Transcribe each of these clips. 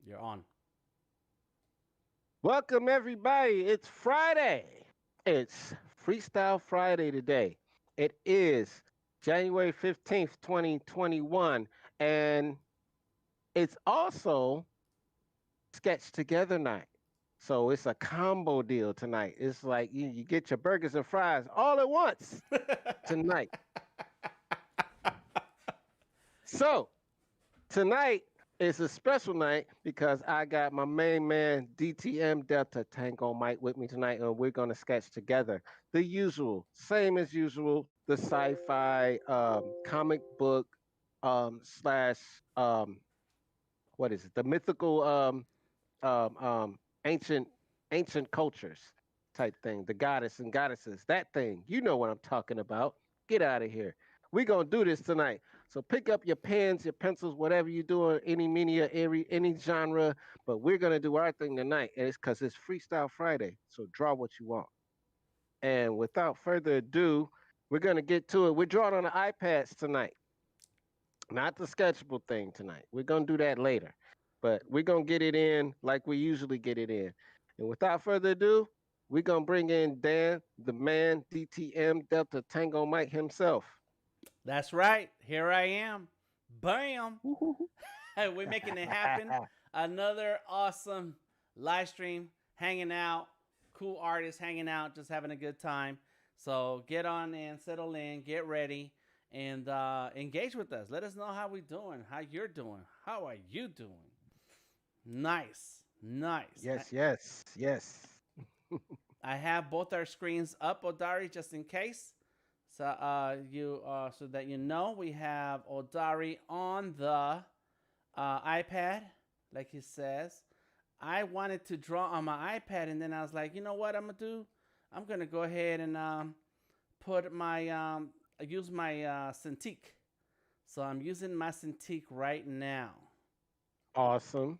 You're on. Welcome, everybody. It's Friday. It's Freestyle Friday today. It is January 15th, 2021. And it's also Sketch Together night. So it's a combo deal tonight. It's like you get your burgers and fries all at once tonight. So tonight is a special night because I got my main man DTM Delta Tango Mike with me tonight, and we're gonna sketch together the usual, same as usual, the sci-fi comic book slash what is it? The mythical ancient cultures type thing, the goddess and goddesses, that thing. You know what I'm talking about. Get out of here. We're gonna do this tonight. So pick up your pens, your pencils, whatever you're doing, any media, any genre. But we're gonna do our thing tonight, and it's because it's Freestyle Friday. So draw what you want. And without further ado, we're gonna get to it. We're drawing on the iPads tonight, not the sketchable thing tonight. We're gonna do that later, but we're gonna get it in like we usually get it in. And without further ado, we're gonna bring in Dan, the man, DTM Delta Tango Mike himself. That's right. Here I am. Bam. Woo-hoo-hoo. We're making it happen. Another awesome live stream, hanging out, cool artists hanging out, just having a good time. So get on in, settle in, get ready, and engage with us. Let us know how we're doing, how you're doing, how are you doing. Nice, nice. Yes, yes, yes. I have both our screens up, Odari, just in case. So so that you know, we have Odari on the iPad, like he says. I wanted to draw on my iPad, and then I was like, you know what I'm gonna do? I'm gonna go ahead and put my use my Cintiq. So I'm using my Cintiq right now, Awesome.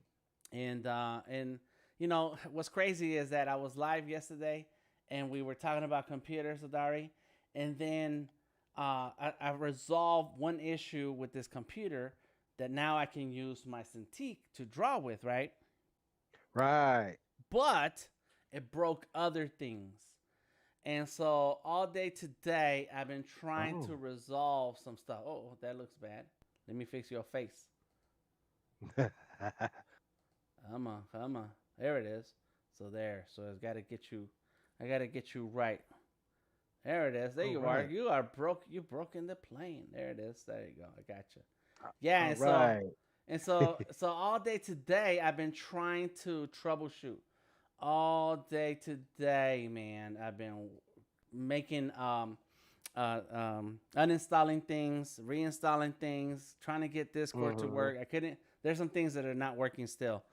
and you know what's crazy is that I was live yesterday, and we were talking about computers, Odari, and then I resolved one issue with this computer that now I can use my Cintiq to draw with, right? Right. But it broke other things. And so all day today, I've been trying to Oh. resolve some stuff. Oh, that looks bad. Let me fix your face. Come on, come on. There it is. So there. So it's got to get you. I got to get you right. There it is. There All you are. right. You are broke. You broken the plane. There it is. There you go. I got you. Yeah. All And so right. all day today, I've been trying to troubleshoot. All day today, man. I've been making uninstalling things, reinstalling things, trying to get Discord to Hmm. work. I couldn't. There's some things that are not working still.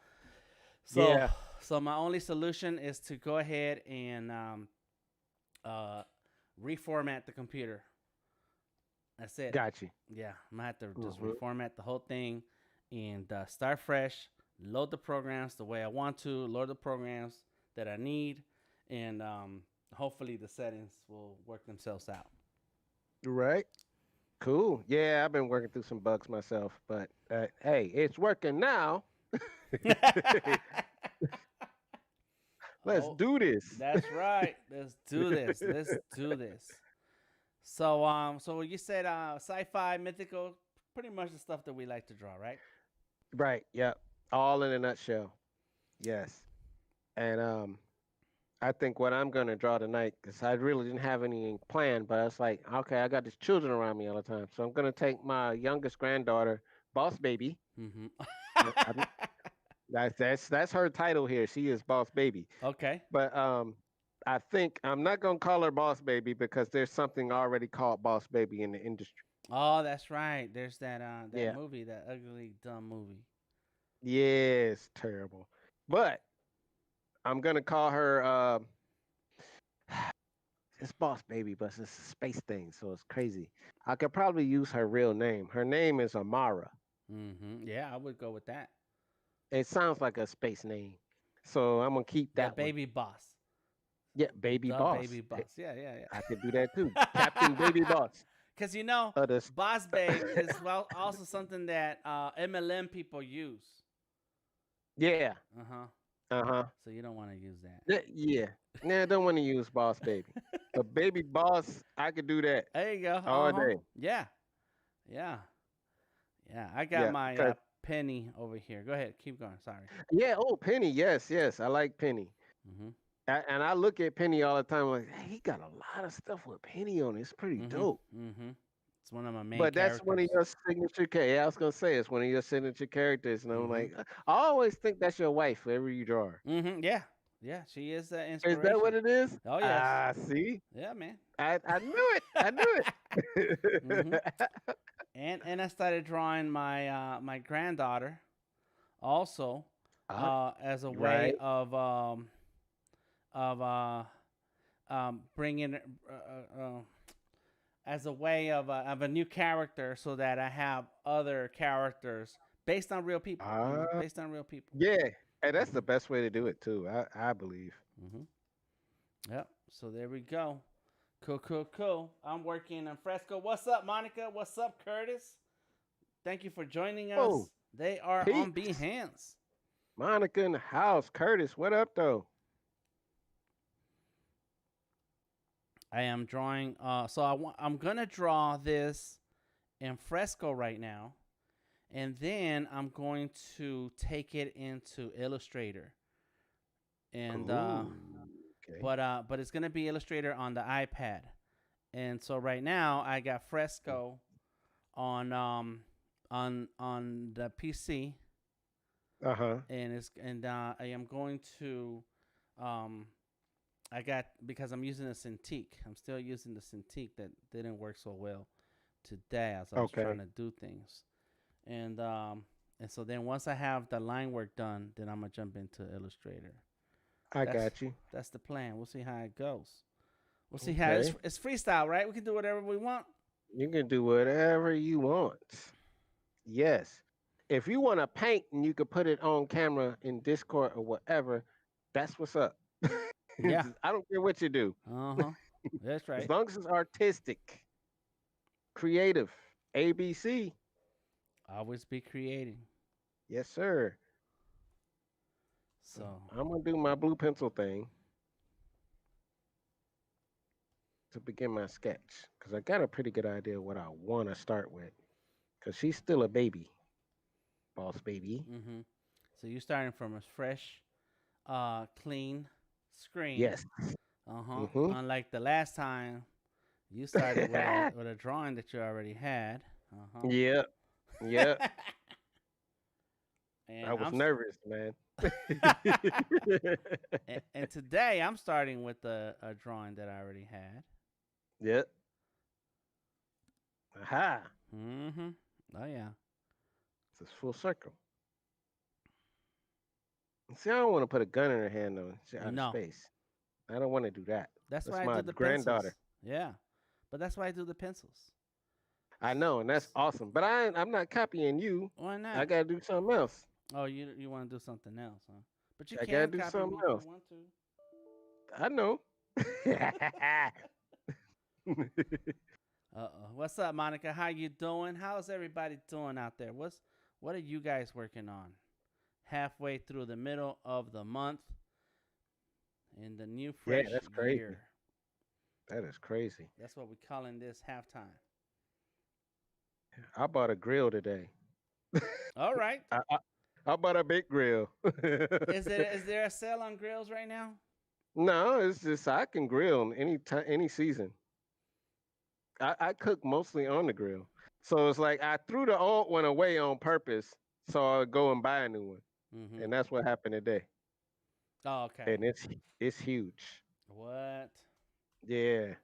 So Yeah. so my only solution is to go ahead and uh, reformat the computer. That's it. Got you. Yeah, I'm gonna have to just Hmm. reformat the whole thing and start fresh. Load the programs the way I want to. Load the programs that I need, and hopefully the settings will work themselves out. Right. Cool. Yeah, I've been working through some bugs myself, but hey, it's working now. Let's Oh, do this. that's right. Let's do this. Let's do this. So you said sci-fi, mythical, pretty much the stuff that we like to draw, right? Right. Yep. All in a nutshell. Yes. And I think what I'm gonna draw tonight, because I really didn't have anything planned, but I was like, okay, I got these children around me all the time, so I'm gonna take my youngest granddaughter, Boss Baby. Mm-hmm. That's her title here. She is Boss Baby. Okay. But I think I'm not gonna call her Boss Baby because there's something already called Boss Baby in the industry. Oh, that's right. There's that Yeah. movie, that ugly dumb movie. Yes, terrible. But I'm gonna call her it's Boss Baby, but it's a space thing, so it's crazy. I could probably use her real name. Her name is Amara. Mm-hmm. Yeah, I would go with that. It sounds like a space name. So I'm gonna keep The that one. baby boss. Yeah, Baby The baby Boss. boss. Yeah, yeah, I yeah. could do that too. Captain Baby Boss. Because you know, This. boss babe is well also something that MLM people use. Yeah. Uh huh. Uh-huh. So you don't want to use that. Yeah. Nah, I don't want to use Boss Baby. But Baby Boss, I could do that There you go. all Uh huh. day. Yeah. Yeah. Yeah. I got Yeah. my Because penny over here. Go ahead. Keep going. Sorry. yeah, oh Penny, yes, yes. I like Penny. Mhm. And I look at Penny all the time like, hey, he got a lot of stuff with Penny on it. It's pretty Mhm. dope. Mhm. It's one of my main But that's one of characters. your signature yeah, I was gonna say it's one of your signature characters. And I'm Mhm. like, I always think that's your wife, whoever you draw her. Mhm. Yeah. Yeah. She is the Is that inspiration. what it is? Oh yes. Ah, see? Yeah, man. I knew it. I knew Mhm. it. And I started drawing my my granddaughter also Ah, as a way right. of bringing as a way of a new character so that I have other characters based on real people, Ah, based on real people. yeah. And that's Hmm. the best way to do it too. I believe. Hmm. Yep. So there we go. Cool, cool, cool. I'm working on Fresco. What's up, Monica? What's up, Curtis? Thank you for joining Oh, us. They are on peeps. Behance. Monica in the house. Curtis, what up though? I am drawing. I'm gonna draw this in Fresco right now, and then I'm going to take it into Illustrator. And Ooh, okay. but it's gonna be Illustrator on the iPad. And so right now I got Fresco on on the PC, Uh-huh. I am going to um I got because I'm using a Cintiq. I'm still using the Cintiq that didn't work so well today as I was trying Okay. to do things. And and so then once I have the line work done, then I'm gonna jump into Illustrator. I That's got you. that's the plan. We'll see how it goes. We'll see how Okay. it's freestyle, right? We can do whatever we want. You can do whatever you want. Yes. If you want to paint and you could put it on camera in Discord or whatever, that's what's up. Yeah. I don't care what you do. Uh huh. That's As right. long as it's artistic, creative, ABC. Always be creating. Yes, sir. So I'm gonna do my blue pencil thing to begin my sketch because I got a pretty good idea what I want to start with. Because she's still a baby, boss baby. mm-hmm. So you're starting from a fresh, clean screen. Yes. Uh huh. Mm-hmm. Unlike the last time you started with a drawing that you already had. Uh Yep. Yep. huh. I and was I'm nervous, man. and today I'm starting with a drawing that I already had. Yep. Aha. Mm-hmm. Oh yeah. It's full circle. See, I don't want to put a gun in her hand though. She's out of No, space. I don't want to do that. that's That's why I my do the pencils. granddaughter. Yeah, but that's why I do the pencils. I know, and that's awesome. But I'm not copying you. Why I not? gotta do something else. Oh, you want to do something else, huh? But you I gotta can do copy something me if you else. want to. I know. What's up, Monica? How you doing? How's everybody doing out there? What are you guys working on? Halfway through the middle of the month in the new Yeah, fresh that's crazy. year. That is crazy. That's what we calling this halftime. I bought a grill today. All right. I, I, I bought a big grill. Is there a sale on grills right now? No, it's just I can grill any time, any season. I cook mostly on the grill, so it's like I threw the old one away on purpose, so I'll go and buy a new one, Mm-hmm. and that's what happened today. Oh, okay. And it's huge. What? Yeah,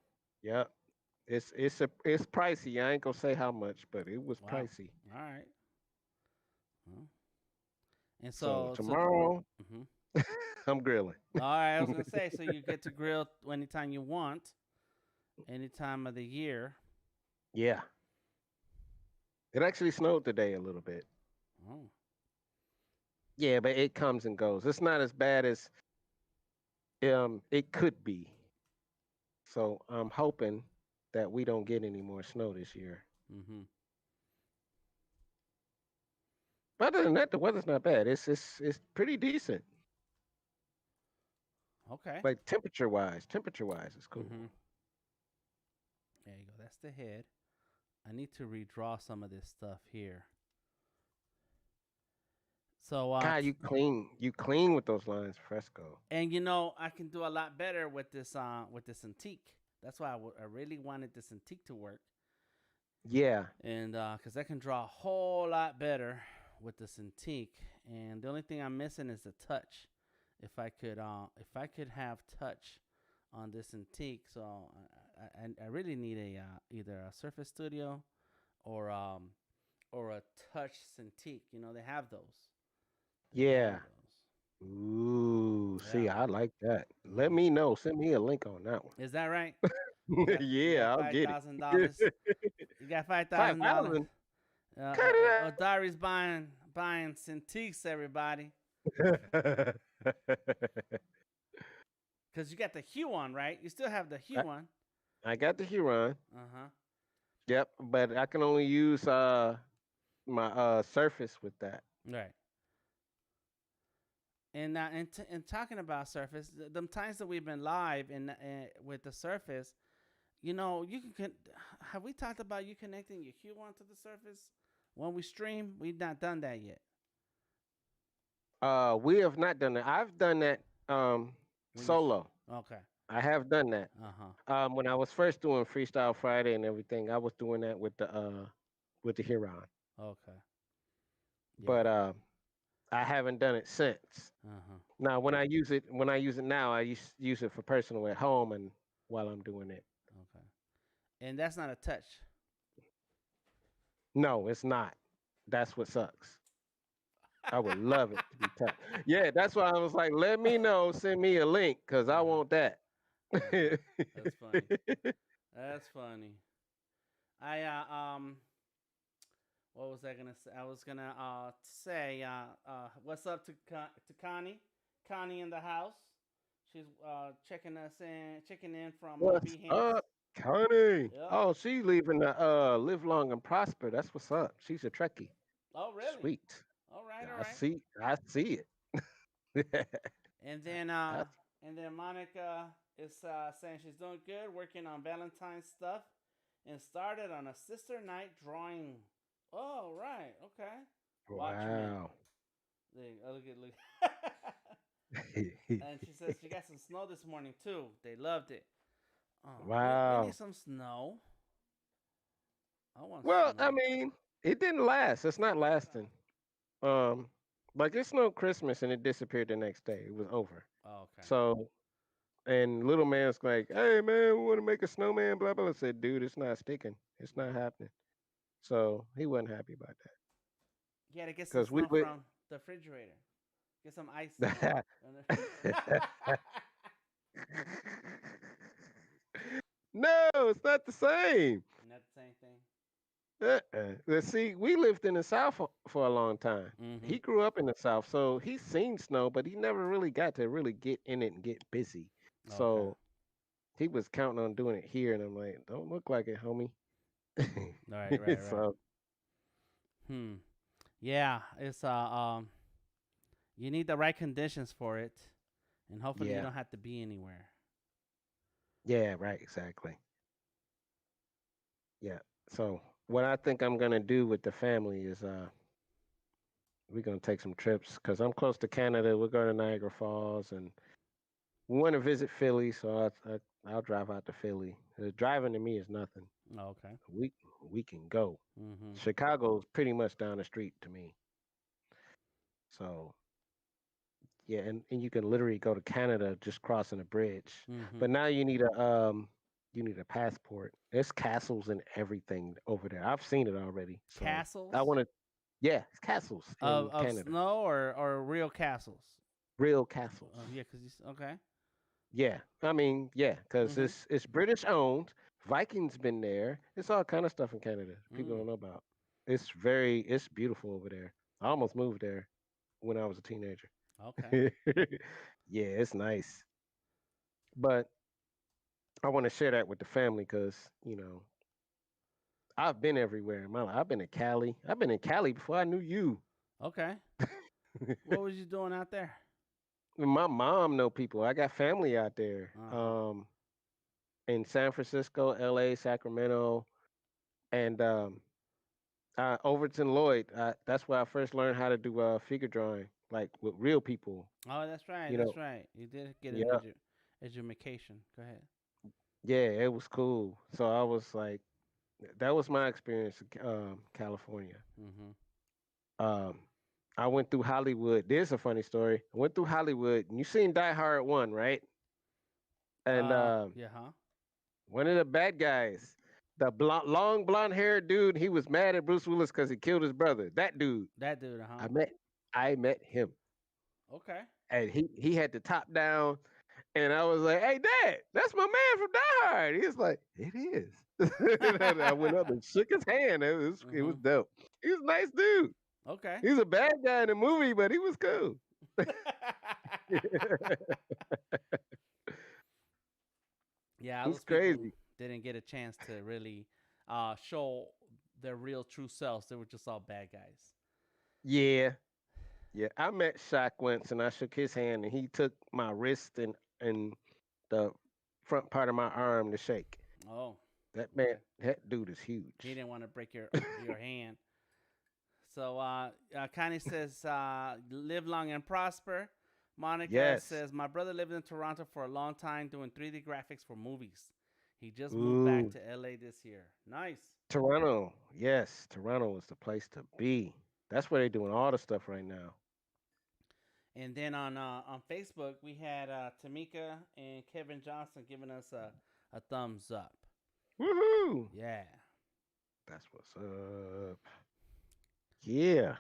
yep. It's pricey. I ain't gonna say how much, but it was Wow. pricey. All right. Well, and So so. tomorrow Mm-hmm. I'm grilling. All right. I was gonna say, so you get to grill anytime you want, any time of the year. Yeah, it actually snowed today a little bit. Oh. Yeah, but it comes and goes. It's not as bad as it could be. So I'm hoping that we don't get any more snow this year. Mm-hmm. Other than that, the weather's not bad. It's pretty decent. Okay. Like temperature wise, it's cool. Mm-hmm. There you go. That's the head. I need to redraw some of this stuff here. So God, you clean with those lines, Fresco. and I can do a lot better with this antique. That's why I really wanted this antique to work, Yeah, and because I can draw a whole lot better with this antique. And the only thing I'm missing is the touch. If I could have touch on this antique, so I really need a either a Surface Studio or um or a touch antique. They have those. They have yeah. those. Ooh, Yeah. see, I like that. Let Hmm. me know. Send me a link on that Is that right? one. You got Yeah, I'll five get thousand it. dollars. You got five Five thousand dollars. thousand. Cut it Odari's buying Cintiqs, everybody. out. Cause you got the hue one, right? You still have the hue I, one. I got the Huron. Uh huh. Yep, but I can only use my Surface with that. Right. And talking about Surface, the times that we've been live with the Surface, you have we talked about you connecting your hue one to the Surface when we stream? We've not done that yet. We have not done that. I've done that When you solo. okay. I have done that. Uh huh. When I was first doing Freestyle Friday and everything, I was doing that with the Huron. Okay. Yeah. But I haven't done it since. Uh huh. Now, when I use it now, I use it for personal at home and while I'm doing it. Okay. And that's not a touch. No, it's not. That's what sucks. I would love it to be touched. Yeah, that's why I was like, let me know, send me a link, cause I Uh-huh. want that. Uh-huh. That's funny. That's funny. I what was I gonna say? I was gonna say what's up to Connie? Connie in the house. She's checking in from What's Behance. up, Connie? Yep. Oh, she leaving to live long and prosper. That's what's up. She's a Trekkie. Oh really? Sweet. All right, all I right. see. I see it. And then That's Monica is saying she's doing good, working on Valentine's stuff, and started on a sister night drawing. Oh right, okay. Watch me. wow. Look. And she says she got some snow this morning too. They loved it. Oh, we need Wow. some snow. I want Well, snow. I mean, it didn't last. It's not lasting. Um, like it snowed Christmas and it disappeared the next day. It was over. Oh, okay. So, and little man's like, "Hey man, we want to make a snowman." Blah blah. I said, "Dude, it's not sticking. It's not happening." So he wasn't happy about You gotta get some because snow from the refrigerator. Get some ice. no, it's not the same. Not the same thing. Let's see, we lived in the South for a long time. Mm-hmm. He grew up in the South, so he's seen snow, but he never really got to really get in it and get busy. Okay. So he was counting on doing it here, and I'm like, don't look like it, homie. Right, right, right. So Hmm. Yeah, it's you need the right conditions for it, and hopefully you yeah, don't have to be anywhere. yeah, right, exactly. Yeah. So what I think I'm gonna do with the family is we're gonna take some trips because I'm close to Canada. We're going to Niagara Falls, and we want to visit Philly. So I'll drive out to Philly. Driving to me is nothing. Oh, okay. We we can go. Mm-hmm. Chicago's pretty much down the street to me. So yeah, and you can literally go to Canada just crossing a bridge. Mm-hmm. But now you need a passport. There's castles and everything over there. I've seen it already. So I Castles want to yeah, it's castles in of Canada. snow or real castles. Real castles. Oh yeah, okay. Yeah. I mean, yeah, because Mm-hmm. it's British owned. Vikings been there. It's all kind of stuff in Canada people Mm. don't know about. It's beautiful over there. I almost moved there when I was a teenager. Okay. Yeah, it's nice. But I want to share that with the family because, I've been everywhere in my life. I've been to Cali. I've been in Cali before I knew you. Okay. What was you doing out there? My mom know people. I got family out there. Uh huh. In San Francisco, LA, Sacramento, and Overton Lloyd. That's where I first learned how to do figure drawing, like with real people. Oh, that's right. You know, That's right. You did get an yeah, education. Go ahead. yeah, it was cool. So I was like, that was my experience in California. Mm-hmm. Um, I went through Hollywood. There's a funny story. I went through Hollywood, and you seen Die Hard 1, right? And Yeah, huh? one of the bad guys, the long blonde haired dude, he was mad at Bruce Willis because he killed his brother. That dude, That dude, huh? I met, I met him, Okay. and he had the top down, and I was like, "Hey, Dad, that's my man from Die Hard." He was like, "It is." And I went up and shook his hand. It was Mm-hmm. dope. He was a nice dude. Okay. He was a bad guy in the movie, but he was cool. Yeah, It's those people crazy. didn't get a chance to really show their real true selves. They were just all bad guys. Yeah, yeah. I met Shaq once, and I shook his hand, and he took my wrist and the front part of my arm to shake. Oh, That man, okay. that dude is He huge. didn't want to break your hand. So Connie says, live long and prosper. Monica Yes. says, my brother lived in Toronto for a long time doing 3D graphics for movies. He just moved back Ooh, to LA this year. Nice. Toronto. Yes, Toronto is the place to be. That's where they're doing all the stuff right now. And then on Facebook, we had Tamika and Kevin Johnson giving us a thumbs up. Woohoo! Yeah. That's what's up. Yeah.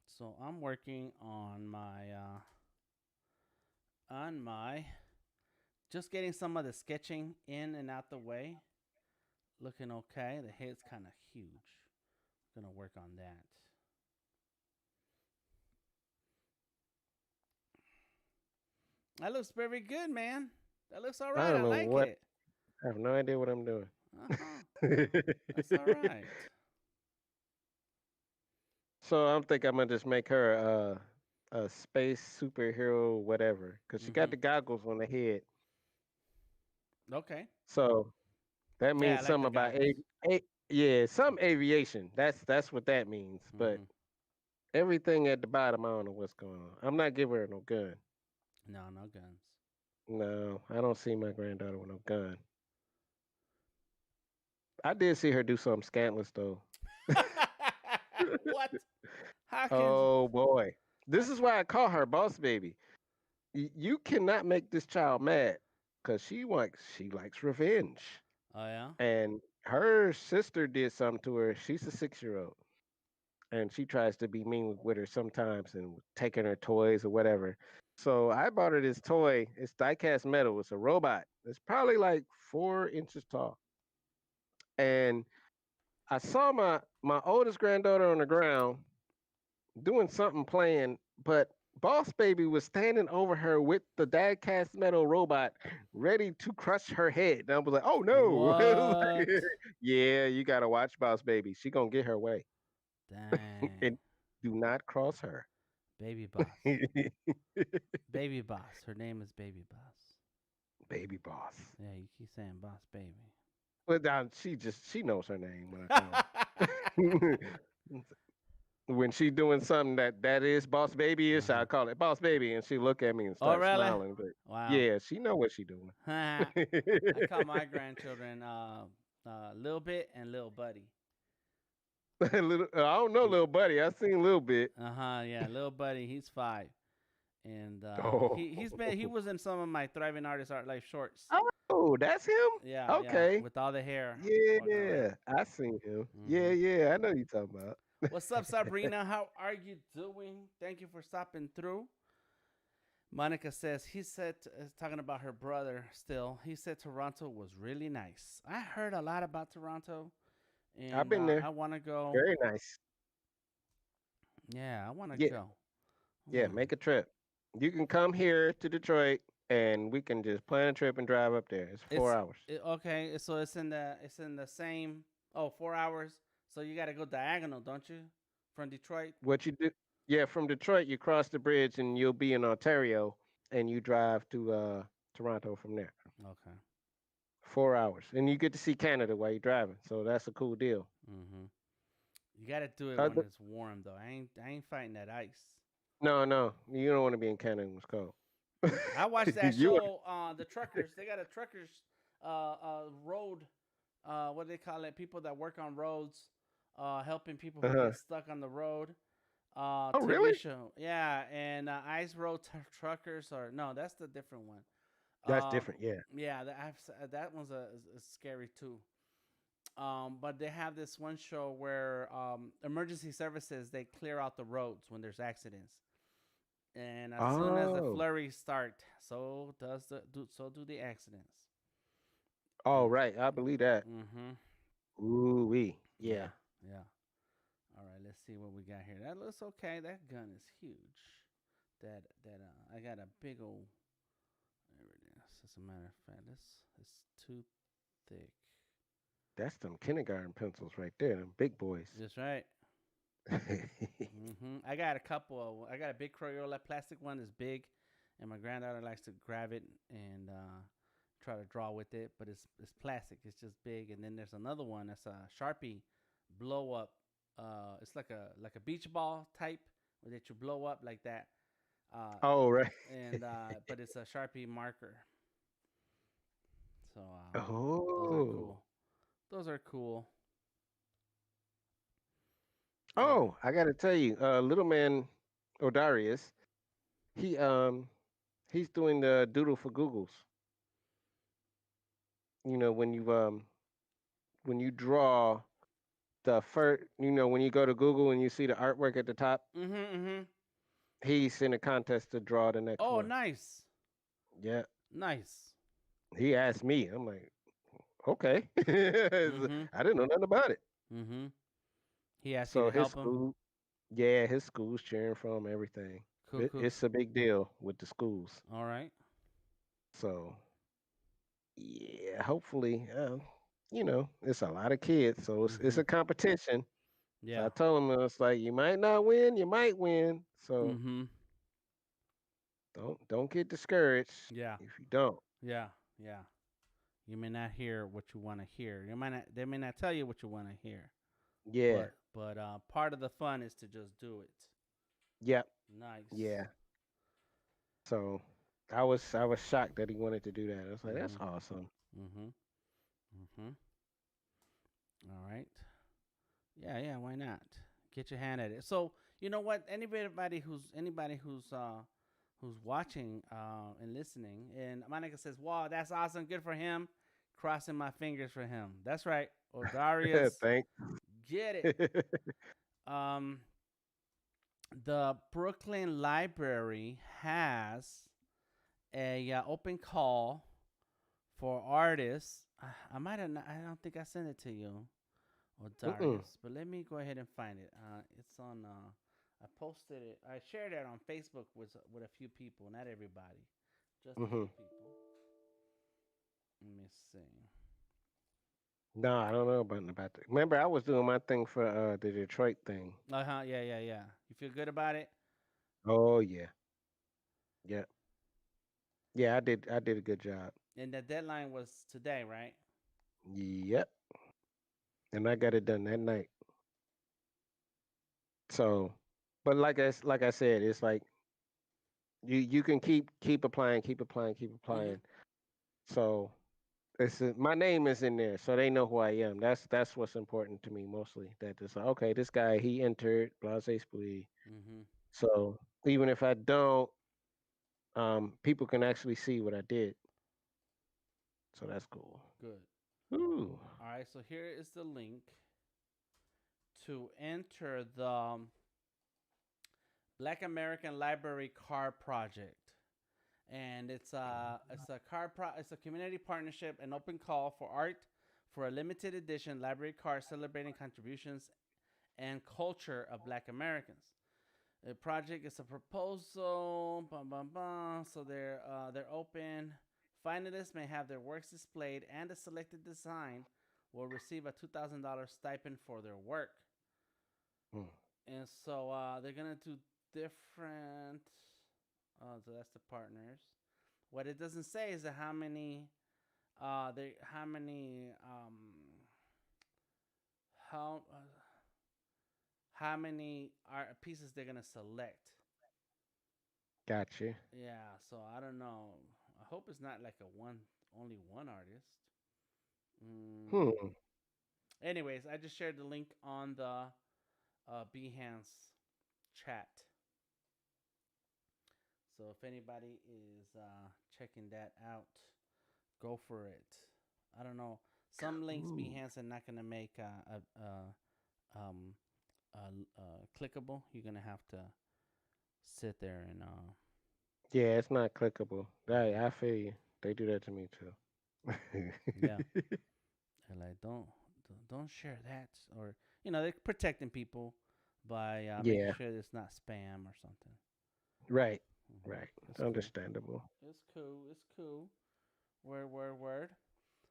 So I'm working on my just getting some of the sketching in and out the way. Looking okay. The head's kind of huge. Gonna work on that. That looks very good, man. That looks all I right. don't I know like what. it. I have no idea what I'm doing. Uh huh. That's all right. So I'm thinking I'm gonna just make her a space superhero, whatever, because she got Mhm. the goggles on the head. Okay. So that Yeah, means I like something the about goggles. yeah, some aviation. That's what that means. But Mhm. everything at the bottom, I don't know what's going on. I'm not giving her no gun. No, no guns. No, I don't see my granddaughter with no gun. I did see her do something scantless though. What? How can you? Oh boy, How this is can? why I call her boss baby. You cannot make this child mad because she likes revenge. Oh yeah. And her sister did something to her. She's a 6 year old, and she tries to be mean with her sometimes and taking her toys or whatever. So I bought her this toy. It's diecast metal. It's a robot. It's probably like 4 inches tall. And I saw my oldest granddaughter on the ground doing something playing, but Boss Baby was standing over her with the diecast metal robot, ready to crush her head. And I was like, "Oh no!" It was What? like, yeah, you gotta watch Boss Baby. She gonna get her way, Dang. and do not cross her. Baby boss. Baby boss. Her name is Baby boss. Baby Boss. Yeah, you keep saying boss baby. But now she knows her name when I call her. When she doing something that is Boss Baby ish, I Uh-huh. call it Boss Baby, and she look at me and Oh start really? smiling. But Wow. yeah, she know what she doing. I call my grandchildren Lil Bit and Lil Buddy. I don't know, little buddy. I seen a little bit. Uh huh. Yeah, Lil Buddy. He's 5, and Oh, he was in some of my Thriving Artist Art Life shorts. oh, that's him. Yeah, yeah, Okay, with all the hair all gray. yeah, I seen him. Yeah, Hmm. yeah, I know you talking about. What's up, Sabrina? How are you doing? Thank you for stopping through. Monica says he said talking about her brother. Still, he said Toronto was really nice. I heard a lot about Toronto, I've and been there. I want to go. Very nice. Yeah, I want to Yeah, go. I yeah. wanna. Make a trip. You can come here to Detroit, and we can just plan a trip and drive up there. It's four It's hours. okay. So it's in the same. Oh, 4 hours. So you got to go diagonal, don't you? from Detroit. What you do? Yeah, from Detroit, you cross the bridge and you'll be in Ontario, and you drive to Toronto from there. Okay. 4 hours, and you get to see Canada while you're driving. So that's a cool deal. Mm-hmm. You gotta do it when Other, it's warm though. I ain't fighting that ice. no, no, you don't want to be in Canada when it's cold. I watched that you show. The truckers. They got a truckers. Road. What do they call it? People that work on roads. Helping people who uh get stuck on the road. Oh, TV really? show. Yeah, and Ice Road Truckers. Or no, that's the different one. That's Um, different. Yeah. yeah, that one's is scary too. But they have this one show where emergency services they clear out the roads when there's accidents, and as soon as the Oh. flurries start, so do the accidents. Oh, And right. I believe that. mm-hmm. Ooh wee. Yeah, Yeah. yeah. All right, let's see what we got here. That looks okay. That gun is huge. I got a big old. There it is. As a matter of fact, it's too thick. That's them kindergarten pencils right there. Them big boys. That's right. I got a couple. I got a big Crayola plastic one that's big, and my granddaughter likes to grab it and try to draw with it. But it's plastic. It's just big. And then there's another one that's a Sharpie blow up. It's like a beach ball type that you blow up like that. Uh, Oh, right. and but it's a Sharpie marker. So those are Oh. cool. Those are cool. All right. Oh, I gotta tell you, little man Odarius, he he's doing the doodle for Googles. You know, when you draw the first, when you go to Google and you see the artwork at the top, Mm-hmm. he's in a contest to draw the next Oh, one. nice. Yeah. Nice. He asked me. I'm like, okay. I Mm-hmm. didn't know nothing about it. Mm-hmm. He asked you So to his help him. school, yeah, his school's cheering for him, everything. Cool, cool. It's a big deal with the schools. All right. So yeah, hopefully, it's a lot of kids, so it's Mm-hmm. a competition. So Yeah. I told him it's like you might not win, you might win. So Mm-hmm. don't get discouraged Yeah. if you don't. Yeah. Yeah. You may not hear what you want to hear. They may not tell you what you want to hear. Yeah, But part of the fun is to just do it. yep, Nice. yeah. So I was shocked that he wanted to do that. I was like, that's Mm-hmm. awesome. Mm-hmm. Mm-hmm. All right. Yeah, yeah, why not? Get your hand at it. So, you know what? Anybody who's watching and listening, and Monica says, "Wow, that's awesome. Good for him." Crossing my fingers for him. That's right. Odarius, Thanks. get it. Um, the Brooklyn Library has a open call for artists. I might have. Not, I don't think I sent it to you. Or Mm-mm. Darius. But let me go ahead and find it. It's on. I posted it. I shared it on Facebook with a few people, not everybody, just a Mm-hmm. few people. Let me see. No, I don't know about that. Remember, I was doing my thing for the Detroit thing. Uh huh. Yeah, yeah, yeah. You feel good about it? Oh yeah, yeah, yeah. I did a good job. And the deadline was today, right? Yep, and I got it done that night. So, but like I said, it's like you can keep applying, keep applying, keep Mm-hmm. applying. So my name is in there, so they know who I am. That's what's important to me mostly. That it's like, okay, this guy he entered Blase Splee. Mm-hmm. So even if I don't, people can actually see what I did. So that's cool. Good. Ooh. All right. So here is the link to enter the Black American Library Car Project. And it's a community partnership, an open call for art for a limited edition library car celebrating contributions and culture of Black Americans. The project is a proposal, bum, bum, bum. So they're open. Finalists may have their works displayed, and the selected design will receive a $2,000 stipend for their work. Hmm. And so they're gonna do different. So that's the partners. What it doesn't say is that how many they how many how how many art pieces they're gonna select. Gotcha. Yeah, so I don't know. I hope it's not like a one only one artist. Mm. Hmm. Anyways, I just shared the link on the Behance chat. So if anybody is checking that out, go for it. I don't know. Some links Ooh. Behance are not gonna make um, clickable. You're gonna have to sit there and Yeah, it's not clickable. I feel you. They do that to me too. yeah. They're like, don't share that, or they're protecting people by making Yeah, sure it's not spam or something. right, right. It's It's cool. understandable. It's cool. It's cool. Word, word, word.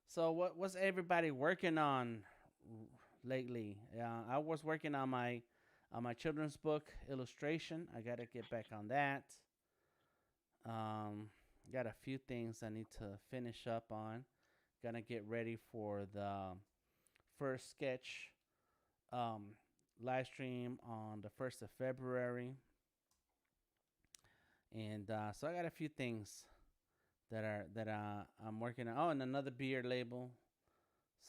So what's everybody working on lately? I was working on my children's book illustration. I gotta get back on that. Um, got a few things I need to finish up on. Gonna get ready for the first sketch um, live stream on the 1st of February. And so I got a few things that I'm working on. Oh, and another beer label.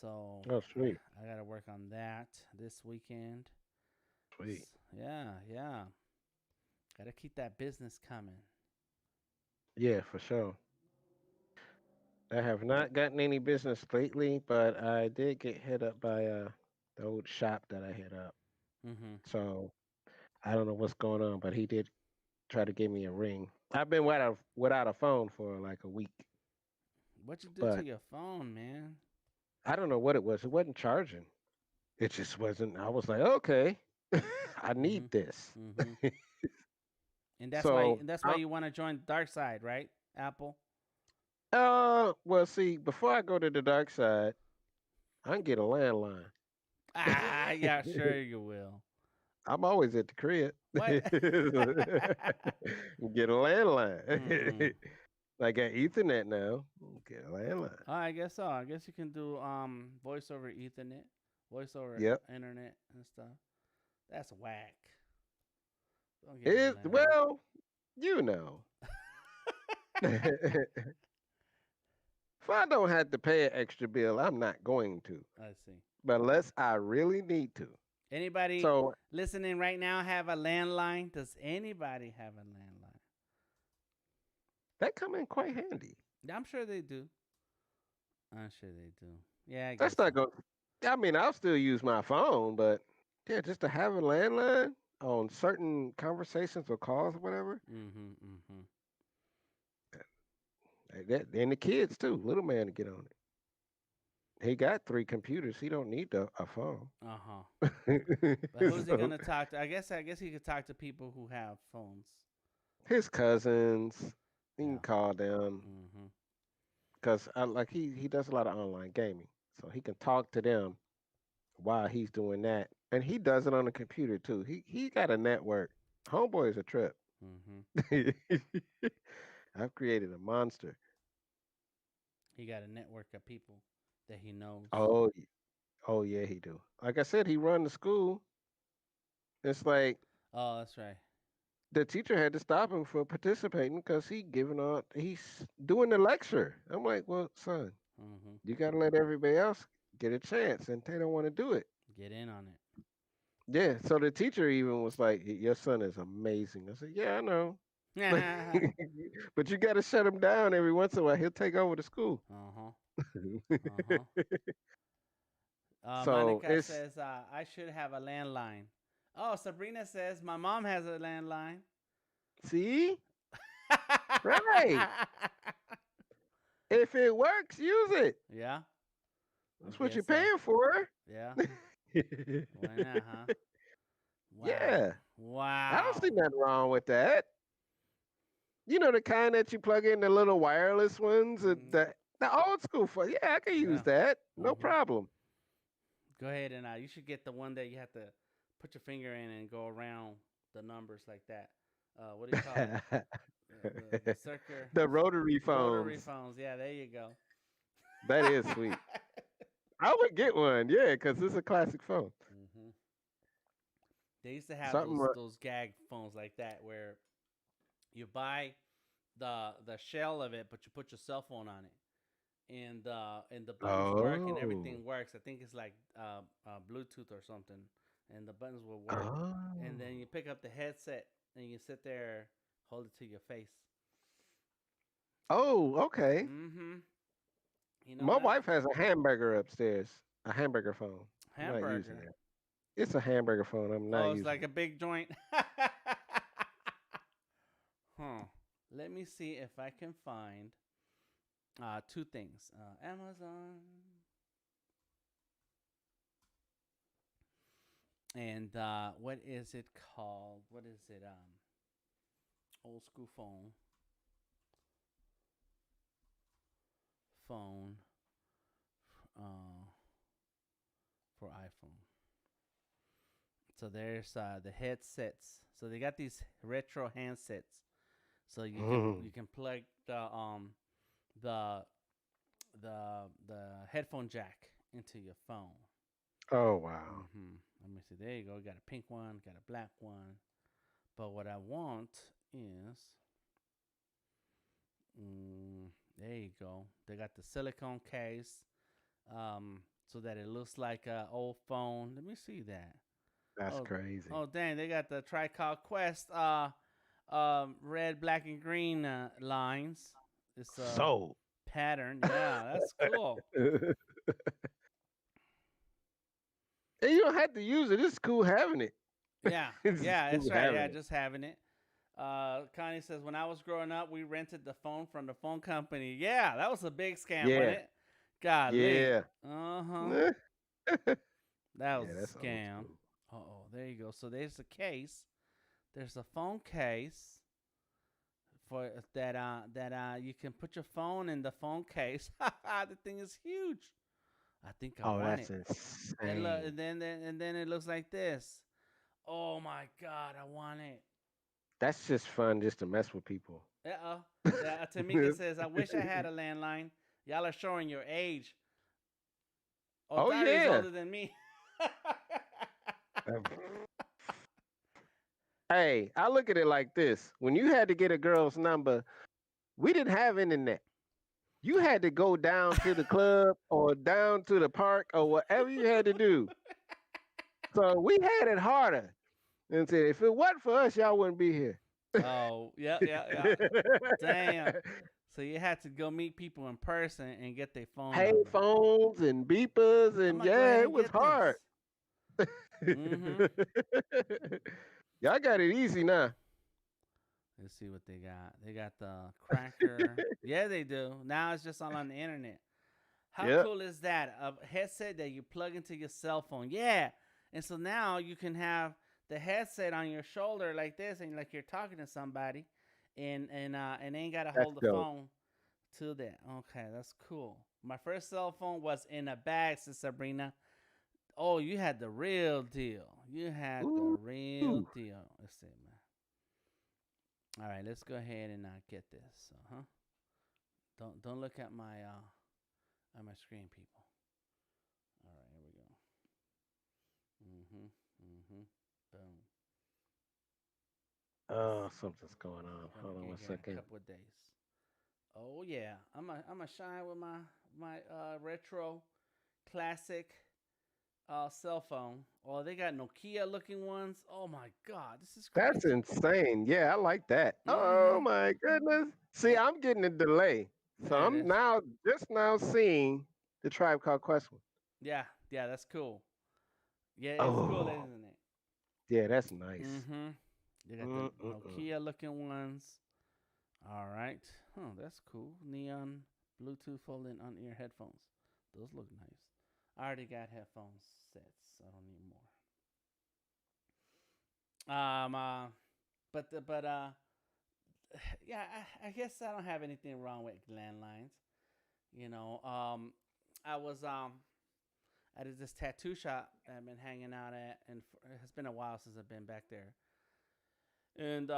So Oh, sweet, I got to work on that this weekend. sweet. Yeah, yeah. Got to keep that business coming. Yeah, for sure. I have not gotten any business lately, but I did get hit up by the old shop that I hit up. Mm-hmm. So I don't know what's going on, but he did try to give me a ring. I've been without a phone for like a week, What you do to but your phone, man? I don't know what it was. It wasn't charging. It just wasn't. I was like, okay, I need Mm-hmm. this. Mm-hmm. And So, that's why you want to join the dark side, right? Apple. well, see, before I go to the dark side, I can get a landline. Ah, yeah, sure you will. I'm always at the crib. What? Get a landline. Mm. I got Ethernet now. Get a landline. Oh, I guess so. I guess you can do voice over Ethernet, voice over Yep. internet and stuff. That's whack. Don't get a It landline. well, you know. If I don't have to pay an extra bill, I'm not going to. I see. But unless I really need to. Anybody So listening right now have a landline? Does anybody have a landline? that come in quite handy. I'm sure they do. I'm sure they do. Yeah, I That's guess so. not going. I mean, I'll still use my phone, but yeah, just to have a landline on certain conversations or calls or whatever. Mm-hmm. Mm-hmm. And the kids too. Little man to get on it. He got 3 computers. He don't need a phone. Uh huh. But who's he So gonna talk to? I guess he could talk to people who have phones. his cousins, he can Yeah. call them Mm-hmm. because like he does a lot of online gaming, so he can talk to them while he's doing that, and he does it on the computer too. He got a network. Homeboy is a trip. Mm-hmm. I've created a monster. He got a network of people that he knows. Oh, oh yeah, he do. Like I said, he run the school. It's like Oh, that's right. the teacher had to stop him for participating because he's doing the lecture. I'm like, well, son, Mm-hmm. you got to let everybody else get a chance, and they don't want to do it. Get in on Yeah. So the teacher even was like, your son is amazing. I said, yeah, I know. it. But you got to shut him down every once in a while. He'll take over the school. Uh-huh. Uh-huh. So Monica it's says, I should have a landline. Oh, Sabrina says, my mom has a landline. see right. If it works, use it. Yeah, I That's what guess you're so. paying for. Yeah. Why not, huh? Wow. Yeah. I don't see Wow. nothing wrong with that. You know the kind that you plug in the little wireless ones, Mm, the old school phone. Yeah, I can use yeah. that. No Mm-hmm. problem. Go ahead and you should get the one that you have to put your finger in and go around the numbers like that. What do you call it? The circular The rotary rotary phones. phones. Yeah, there you go. That is sweet. I would get one, yeah, because it's a classic phone. hmm They used to have Something. those gag phones like that where you buy the shell of it, but you put your cell phone on it, and the buttons work and Oh. everything works. I think it's like Bluetooth or something, and the buttons will work. And Oh. then you pick up the headset and you sit there, hold it to your face. Oh, okay. Mm-hmm. You know My that wife has a hamburger upstairs, a hamburger phone. I'm not using hamburger. that. It's a hamburger phone. I'm not Oh, it's using like a big joint. Huh. Let me see if I can find two things. Amazon and what is it called? What is it? Old school phone uh, for iPhone. So there's the headsets. So they got these retro handsets. So it. you can plug the the headphone jack into your phone. Oh wow. Let me see. There you go. Got a pink one. Got a black one. But what I want is, mm, there you go. They got the silicone case, so that it looks like an old phone. Let me see that. That's Oh, crazy. oh, dang! They got the Tricol Quest, red, black, and green lines. It's a So pattern. Yeah, that's cool. and you don't have to use it. It's cool having it. Yeah, It's just yeah, cool that's right. having Yeah, it. just having it. Connie says, when I was growing up, we rented the phone from the phone company. Yeah, that was a big scam, wasn't Yeah. it? Golly. Yeah. Uh huh. yeah, That was that's a old scam. school. Oh, there you go. So there's a case. There's a phone case for that you can put your phone in the phone case. The thing is huge. I think I Oh, want that's it. And look, insane. and then it looks like this. Oh my God, I want it. That's just fun just to mess with people. Uh-oh. Yeah, Tamika says, I wish I had a landline. Y'all are showing your age. Oh Odari's yeah. older than me. Um, Hey, I look at it like this. When you had to get a girl's number, we didn't have internet. You had to go down to the club or down to the park or whatever you had to do. So we had it harder. And said, if it wasn't for us, y'all wouldn't be here. Oh, yeah, yeah, yeah. Damn. So you had to go meet people in person and get their phone Pay number. phones and beepers, I'm and gonna go yeah, ahead it and was get this. hard. Mm-hmm. Y'all got it easy now. Let's see what they got. They got the cracker. Yeah, they do. Now it's just all on the internet. How Yep, cool is that? A headset that you plug into your cell phone. Yeah. And so now you can have the headset on your shoulder like this, and like you're talking to somebody, and ain't gotta that's hold the dope. phone to that. Okay, that's cool. My first cell phone was in a bag, says Sabrina. Oh, you had the real deal. You had the Ooh. real deal. Let's see, man. All right, let's go ahead and get this. Uh huh. Don't look at my screen, people. All right, here we go. Mhm. Mhm. Boom. Oh, something's going on. Gonna Hold on get one here in a second. couple of days. Oh yeah, I'm a shine with my retro classic cell phone. Oh, they got Nokia looking ones. Oh my God, this is That's crazy. insane. Yeah, I like that. Oh Mhm. my goodness. See, Yeah, I'm getting a delay. So there it I'm is. now just now seeing the Tribe Called Quest one. Yeah, yeah, that's cool. Yeah, it's cool, Oh, isn't it? yeah, that's nice. Mhm. They got the Mm-mm-mm. Nokia looking ones. All right. Oh, that's cool. Neon Bluetooth folding on ear headphones. Those look nice. I already got headphone sets. I don't need more. But yeah, I guess I don't have anything wrong with landlines. You know, I was at this tattoo shop that I've been hanging out at, and it has been a while since I've been back there. And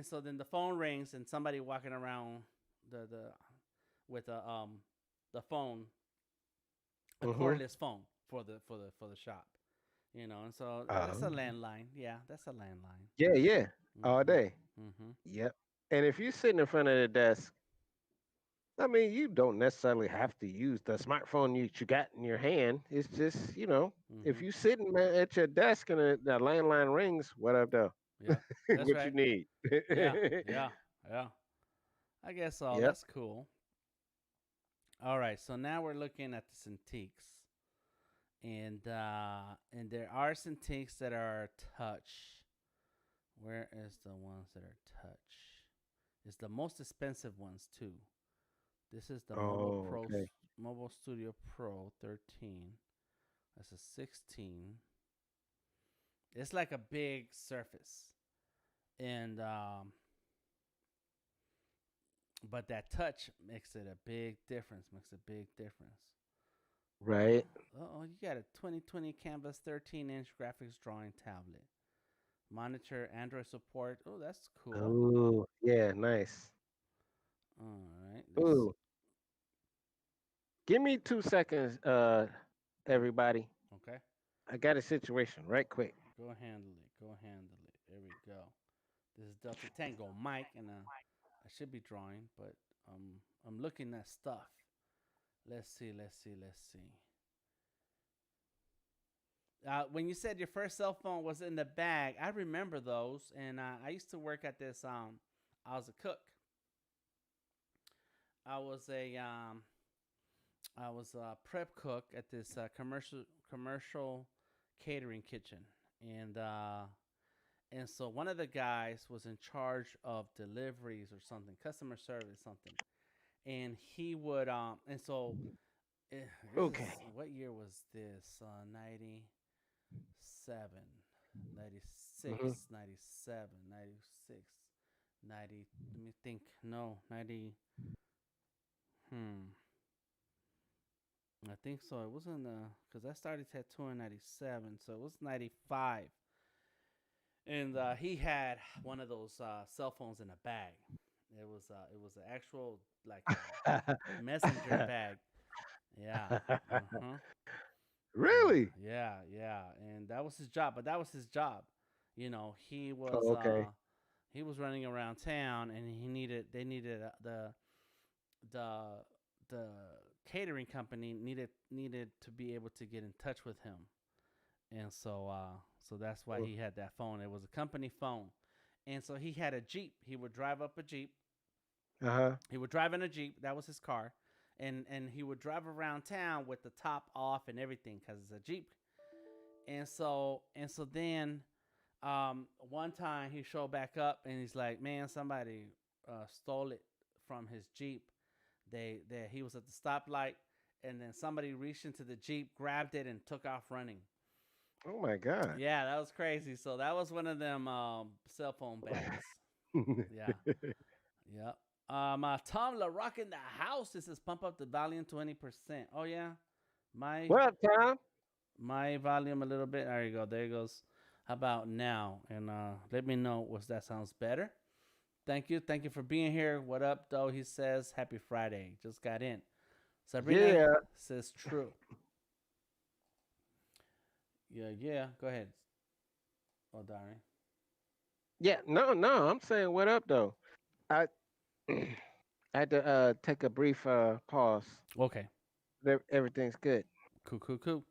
so then the phone rings, and somebody walking around the with the phone, a Mm-hmm. cordless phone for the shop, And so that's a Um, landline. Yeah, that's a landline. yeah, yeah, all Mhm. day. Mhm. Yep. And if you're sitting in front of the desk, I mean, you don't necessarily have to use the smartphone you got in your hand. It's just, if Mhm. you sitting at your desk and the landline rings, what up, though? Yep. That's What you right. need? Yeah. Yeah. Yeah. I guess so. Yep. That's cool. All right. So now we're looking at the Cintiqs, and there are Cintiqs that are touch. Where is the ones that are touch? It's the most expensive ones too. This is the Oh, okay. Mobile Studio Pro 13. That's a 16. It's like a big surface, and but that touch makes it a big difference. Makes a big difference. Right. Oh, you got a 2020 Canvas 13-inch graphics drawing tablet. Monitor Android support. Oh, that's cool. Oh, yeah, nice. All right, let's. Ooh, give me 2 seconds, everybody. Okay, I got a situation right quick. go handle it. Go handle it. There we go. This is Delta Tango Mike, and I should be drawing, but I'm looking at stuff. Let's see. Let's see. Let's see. When you said your first cell phone was in the bag, I remember those, and I used to work at this. I was a cook. I was a um, I was a prep cook at this commercial catering kitchen, and so one of the guys was in charge of deliveries or something, customer service something, and he would and so this is Okay. what year was this? 97, 96, Hmm. 97, 96, 90. Let me think. No, 90. Hmm. I think so. It wasn't because I started tattooing in 97, so it was 95. And he had one of those cell phones in a bag. It was an actual like a messenger bag. Yeah. Uh-huh. Yeah. Really? Yeah, yeah. And that was his job, but that was his job. He was Oh, okay. running around town, and they needed the the catering company needed to be able to get in touch with him, and so that's why Mm. he had that phone. It was a company phone, and so he had a Jeep. He would drive up a Jeep. Uh-huh. He would drive in a Jeep. That was his car, and he would drive around town with the top off and everything because it's a Jeep. And so then one time he showed back up, and he's like, "Man, somebody stole it from his Jeep. He was at the stoplight, and then somebody reached into the Jeep, grabbed it, and took off running." Oh my God. Yeah, that was crazy. So that was one of them cell phone bags. Yeah, yep. Tom LaRock in the house. This is pump up the volume 20%. Oh yeah, my What up, Tom? my volume a little bit. There you go. There it goes. How about now? And let me know if that sounds better. Thank you. Thank you for being here. What up, though? He says, Happy Friday. Just got in. Sabrina Yeah. says, True. Yeah, yeah. Go ahead, Odari. Yeah. No, no. I'm saying what up though. I I had to take a brief pause. Okay. Everything's good. Cool, cool, cool.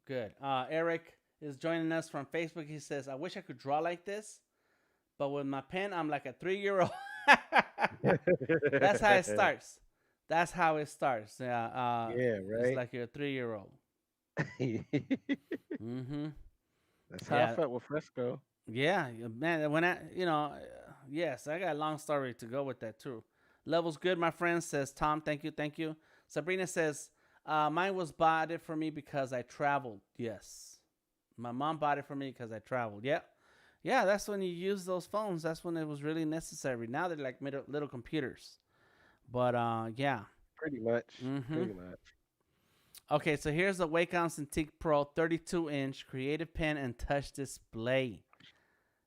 Good. Eric is joining us from Facebook. He says, I wish I could draw like this, but with my pen, I'm like a 3-year-old. That's how it starts. That's how it starts. Yeah. Yeah, It's right. like you're a 3-year-old. Mm-hmm. That's how I Yeah. felt with Fresco. Yeah, man. Yes, I got a long story to go with that too. Levels good, my friend, says Tom. Thank you, thank you. Sabrina says, mine was bought it for me because I traveled. Yes, my mom bought it for me because I traveled. Yeah, yeah. That's when you use those phones. That's when it was really necessary. Now they're like little computers. But yeah. Pretty much. Mm-hmm. Pretty much. Okay, so here's the Wacom Cintiq Pro 32-inch Creative Pen and Touch Display.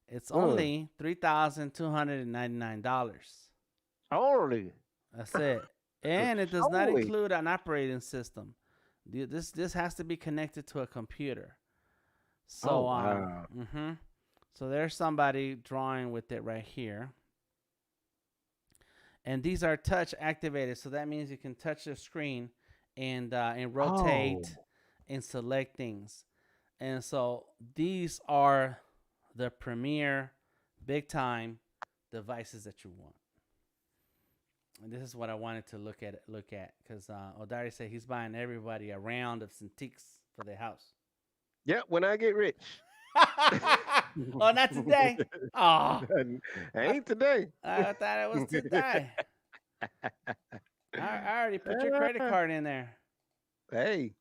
It's only $3,299. Only. That's it. And it does not Only. include an operating system. This has to be connected to a computer. Oh So wow. so there's somebody drawing with it right here. And these are touch activated, so that means you can touch the screen and rotate Oh. and select things. And so these are the premier big time devices that you want. And this is what I wanted to look at because Odari said he's buying everybody a round of Cintiqs for their house. Yep. When I get rich. Oh, not today. Oh, Ain't today. I thought it was today. I already put your credit card in there. Hey.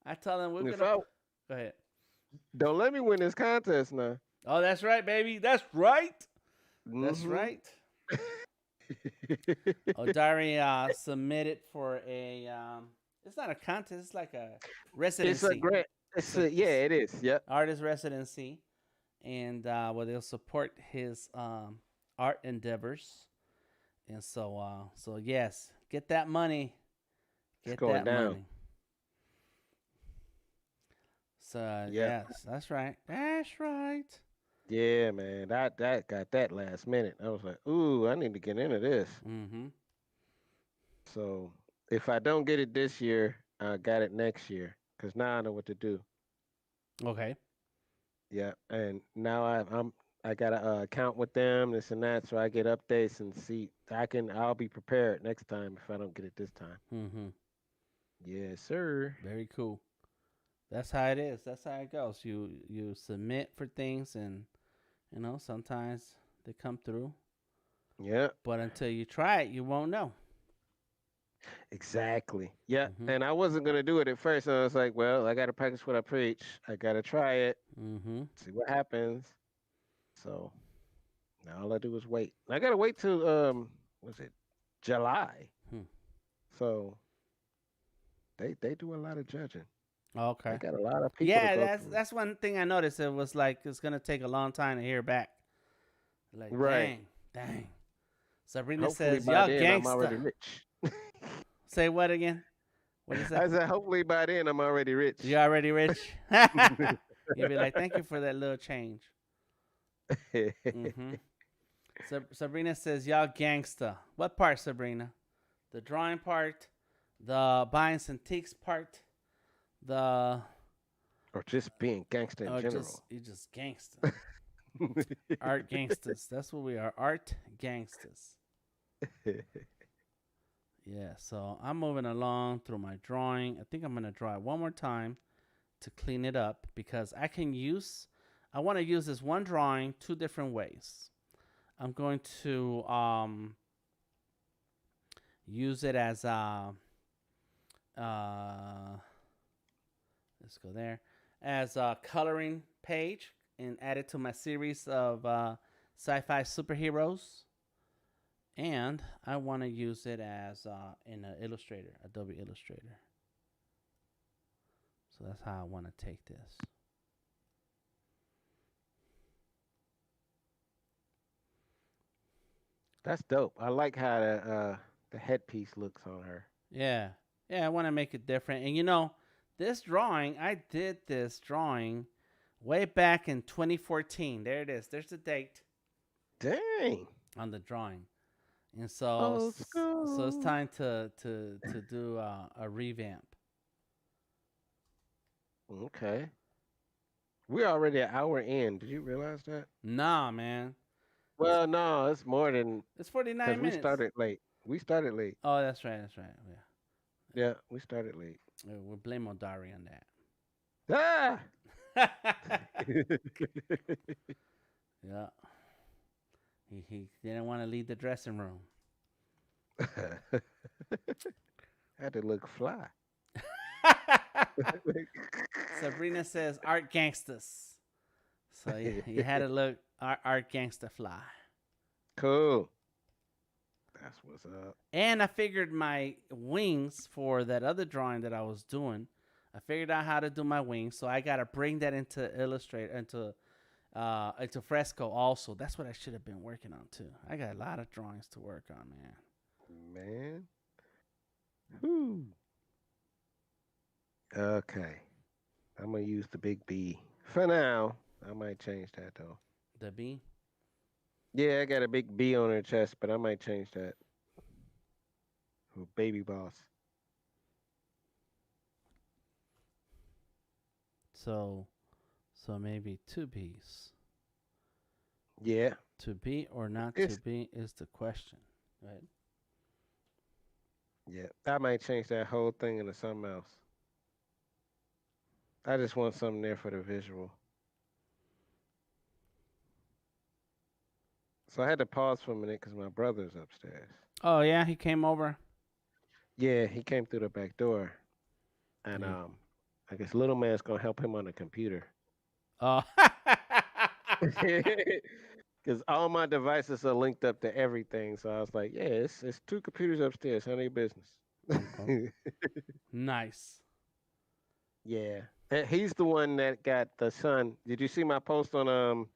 I tell them we're gonna. Go ahead. Don't let me win this contest now. Oh, that's right, baby. That's right. That's right. Odari submitted for a. It's not a contest. It's like a residency. It's a grant. Yeah, it is. Yep. Artist residency, and well, they'll support his art endeavors, and so yes, get that money. Get that money. So yes, that's right. That's right. Yeah, man, that got that last minute. I was like, ooh, I need to get into this. So if I don't get it this year, I got it next year because now I know what to do. Okay. Yeah, and now I got a account with them, this and that, so I get updates and see. I'll be prepared next time if I don't get it this time. Yes, sir. Very cool. That's how it is. That's how it goes. You submit for things, and sometimes they come through. Yeah. But until you try it, you won't know. Exactly. Yeah. And I wasn't gonna do it at first. I was like, well, I gotta practice what I preach. I gotta try it. See what happens. So now all I do is wait. I gotta wait till was it July? So they do a lot of judging. Okay. They got a lot of people. Yeah, that's one thing I noticed. It was like it's gonna take a long time to hear back. Like dang. Sabrina hopefully says, "Y'all gangsta." I'm already rich. Say what again? What is that? I said, hopefully by then I'm already rich. You already rich? You'll be like, thank you for that little change. Sabrina says, y'all gangsta. What part, Sabrina? The drawing part, the buying Cintiqs part, or just being gangsta in general. You just gangsta. Art gangsters. That's what we are. Art gangsters. Yeah, so I'm moving along through my drawing. I think I'm going to draw it one more time to clean it up because I want to use this one drawing two different ways. I'm going to use it as let's go there, as a coloring page and add it to my series of sci-fi superheroes. And I want to use it as in Illustrator, Adobe Illustrator. So that's how I want to take this. That's dope. I like how the headpiece looks on her. Yeah. I want to make it different. And this drawing, I did this drawing way back in 2014. There it is. There's the date. Dang. On the drawing. And so it's time to do a revamp. Okay. We're already an hour in. Did you realize that? Nah, man. Well, no, it's more than. It's 49 minutes. We started late. Oh, that's right. Yeah, we started late. We'll blame Odari on Ah! that. Yeah. He didn't want to leave the dressing room. Had to look fly. Sabrina says art gangsters. So you had to look art gangster fly. Cool. That's what's up. And I figured my wings for that other drawing that I was doing. I figured out how to do my wings, so I gotta bring that into Illustrator, into Fresco also. That's what I should have been working on too. I got a lot of drawings to work on, man. Man. Whew. Okay. I'm gonna use the big B for now. I might change that though. The B. Yeah, I got a big B on her chest, but I might change that. Baby boss. So, so maybe two B's. Yeah. To be or not to It's be is the question, right? yeah. I might change that whole thing into something else. I just want something there for the visual. So I had to pause for a minute because my brother's upstairs. Oh yeah, he came over. Yeah, he came through the back door, and Yeah. I guess little man's gonna help him on the computer. Oh. Because all my devices are linked up to everything. So I was like, yeah, it's two computers upstairs. Handle your business. Okay. Nice. Yeah. He's the one that got the son. Did you see my post on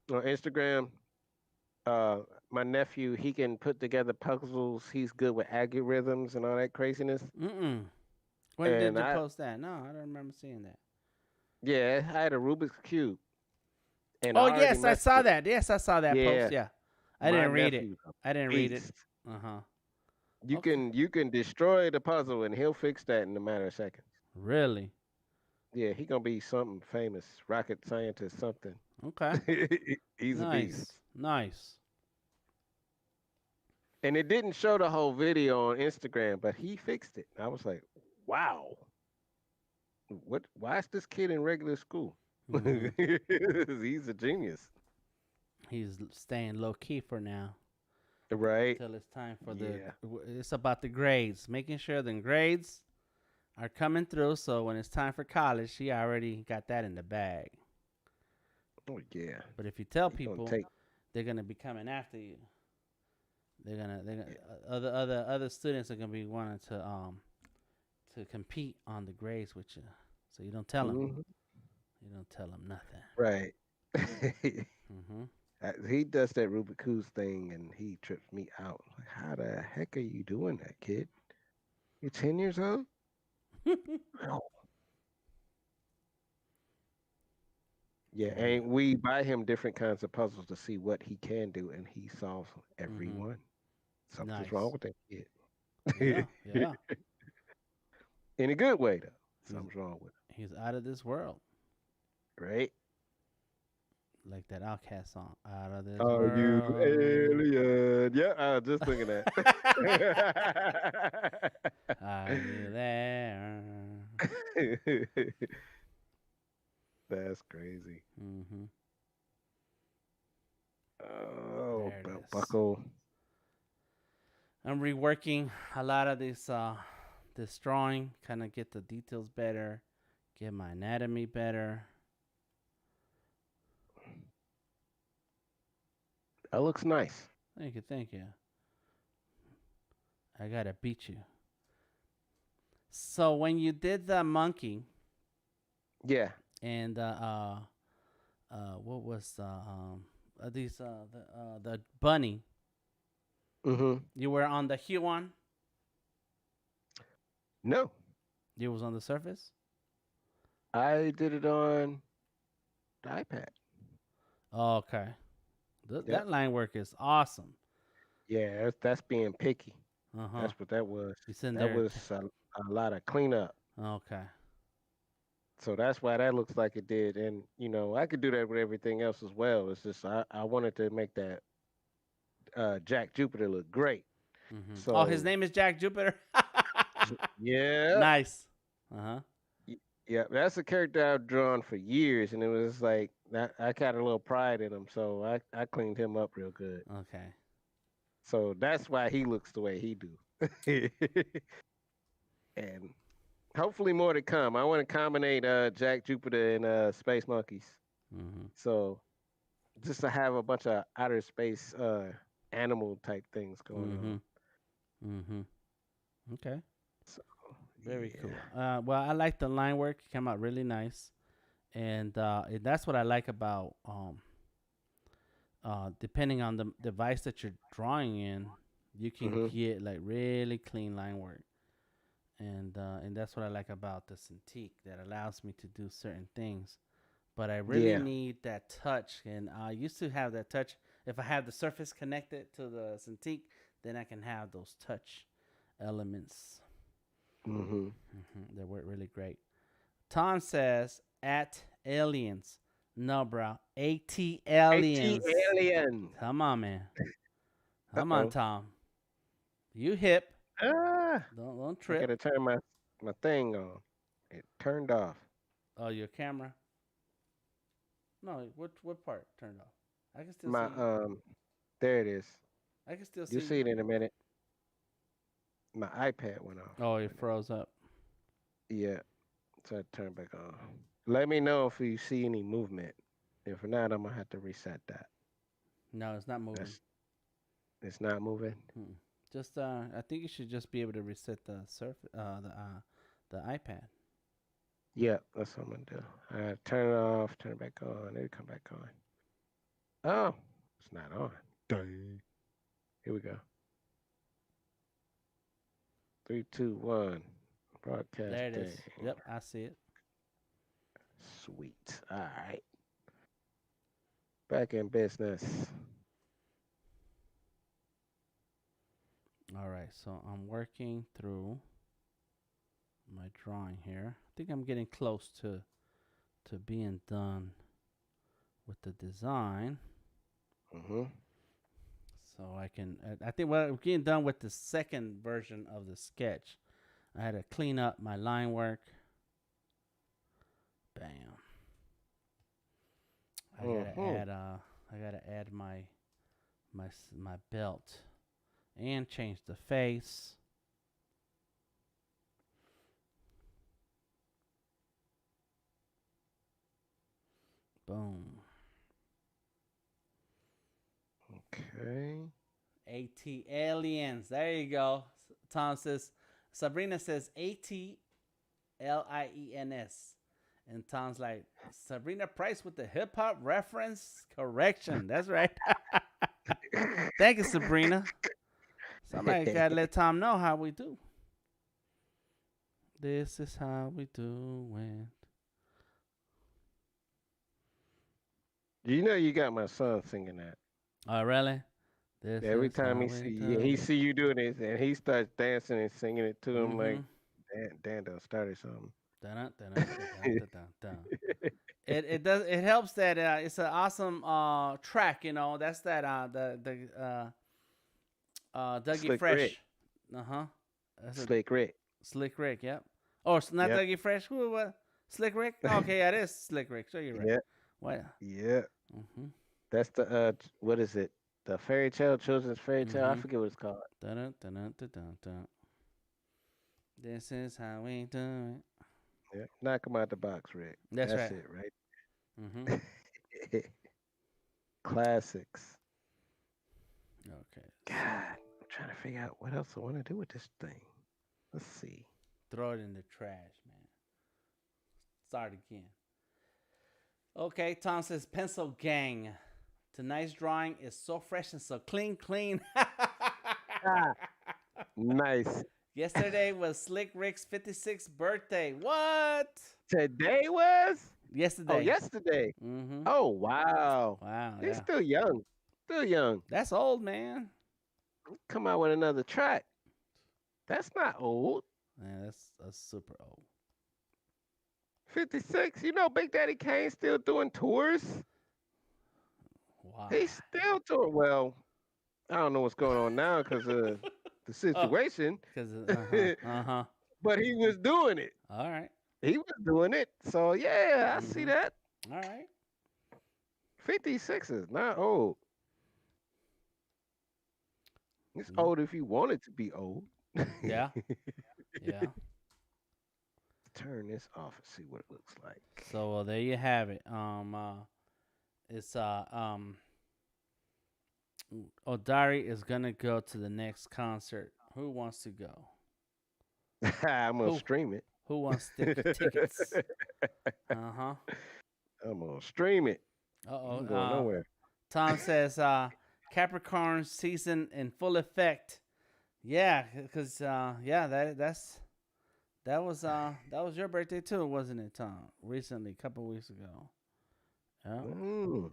Instagram? Uh my nephew, he can put together puzzles. He's good with algorithms and all that craziness. Mm-mm. When did And you post that? No, I don't remember seeing that. yeah, I had a Rubik's Cube and I Oh already yes, I messed saw it. that. Yes, I saw that Yeah, post. Yeah, I my didn't read it. nephew's a I didn't read it. beast. Uh huh. You Okay. can you can destroy the puzzle and he'll fix that in a matter of seconds. Really? Yeah, he gonna be something famous, rocket scientist, something. Okay. He's a beast. Nice. Nice. And it didn't show the whole video on Instagram, but he fixed it. I was like, wow, what? Why is this kid in regular school? Mm-hmm. He's a genius, He's staying low key for now right? till it's time for the. Yeah. It's about the grades, making sure the grades are coming through. So when it's time for college, he already got that in the bag. Oh yeah. But if you tell He gonna people, take. they're gonna be coming after you. They're gonna Yeah. other students are gonna be wanting to compete on the grades with you. So you don't tell them. Mhm. You don't tell them nothing. Right. Mm-hmm. He does that Rubik's thing, and he trips me out. Like, how the heck are you doing that, kid? You're 10 years old. Yeah, Oh and yeah. we buy him different kinds of puzzles to see what he can do, and he solves every Mm-hmm. one. Something's wrong Nice. with that kid. Yeah. Yeah. In a good way, though. He's Something's wrong with he's out of this world. him, right? Like that Outcast song. Out of this Are you world. alien? Yeah, I was just thinking that. Are you there? That's crazy. Mm-hmm. Oh, There it belt is. buckle. I'm reworking a lot of this drawing, kind of get the details better, get my anatomy better. That looks nice. Thank you, thank you. I gotta beat you. So when you did the monkey Yeah. and what was the bunny, Mm-hmm. you were on the hue one. No, You was on the surface. I did it on the iPad. Oh, okay. Yep. That line work is awesome. Yeah, that's being picky. Uh huh. That's what that was. You sitting That there. was a lot of cleanup. Okay. So that's why that looks like it did. And I could do that with everything else as well. It's just I wanted to make that Jack Jupiter look great. Oh, his So name is Jack Jupiter. yeah, Nice. Uh huh. yeah, that's a character I've drawn for years, and it was like I got a little pride in him, so I cleaned him up real good. Okay. So that's why he looks the way he do. And hopefully more to come. I want to combine Jack Jupiter and Space Monkeys. Mm-hmm. So just to have a bunch of outer space animal type things going Mm-hmm. on. Mm-hmm. Okay. So Very yeah. cool. Well, I like the line work. It came out really nice, and that's what I like about depending on the device that you're drawing in, you can Hmm. get like really clean line work, and that's what I like about the Cintiq that allows me to do certain things. But I really Yeah. need that touch, and I used to have that touch. If I have the surface connected to the Cintiq, then I can have those touch elements. Hmm. They work really great. Tom says at aliens. No, bro. AT AT aliens. alien. Come on, man. Uh Come on, oh. Tom. You hip. Ah. Don't I trip. gotta turn my thing on. It turned off. Oh, your camera. No, what part turned off? I can still see My you. there it is. I can still You'll see see you. it in a minute. My iPad went off Oh, for a it minute. froze up. Yeah, so I turn back on. Let me know if you see any movement. If not, I'm gonna have to reset that. No, it's not moving. That's it's not moving. Mm-mm. Just I think you should just be able to reset the iPad. Yeah, that's what I'm gonna do. Turn it off, turn it back on, it'll come back on. Oh, it's not on. Dang. Here we go. Three, two, one. There it Broadcasting. is. Yep, I see it. Sweet. All right. Back in business. All right, so I'm working through my drawing here. I think I'm getting close to being done with the design. Mm-hmm. So I can. I think we're getting done with the second version of the sketch. I had to clean up my line work. Bam. I gotta Mm-hmm. add. I gotta add my belt and change the face. Boom. Okay. AT aliens. There you go. Tom says. Sabrina says ATLIENS. And Tom's like, Sabrina Price with the hip hop reference correction. That's right. Thank you, Sabrina. Somebody gotta let Tom know how we do. This is how we do it. You know you got my son singing that. Oh, really? This Every is time how he we see yeah, do he see you doing this and he starts dancing and singing it to it. him Mm-hmm. like Dan done started something. Dun dun dun dun dun dun. It helps that it's an awesome track. You know, that's that the Dougie Slick Rick. Fresh. Uh huh. That's a Slick Rick. Slick Rick. Yep. Oh, it's not Yep. Dougie Fresh. Who what? Slick Rick. Okay, yeah, it is Slick Rick. So you're right. Yep. What? Yep. Mm-hmm. That's the what is it? The fairy tale, children's fairy tale. I Mm-hmm. forget what it's called. Dun dun dun dun dun dun. This is how we do it. Yep. Knock him out the box, Rick. That's That's right. it, Mm-hmm. right? Classics. Okay. God, So I'm trying to figure out what else I want to do with this thing. Let's see. throw it in the trash, man. Start again. Okay, Tom says pencil gang. Tonight's drawing is so fresh and so clean, clean. Ah, nice. Yesterday was Slick Rick's 56th birthday. What? Today was? Oh, Yesterday. yesterday. Mm-hmm. Oh, wow. Wow, He's yeah. still young. Still young. That's old, man. Come out with another track. That's not old. Man, that's super old. 56. You know, Big Daddy Kane's still doing tours. Why? He's still doing well. I don't know what's going on now because of the Oh, situation, because uh huh. but he was doing it. All right. He was doing it. So yeah, I see Mm-hmm. that. All right. 56 is not old. It's Nope. old if you want it to be old. Yeah. Yeah. Turn this off and see what it looks like. So there you have it. It's Odari is gonna go to the next concert. Who wants to go? I'm gonna Who stream it. who wants tickets? Uh huh. I'm gonna stream it. Uh oh. I ain't going nowhere. Tom says Capricorn season in full effect. Yeah, because yeah, that was your birthday too, wasn't it, Tom? Recently, a couple weeks ago. Yeah, Mm.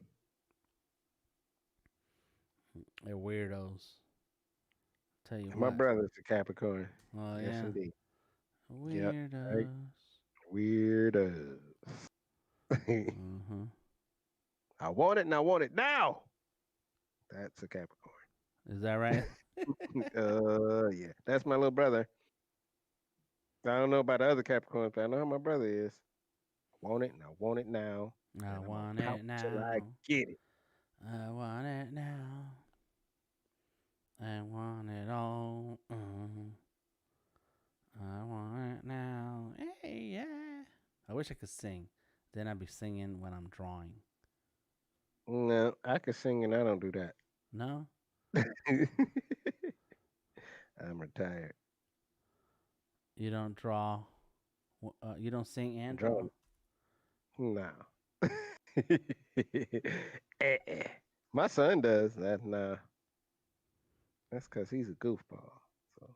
they're weirdos. Tell you My what. brother's a Capricorn. Oh Yes, yeah, indeed. Yep. Right. weirdos. Weirdos. Mm-hmm. I want it and I want it now. That's a Capricorn. Is that right? Yeah. That's my little brother. I don't know about the other Capricorns, but I know how my brother is. I want it and I want it now. I And I'm gonna want pout it till I now. get it. I want it now. I want it all. I want it now. Hey, yeah. I wish I could sing. Then I'd be singing when I'm drawing. No, I can sing and I don't do that. No, I'm retired. you don't draw. You don't sing and draw. Drawing. No. Eh. My son does that. Nah, that's because he's a goofball. So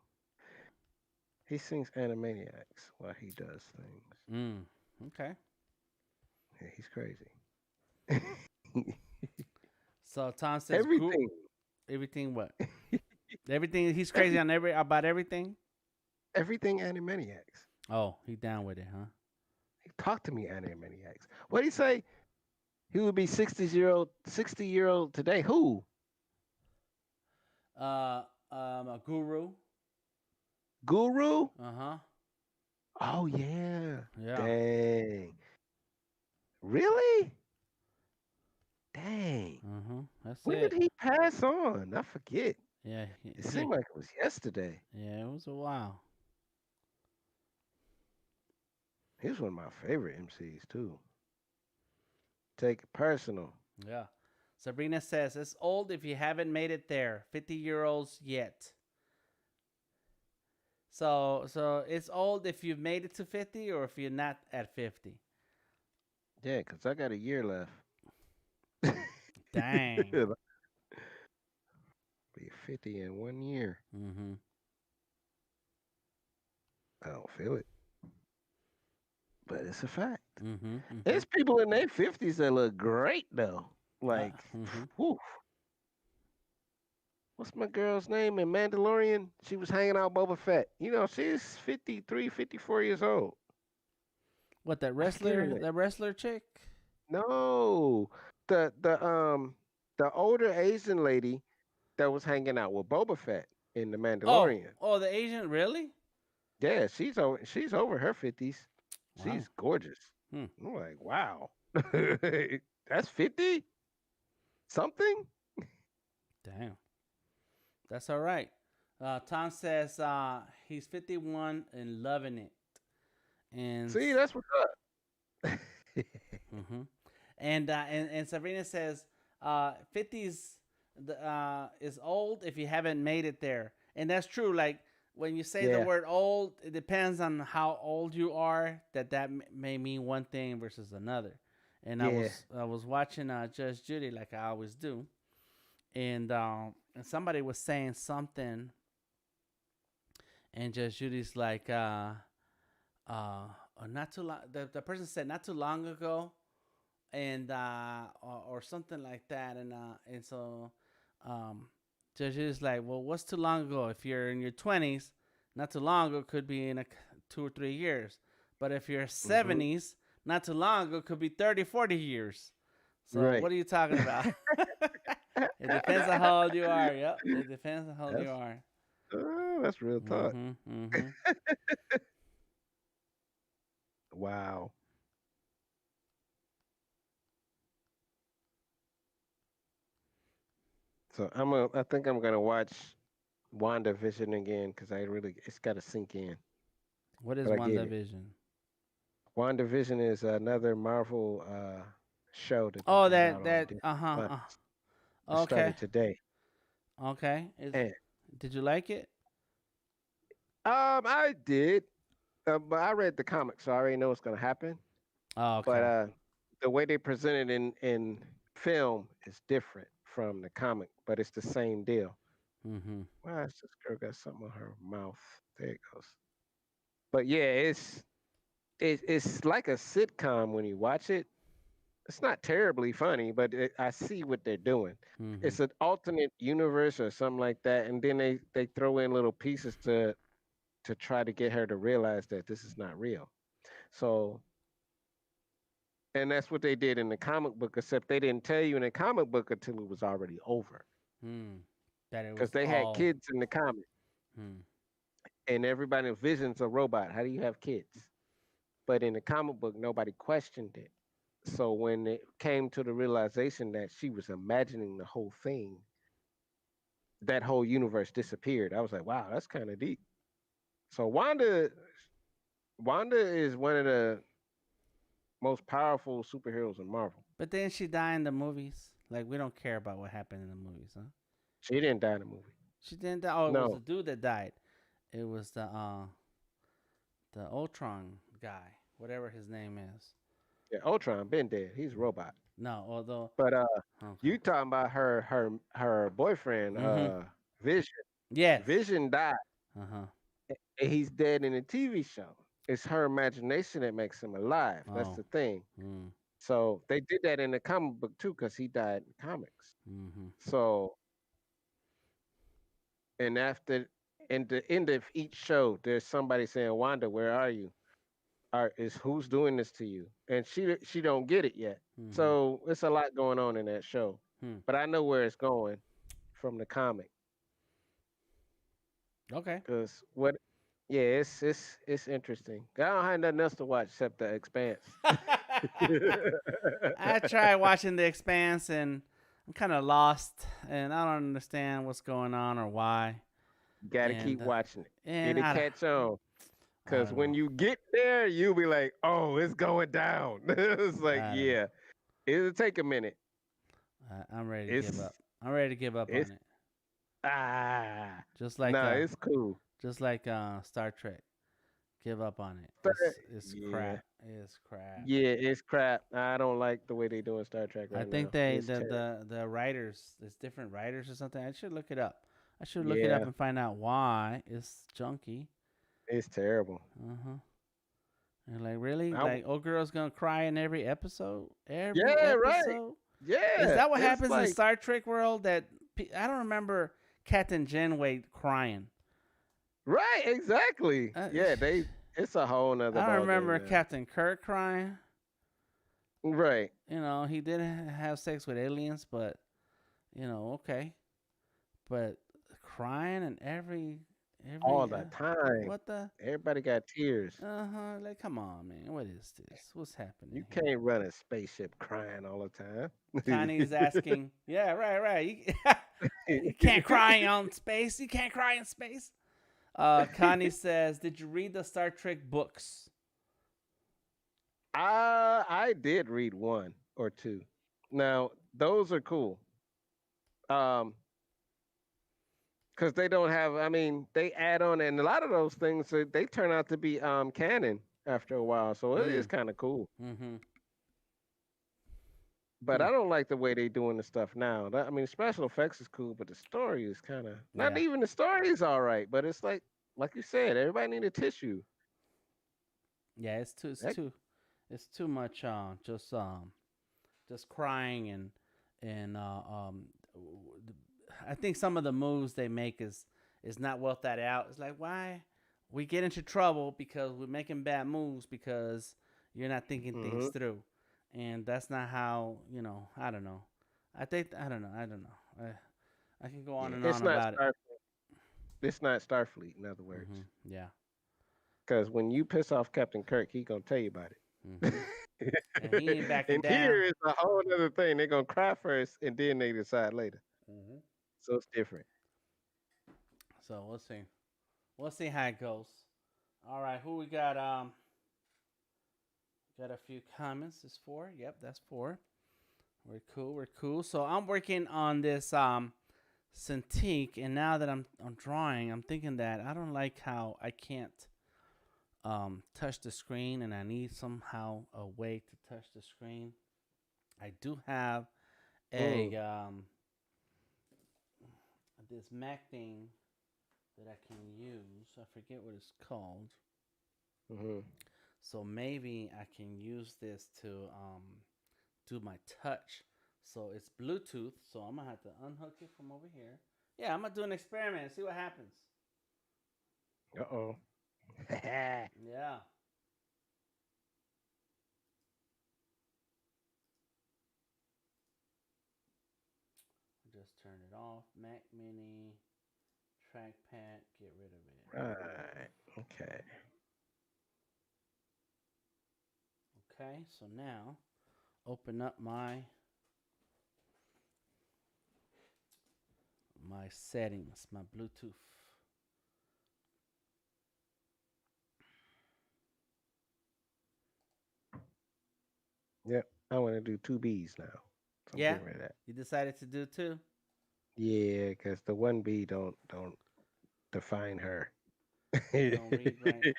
he sings Animaniacs while he does things. Mm. Okay. Yeah, he's crazy. So Tom says, "Group Everything, everything. What? Everything. He's crazy every on about everything. everything Animaniacs. Oh, he down with it, huh? Talk to me, Animaniacs. What did he say? He would be 60-year old today. Who? A guru. Guru? Uh huh. Oh yeah. Yeah. Dang. Really? Dang. That's When did it. he pass on? I forget. Yeah. It seemed like it was yesterday. Yeah. It was a while. He was one of my favorite MCs too. Take it personal. Yeah. Sabrina says it's old if you haven't made it there. 50-year-olds yet. So it's old if you've made it to 50 or if you're not at 50. Yeah, 'cause I got a year left. Dang. Be 50 in 1 year. Mhm. I don't feel it, but it's a fact. Mhm. There's Mhm. people in their 50s that look great though. Like, Mhm. whew. What's my girl's name in Mandalorian? She was hanging out with Boba Fett. She's 53, 54 years old. What that I forget her wrestler? name. That wrestler chick? No, the older Asian lady that was hanging out with Boba Fett in the Oh, Mandalorian. oh, the Asian, really? Yeah, she's over her 50s. Wow. She's gorgeous. Hmm. I'm like, wow, that's 50 something. Damn. That's all right. Tom says he's 51 and loving it. And See, that's what's up. mhm. And Sabrina says 50s is old if you haven't made it there. And that's true. Like when you say the Yeah, word old, it depends on how old you are. That may mean one thing versus another. And yeah. I was watching Judge Judy like I always do, and somebody was saying something, and Judge Judy's like uh not too long. The person said not too long ago, and or something like that, and so um Judge Judy's like, well, what's too long ago? If you're in your 20s, not too long ago could be in 2 or 3 years, but if you're Hmm. 70s, not too long ago could be 30, 40 years. So Right. what are you talking about? It depends on how old you are. Yep, it depends on how old you that's are. that's real talk. Mhm, mhm. Wow. So I think I'm gonna watch WandaVision again because it's got to sink in. What is But I get it. WandaVision? WandaVision is another Marvel show that they Oh, got that out on that Disney Plus. uh. It Okay. started today. Okay. And Did you like it? I did, but I read the comics, so I already know what's gonna happen. Oh, But okay. the way they present it in film is different from the comic, but it's the same deal. Mm-hmm. Why is this girl got something on her mouth? There it goes. But yeah, it's like a sitcom when you watch it. It's not terribly funny, but I see what they're doing. Mm-hmm. It's an alternate universe or something like that, and then they throw in little pieces to try to get her to realize that this is not real. So, and that's what they did in the comic book, except they didn't tell you in the comic book until it was already over, Hmm. That it because was they had all. kids in the comic, Hmm. and everybody envisions a robot. How do you have kids? But in the comic book, nobody questioned it. So when it came to the realization that she was imagining the whole thing, that whole universe disappeared. I was like, wow, that's kind of deep. So Wanda is one of the most powerful superheroes in Marvel. But then she died in the movies. Like we don't care about what happened in the movies, huh? She didn't die in the movie. She didn't die. Oh, it was the No. dude that died. It was the Ultron guy, whatever his name is. Yeah, Ultron been dead. He's a robot. No, although But okay. you talking about her boyfriend, Mm-hmm. Vision. Yes. Vision died, Uh huh. and he's dead in the TV show. It's her imagination that makes him alive. That's Oh. the thing. Mm. So they did that in the comic book too, because he died in the comics. Mm-hmm. So and after in the end of each show, there's somebody saying, "Wanda, where are you? Is who's doing this to you?" And she don't get it yet. Mm-hmm. So it's a lot going on in that show. Hmm. But I know where it's going from the comic. Okay. Cause what? Yeah, it's interesting. I don't have nothing else to watch except The Expanse. I tried watching The Expanse and I'm kind of lost and I don't understand what's going on or why. Got to keep And watching it. and It'll catch on. I Cause don't when know. you get there, you'll be like, "Oh, it's going down." It's like, I don't know. yeah, it'll take a minute. I'm ready to give It's up. I'm ready to give up it's on it. ah, Just like no, it's cool. Star Trek. Give up on it. But, It's yeah, crap. It's crap. yeah, it's crap. I don't like the way they doing Star Trek I right think now. they It's terrible. the writers, there's different writers or something. I should look it up. I should look it up Yeah, and find out why it's junky. it's terrible. Uh huh. And like really, I, like old girl's gonna cry in every episode. Every yeah, right. episode. Is Yeah, that what it's happens in like Star Trek world? That I don't remember Captain Janeway crying. right, exactly. Uh, Yeah, they. It's a whole nother I don't ball game remember now. Captain Kirk crying. Right, You know, he did have sex with aliens, but okay. But crying and all every the time. what the Everybody got tears. like come on man, what is this? What's happening You here? can't run a spaceship crying all the time. Connie's asking, yeah, right. You can't cry on space. You can't cry in space. Connie says, did you read the Star Trek books? I did read one or two. Now those are cool. Um, because they don't have. I mean, they add on, and a lot of those things they turn out to be canon after a while. So it is Mm. kind of cool. Mm-hmm. But Hmm. I don't like the way they doing the stuff now. I mean, special effects is cool, but the story is kind of not Yeah. even the story is all right. But it's like you said, everybody need a tissue. Yeah, it's too it's That, too it's too much just crying and I think some of the moves they make is not well thought out. It's like why we get into trouble because we're making bad moves because you're not thinking things hmm through, and that's not how I don't know. I don't know. I can go on Yeah, and it's on not about it. Star. It's not Starfleet, in other words. Yeah. Because when you piss off Captain Kirk, he gonna tell you about hmm it. And he ain't backing And here down. is a whole other thing. They're gonna cry first, and then they decide later. hmm So it's different. So we'll see. We'll see how it goes. All right, who we got? Got a few comments. It's four. Yep, that's four. We're cool. We're cool. So I'm working on this Cintiq, and now that I'm drawing, I'm thinking that I don't like how I can't touch the screen, and I need somehow a way to touch the screen. I do have Mm. a this Mac thing that I can use. I forget what it's called. Mm-hmm. So maybe I can use this to do my touch. So it's Bluetooth. So I'm gonna have to unhook it from over here. Yeah, I'm gonna do an experiment and see what happens. Uh-oh. Yeah. Just turn it off. Mac Mini trackpad. Get rid of it. Right. Okay. Okay. So now open up my settings, my Bluetooth. Yep. I want to do two B's now. So I'm Yeah. getting rid of that. You decided to do two. Yeah, because the one B don't define her. Don't read right.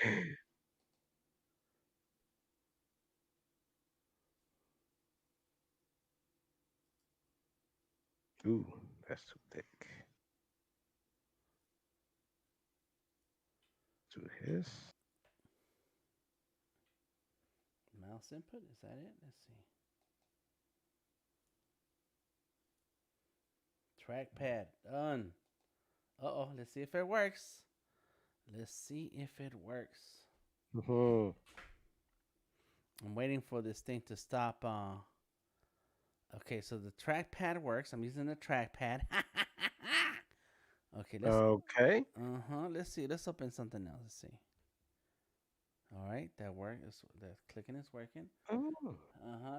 Ooh, that's too thick. Do his. Mouse input. Is that it? Let's see. Trackpad done. Uh oh. Let's see if it works. Let's see if it works. Mm-hmm. I'm waiting for this thing to stop. Okay, so the trackpad works. I'm using the trackpad. Okay, let's. Okay. Let's see. Let's open something else. Let's see. All right, that worked. The clicking is working. Oh.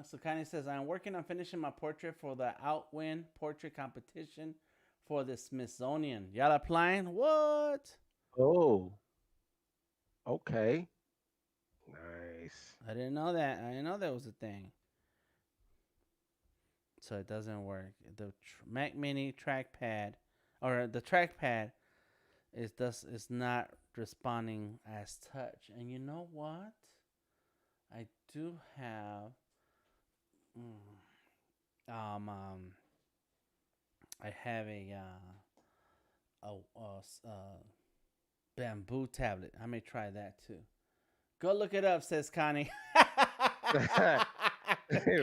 So Connie says, I'm working on finishing my portrait for the Outwin portrait competition for the Smithsonian. Y'all applying? What? Oh. Okay. Nice. I didn't know that. I didn't know that was a thing. So it doesn't work. The Mac Mini trackpad, or the trackpad, is not responding as touch. And you know what? I do have um um I have a bamboo tablet. I may try that too. Go look it up, says Connie.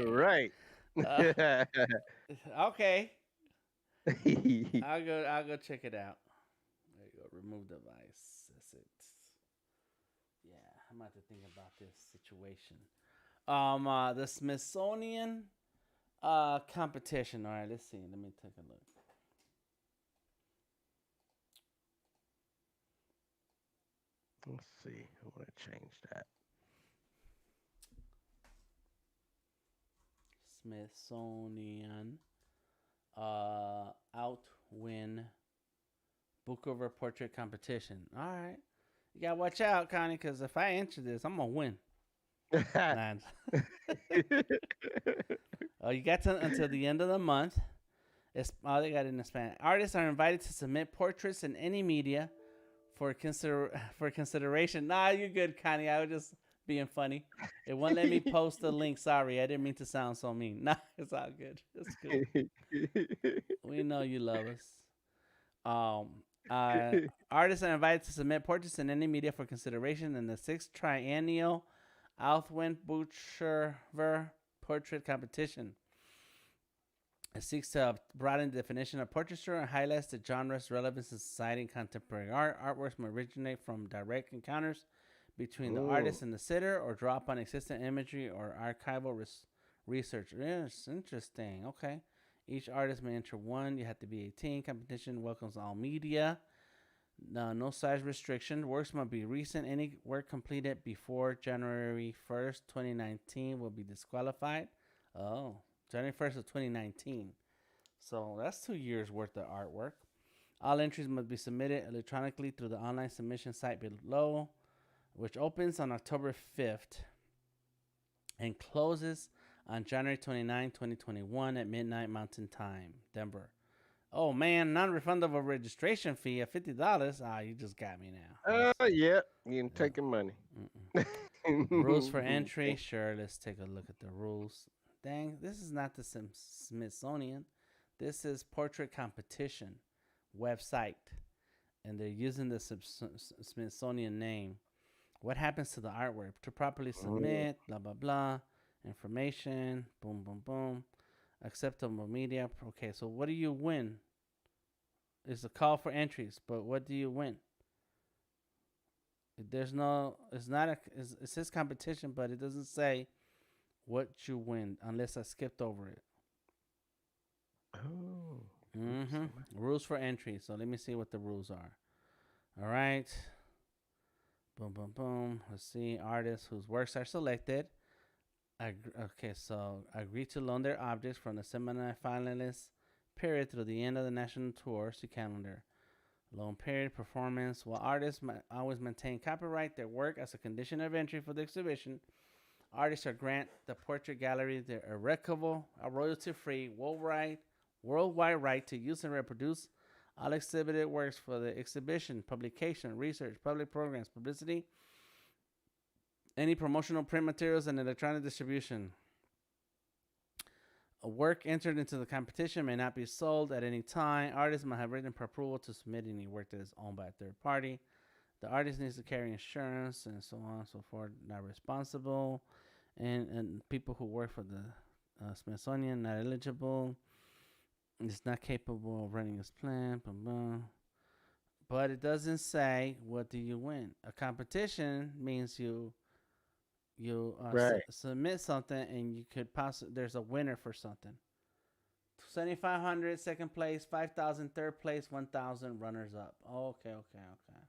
Right. uh, okay, I'll go check it out. There you go. Remove device. That's it. Yeah, I'm about to think about this situation. The Smithsonian competition. All right, let's see. Let me take a look. Let's see. I want to change that. Smithsonian Outwin Book Over Portrait Competition. All right. You gotta watch out, Connie, because if I enter this, I'm gonna win. Nah. Oh, you got until the end of the month. They got it in Spanish. Artists are invited to submit portraits in any media for consideration. Nah, you're good, Connie. I was just being funny. It won't let me post the link. Sorry, I didn't mean to sound so mean. Nah, it's all good. It's cool. We know you love us. Artists are invited to submit portraits in any media for consideration in the sixth triennial Althwin Butcherver Portrait Competition. It seeks to broaden the definition of portraiture and highlights the genre's relevance in society and contemporary art. Artworks may originate from direct encounters between the Ooh. artist and the sitter, or draw upon existing imagery or archival research. Yes, interesting. Okay. Each artist may enter one. You have to be 18. Competition welcomes all media. No size restriction. Works must be recent. Any work completed before January 1st, 2019 will be disqualified. Oh, January 1st of 2019. So that's 2 years worth of artwork. All entries must be submitted electronically through the online submission site below, which opens on October 5th and closes on January 29, 2021 at midnight Mountain Time, Denver. Oh man, non-refundable registration fee of $50. Ah, you just got me now. Yeah, you ain't Yeah. taking money. Mm-mm. Rules for entry. Sure, let's take a look at the rules. Dang, this is not the Smithsonian. This is Portrait Competition website, and they're using the Smithsonian name. What happens to the artwork to properly Mm. submit? Blah blah blah. Information. Boom boom boom. Acceptable media. Okay, so what do you win? It's a call for entries, but what do you win? There's no. It's not a. It says competition, but it doesn't say what you win unless I skipped over it. Oh, oops. Mm-hmm. Rules for entry. So let me see what the rules are. All right. Boom, boom, boom. Let's see. Artists whose works are selected. Okay, so agree to loan their objects from the semi-finalist period through the end of the national tours to calendar. Loan period performance. While artists always maintain copyright their work as a condition of entry for the exhibition, artists are grant the portrait gallery their irrevocable, royalty-free, worldwide right to use and reproduce all exhibited works for the exhibition, publication, research, public programs, publicity, any promotional print materials, and electronic distribution. A work entered into the competition may not be sold at any time. Artists must have written approval to submit any work that is owned by a third party. The artist needs to carry insurance and so on and so forth. Not responsible. And people who work for the Smithsonian not eligible. It's not capable of running his plan. Blah, blah. But it doesn't say what do you win. A competition means you Right. submit something and you could possibly there's a winner for something. 7,500 second place, 5,000 third place, 1,000 runners up. Okay, okay, okay.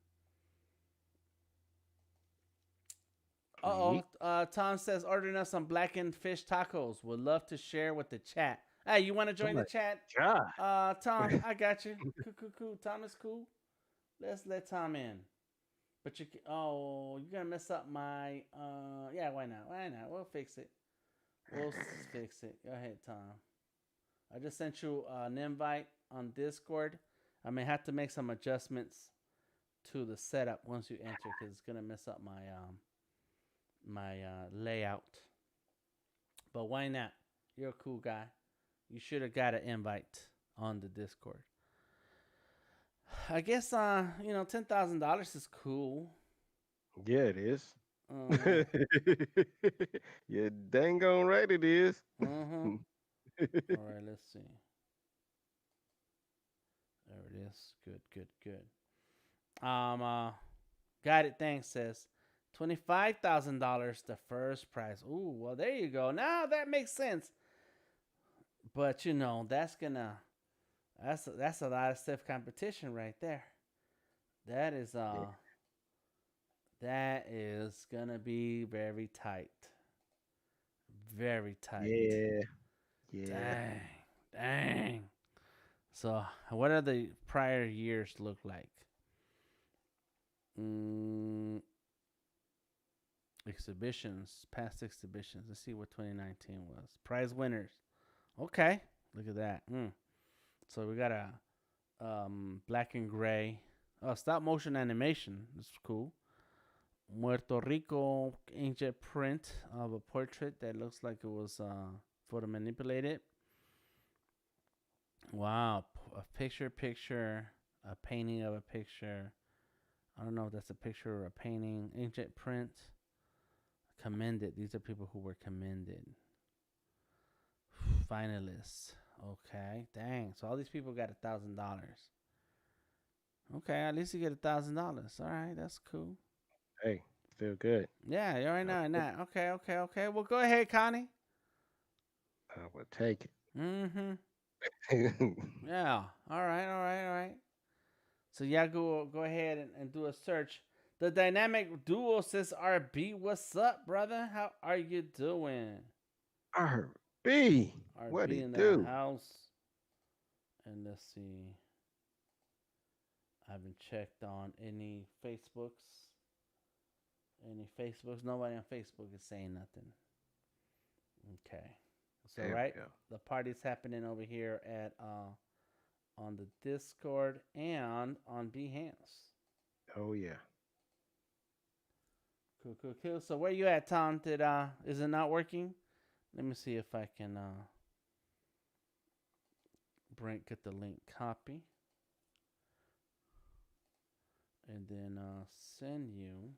Uh Yeet. oh. Tom says ordering us some blackened fish tacos. Would love to share with the chat. Hey, you want to Oh join the my chat? God. Tom, I got you. Cool, cool, cool. Tom is cool. Let's let Tom in. But you're gonna mess up my. Yeah, why not? Why not? We'll fix it. We'll fix it. Go ahead, Tom. I just sent you an invite on Discord. I may have to make some adjustments to the setup once you enter because it's gonna mess up my layout. But why not? You're a cool guy. You should have got an invite on the Discord. I guess $10,000 is cool. Yeah, it is. Uh You're dang on right it is. huh. All right, let's see. There it is. Good, good, good. Got it. Thanks. Says $25,000 the first prize. Ooh, well there you go. Now that makes sense. But that's a lot of stiff competition right there. That is Yeah. that is gonna be very tight. Very tight. Yeah. Yeah. Dang. Dang. So what are the prior years look like? Mm, exhibitions, past exhibitions. Let's see what 2019 was. Prize winners. Okay, look at that. So we got a black and gray. Oh, stop motion animation. That's cool. Puerto Rico inkjet print of a portrait that looks like it was photo manipulated. Wow, a picture, a painting of a picture. I don't know if that's a picture or a painting. Inkjet print. Commended. These are people who were commended. Finalists. Okay. Dang. So all these people got $1,000. Okay. At least you get $1,000. All right. That's cool. Hey, feel good. Yeah. You're right I'll now. take Nah. Okay. Okay. Okay. Well, go ahead, Connie. I will take Mm-hmm. it. Yeah. All right. All right. All right. So yeah, go ahead and do a search. The dynamic duo says RB. What's up, brother? How are you doing? RB. What RB he in the do? house. And let's see. I haven't checked on any Facebooks. Any Facebooks? Nobody on Facebook is saying nothing. Okay. So There right, we go. the party's happening over here at on the Discord and on Behance. Oh yeah. Cool, cool, cool. So where you at, Tom? Is it not working? Let me see if I can get the link copy and then send you.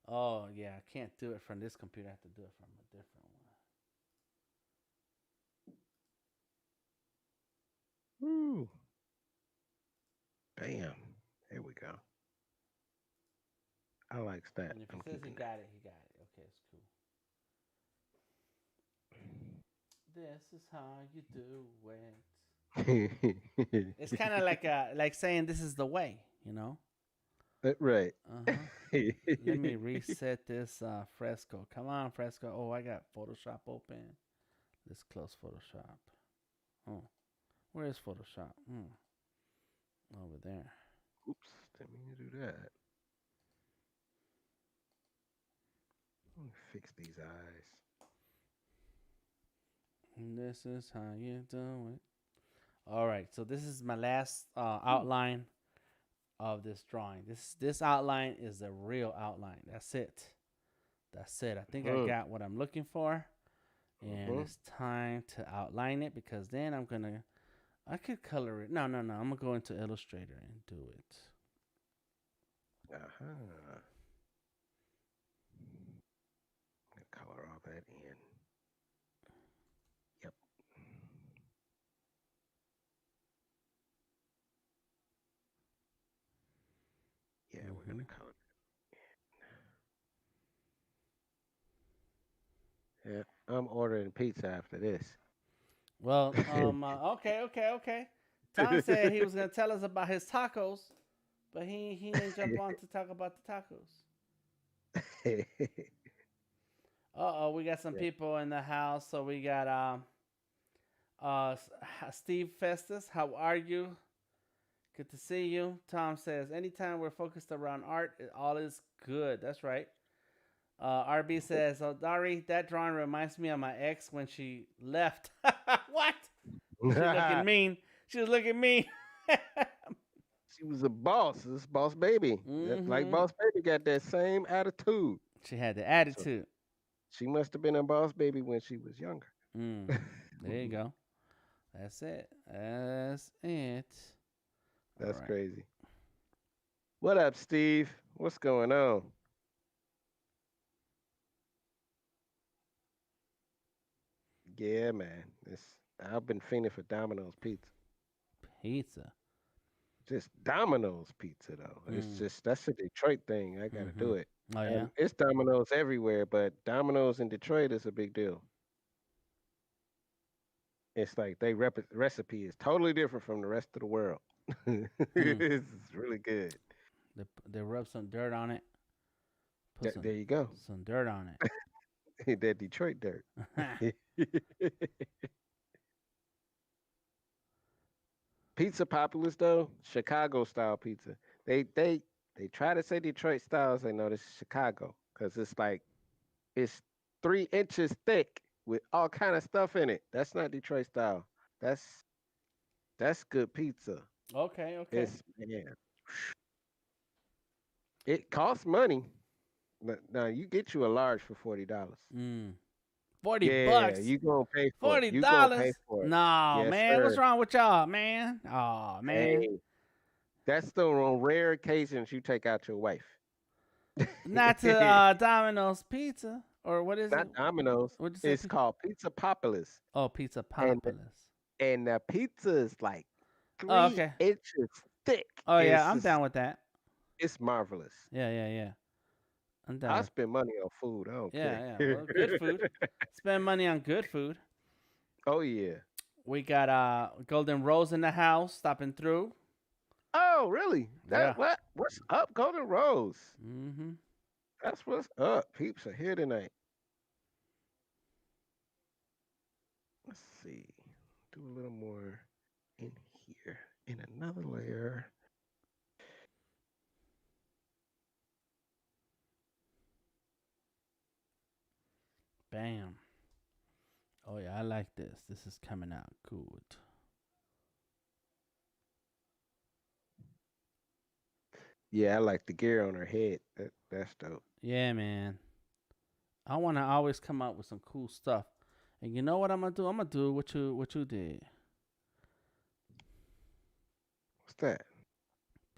Oh yeah, I can't do it from this computer. I have to do it from a different one. Woo. Bam. There we go. I likes that. And if he I'm says he keeping got it, he got it. Okay, it's cool. This is how you do it. that. It's kind of like saying this is the way, you know. Right. Let me reset this Fresco. Come on, Fresco. Oh, I got Photoshop open. Let's close Photoshop. Oh, where is Photoshop? Over there. Oops, didn't mean to do that. Let me fix these eyes. This is how you do it. All right, so this is my last outline of this drawing. This outline is the real outline. That's it. That's it. I think I got what I'm looking for, and it's time to outline it because then I could color it. No. I'm gonna go into Illustrator and do it. Color all that in. Yep. Yeah, we're gonna color. Yeah, I'm ordering pizza after this. Well, okay. Tom said he was gonna tell us about his tacos, but he didn't jump on to talk about the tacos. We got some Yeah. people in the house. So we got Steve Festus. How are you? Good to see you. Tom says, anytime we're focused around art, all is good. That's right. RB says, Odari, that drawing reminds me of my ex when she left. What? She looking mean. She was looking mean. She was a boss. This boss baby. Like Mm-hmm. boss baby got that same attitude. She had the So attitude. she must have been a boss baby when she was younger. There you go. That's it. That's it. All That's right. crazy. What up, Steve? What's going on? Yeah, man. I've been fiending for Domino's pizza. Pizza. Just Domino's pizza though. It's just that's a Detroit thing. I gotta Mm-hmm. do it. Oh yeah. It's Domino's everywhere, but Domino's in Detroit is a big deal. It's like they recipe is totally different from the rest of the world. Hmm. It's really good. They rub some dirt on it. Put There you go. some dirt on That Detroit dirt. it. Pizza populous though, Chicago style pizza. They they they try to say Detroit style. Say no, this is Chicago because it's 3 inches thick with all kind of stuff in it. That's not Detroit style. That's that's good pizza. Okay. It's man, it costs money. Now you get you a large for $40. Mm. 40 Yeah, bucks. you gonna pay for it. $40. You gonna pay for it. No, Yes, man. What's sir. wrong with y'all, man? Oh, man. Hey, that's the on rare occasions you take out your wife. Not to Domino's Pizza. Or what is it? Not Domino's. What'd you say? It's called Pizza Populous, Oh, Pizza and Populous. the pizza is like Oh, three okay. inches thick. Oh, yeah. It's I'm just, down with that. it's marvelous. Yeah. I'm down I with spend money on food. I don't Yeah. care. Well, good food. Spend money on good food. Oh yeah. We got Golden Rose in the house stopping through. Oh really? Yeah. What's up, Golden Rose? Mm-hmm. That's what's up. Peeps are here tonight. Let's see. Do a little more in here. In another layer. Bam. Oh yeah, I like this. This is coming out good. Yeah, I like the gear on her head. That's dope. Yeah, man. I want to always come up with some cool stuff. And you know what I'm gonna do? I'm gonna do what you did. What's that?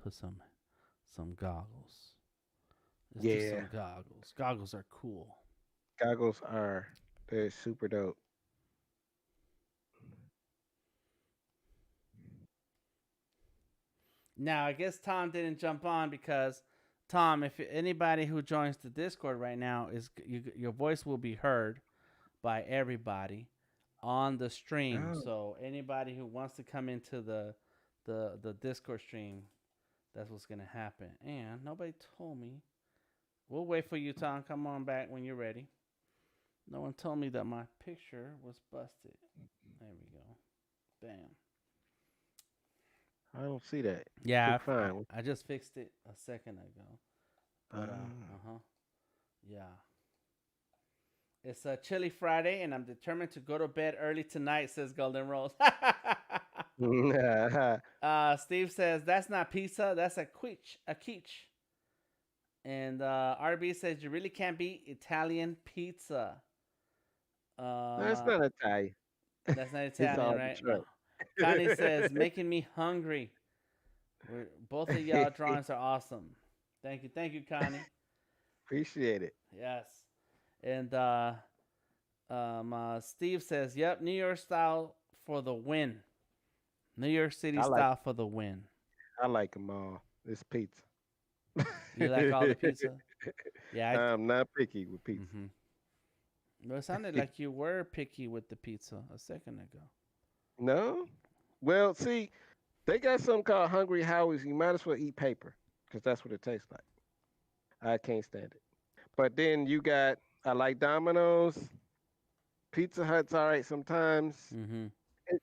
Put some goggles. Let's do Yeah, some goggles. Goggles are cool. goggles are they're super dope. Now, I guess Tom didn't jump on because Tom, if anybody who joins the Discord right now your voice will be heard by everybody on the stream. Oh, So anybody who wants to come into the Discord stream, that's what's gonna happen. And nobody told me. We'll wait for you, Tom. Come on back when you're ready. No one told me that my picture was busted. There we go. Bam. I don't see that. Yeah, Click fine. I just fixed it a second ago. But Ah. huh. Yeah. It's a chilly Friday, and I'm determined to go to bed early tonight. Says Golden Rose. Steve says that's not pizza. That's a quiche. A quiche. And RB says you really can't beat Italian pizza. No, it's Uh, not Italian. that's not It's Italian, all right? No. Detroit. Connie says making me hungry. Both of y'all drawings are awesome. Thank you, Connie. Appreciate it. Yes. And Steve says, "Yep, New York style for the win. New York City I like style for the win." I like them all. It's pizza. You like all the pizza? Yeah. I'm not picky with pizza. Mm-hmm. Well, it sounded like you were picky with the pizza a second ago. No? Well, see, they got something called Hungry Howie's. You might as well eat paper because that's what it tastes like. I can't stand it. But then you got, I like Domino's. Pizza Hut's all right sometimes. Mm-hmm.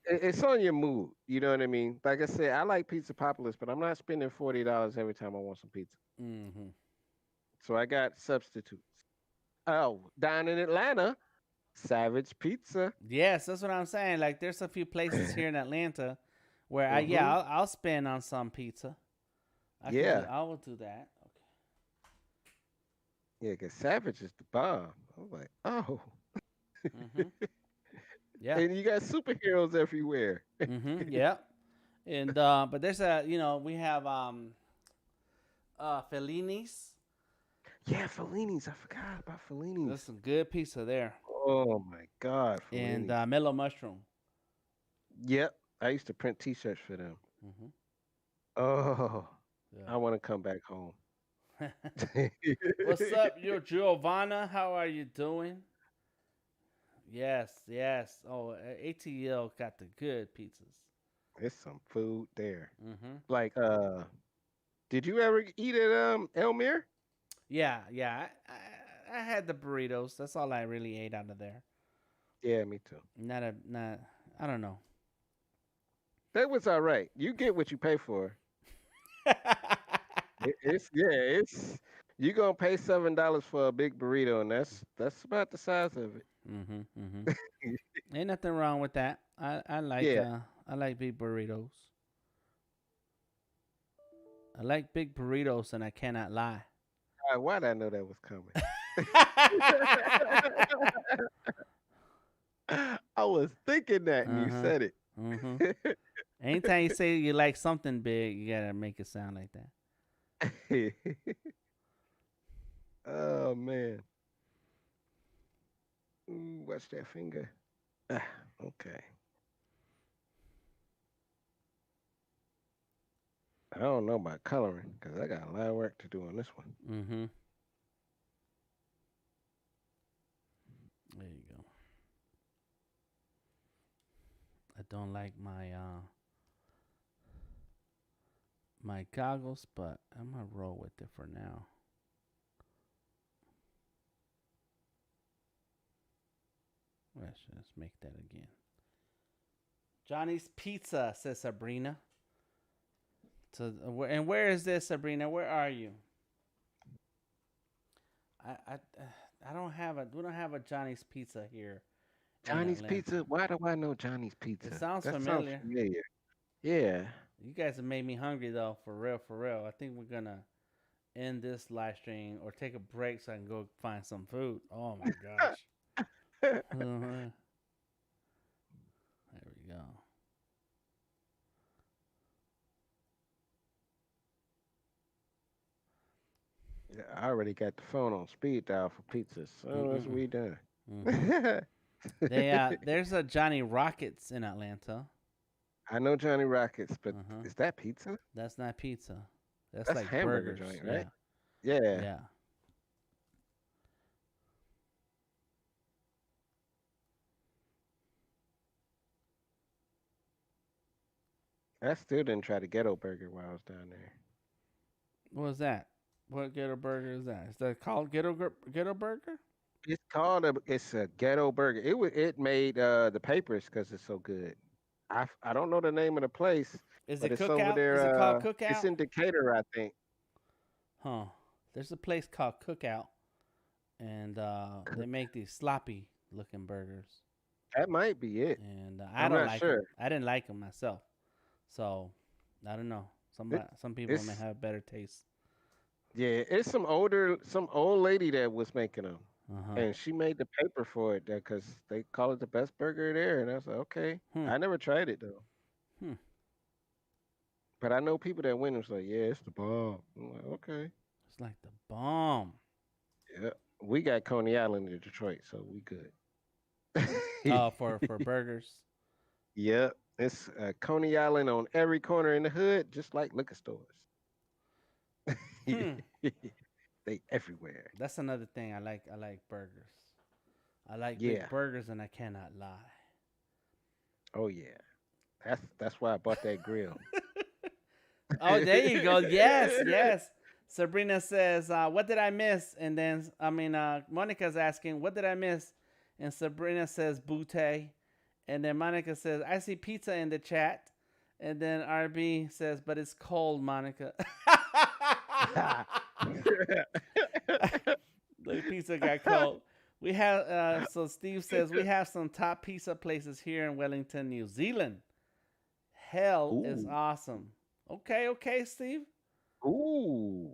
It's on your mood. You know what I mean? Like I said, I like Pizza Popular, but I'm not spending $40 every time I want some pizza. Mm-hmm. So I got substitutes. Oh, down in Atlanta, Savage Pizza. Yes, that's what I'm saying. Like, there's a few places here in Atlanta where hmm I'll spend on some pizza. Yeah. I will do that. Yeah, because Savage is the bomb. I was like, oh. Okay. Mm-hmm. Yeah. And you got superheroes everywhere. Mm-hmm. Yeah. And but there's we have Fellini's. Yeah, Fellini's. I forgot about There's Fellini's. some good pizza there. Oh my God, And Fellini's. Mellow Mushroom. Yep. I used to print t-shirts for them. Mm-hmm. Oh, Yeah. I want to come back home. What's up, yo, Giovanna? How are you doing? Yes, yes. Oh, ATL got the good pizzas. There's some food there. Mm-hmm. Like, did you ever eat at Elmere? Yeah, yeah. I had the burritos. That's all I really ate out of there. Yeah, me too. Not. I don't know. That was all right. You get what you pay for. It's yeah, it's you gonna pay $7 for a big burrito, and that's about the size of it. Mm-hmm. Mm-hmm. Ain't nothing wrong with that. Yeah. I like big burritos. I like big burritos, and I cannot lie. Why'd I know that was coming? I was thinking that, and you Uh-huh. said it. Mm-hmm. Anytime you say you like something big, you gotta make it sound like that. Oh man. Ooh, watch that finger. Ah, okay. I don't know about coloring because I got a lot of work to do on this one. Mm-hmm. There you go. I don't like my goggles, but I'm gonna roll with it for now. Let's make that again. Johnny's Pizza, says Sabrina. So, and where is this, Sabrina? Where are you? I I I don't have a we don't have a Johnny's Pizza here in Johnny's Atlanta. Pizza. Why do I know Johnny's It Pizza? sounds That sounds familiar. familiar. Yeah. You guys have made me hungry though, for real, for real. I think we're gonna. end this live stream or take a break so I can go find some food. Oh my gosh. There we go. Yeah, I already got the phone on speed dial for pizzas. So let's Mm-mm-mm. we done. Mm-hmm. There's a Johnny Rockets in Atlanta. I know Johnny Rockets, but Uh-huh. is that pizza? That's not pizza. That's That's like hamburger burgers. joint, Yeah. right? Yeah. Yeah. I still didn't try the ghetto burger while I was down there. What was that? What ghetto burger is that? Is that called ghetto burger? It's a ghetto burger. It made the papers because it's so good. I don't know the name of the place, Is but it it's over Cookout? there. Is it called It's Cookout? in Decatur, I think. Huh. There's a place called Cookout, and they make these sloppy looking burgers, That might be it. and I I'm don't not like them. sure. I didn't like them myself, so I don't know. It, Some people may it's have better taste. yeah, it's some old lady that was making them, Uh huh. and she made the paper for it because they call it the best burger there. And I was like, okay. Hmm. I never tried it though, Hmm. but I know people that went and was like, yeah, it's the bomb. I'm like, okay. It's like the bomb. Yeah, we got Coney Island in Detroit, so we good. Oh, for burgers. Yep, it's Coney Island on every corner in the hood, just like liquor stores. Hmm. They everywhere. That's another thing I like. I like burgers. I like big Yeah. burgers, and I cannot lie. Oh yeah. That's why I bought that grill. Oh, there you go. Yes, yes. Sabrina says, "What did I miss?" And then, Monica's asking, "What did I miss?" And Sabrina says, "Butte." And then Monica says, "I see pizza in the chat." And then RB says, "But it's cold, Monica." The pizza got cold. We have so Steve says we have some top pizza places here in Wellington, New Zealand. Hell is Ooh. awesome. Okay, okay, Steve. Ooh.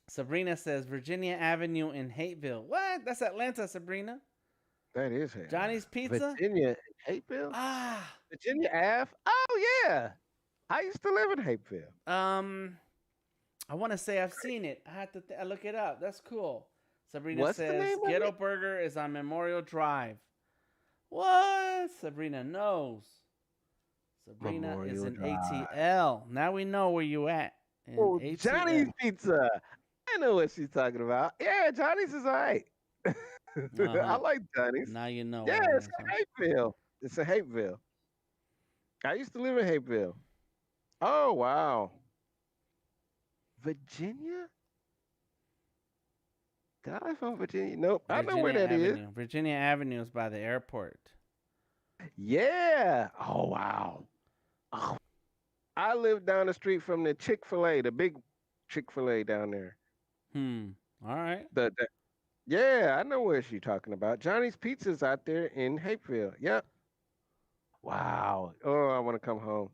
Sabrina says Virginia Avenue in Hateville. What? That's Atlanta, Sabrina. That is Atlanta. Johnny's Pizza? Virginia Hapeville? Ah. Virginia Ave? Oh yeah. I used to live in Hapeville. Um, I want to say I've seen it. I had to look it up. That's cool. Sabrina What's the says name of Ghetto it? Burger is on Memorial Drive. What? Sabrina knows. Sabrina is Memorial in Drive. ATL. Now we know where you at in Oh, Johnny's ATL. Pizza. I know what she's talking about. Yeah, Johnny's is all right. Uh I huh. like Johnny's. Now you know Yeah, where it it's is, huh? in Hapeville. It's in Hapeville. I used to live in Hapeville. Oh wow. Virginia? Did I live from Virginia? Nope. I know where Virginia that is. Avenue. Virginia Avenue is by the airport. Yeah. Oh wow. Oh, I live down the street from the Chick-fil-A, the big Chick-fil-A down there. Hmm. All right. The yeah, I know where she's talking about. Johnny's Pizza's out there in Hapeville. Yep. Wow. Oh, I want to come home.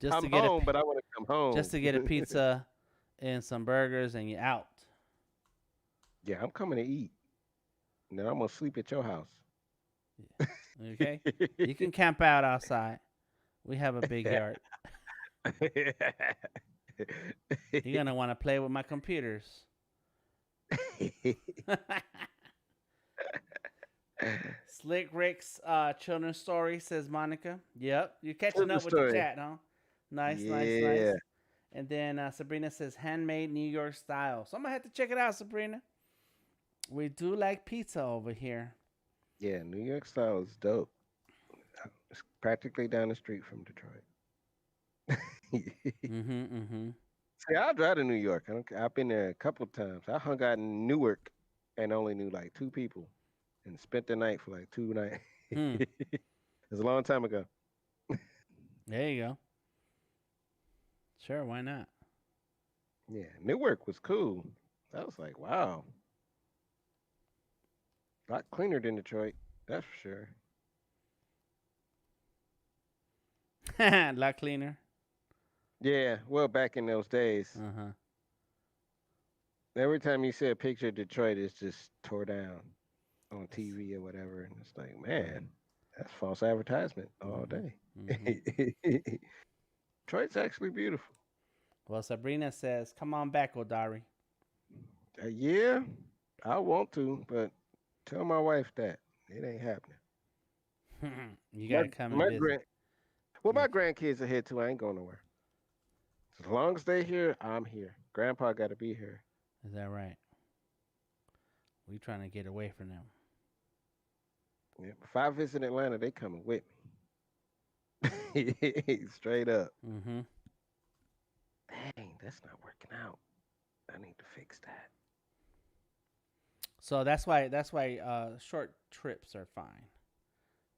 Just to I'm get a home, but I want to come just home. to get a pizza and some burgers and you out. Yeah, I'm coming to eat. And then I'm gonna sleep at your house. Okay? You can camp out outside. We have a big yard. You're gonna want to play with my computers. Slick Rick's children's story, says Monica. Yep, you're catching Children's up with the story. chat, huh? Nice, nice, Yeah. nice. And then Sabrina says handmade New York style. So I'm gonna have to check it out, Sabrina. We do like pizza over here. Yeah, New York style is dope. It's practically down the street from Detroit. Mm-hmm. Mm-hmm. See, I'll drive to New York. I don't, I've been there a couple of times. I hung out in Newark and only knew like two people and spent the night for like 2 nights. Hmm. It was a long time ago. There you go. Sure, why not? Yeah, Newark was cool. I was like, wow. A lot cleaner than Detroit. That's for sure. A lot cleaner. Yeah, well, back in those days, Uh-huh. every time you see a picture of Detroit, it's just tore down on Yes. TV or whatever, and it's like, man, that's false advertisement all Mm-hmm. day. Mm-hmm. Detroit's actually beautiful. Well, Sabrina says, "Come on back, Odari." Yeah, I want to, but tell my wife that it ain't happening. You My gotta come and my visit. grand well, Yeah. my grandkids are here too. I ain't going nowhere. As long as they here, I'm here. Grandpa got to be here. Is that right? We trying to get away from them. Yeah, if I visit Atlanta, they coming with me. Straight up. Mm-hmm. Dang, that's not working out. I need to fix that. So that's why short trips are fine.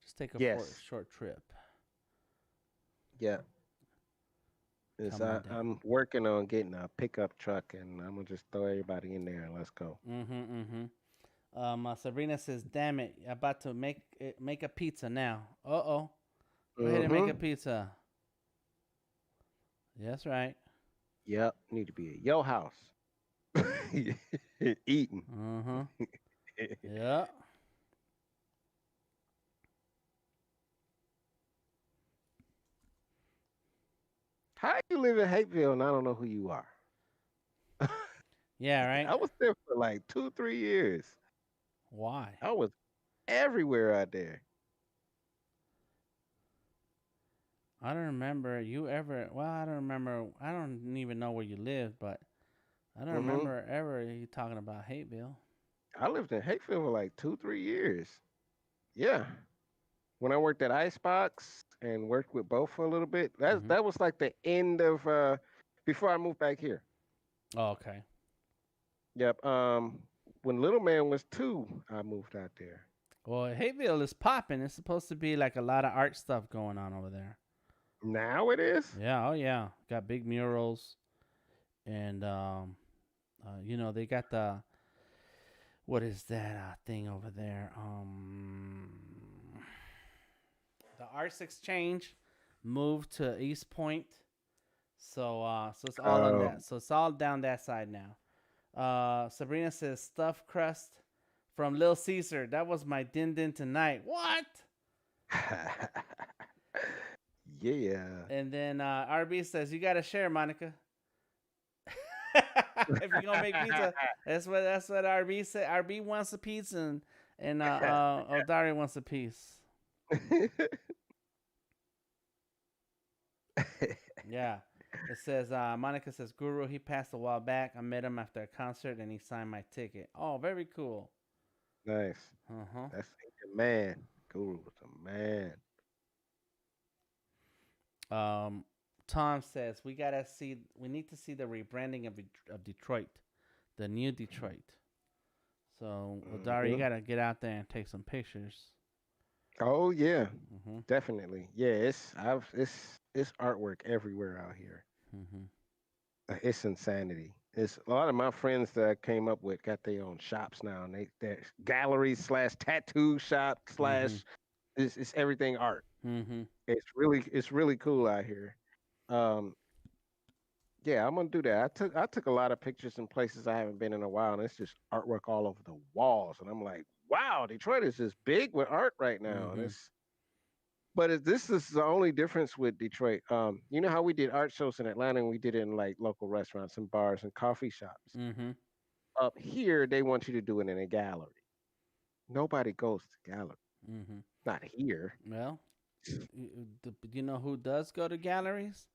Just take a Yes. short trip. Yeah. Yes, Come on down. I'm working on getting a pickup truck, and I'm gonna just throw everybody in there and let's go. Mm-hmm. Mm-hmm. Sabrina says, "Damn it, I'm about to make a pizza now." Uh-oh. Go ahead and make a Mm-hmm. pizza. That's right. Yep. Need to be at your house. Eating. Uh-huh. Yeah. How you live in Hateville and I don't know who you are? Yeah, right? I was there for like 2, 3 years. Why? I was everywhere out there. I don't remember you ever. Well, I don't remember. I don't even know where you live, but I don't Hmm. remember ever you talking about Hateville. I lived in Hateville for like 2, 3 years. Yeah. When I worked at Icebox and worked with both for a little bit, Mm-hmm. that was like the end of before I moved back here. Oh, okay. Yep. When Little Man was 2, I moved out there. Well, Hateville is popping. It's supposed to be like a lot of art stuff going on over there. Now it is? Yeah. Oh, yeah. Got big murals, and they got the what is that thing over there? The Arts Exchange moved to East Point, so it's all on Oh. that. So it's all down that side now. Sabrina says stuffed crust from Lil Caesar. That was my din din tonight. What? Yeah. And then RB says you gotta share, Monica. If you're gonna make pizza, that's what RB said. RB wants a piece, and Odari wants a piece. Yeah. It says Monica says Guru, he passed a while back. I met him after a concert and he signed my ticket. Oh, very cool. Nice. Uh-huh. That's a man. Guru was a man. Um Tom says we need to see the rebranding of Detroit, the new Detroit. So Odari, you Hmm. gotta get out there and take some pictures. Oh yeah, Mm-hmm. definitely. Yeah, it's artwork everywhere out here. Mm-hmm. It's insanity. It's a lot of my friends that I came up with got their own shops now, and they're galleries slash tattoo shop Mm-hmm. slash it's everything art. Mm-hmm. It's really cool out here. Um, yeah, I'm gonna do that. I took a lot of pictures in places I haven't been in a while, and it's just artwork all over the walls, and I'm like, wow, Detroit is just big with art right now, and Mm-hmm. this is the only difference with Detroit. You know how we did art shows in Atlanta and we did it in like local restaurants and bars and coffee shops. Mm-hmm. Up here, they want you to do it in a gallery. Nobody goes to gallery. Mm-hmm. Not here. Well, you know who does go to galleries?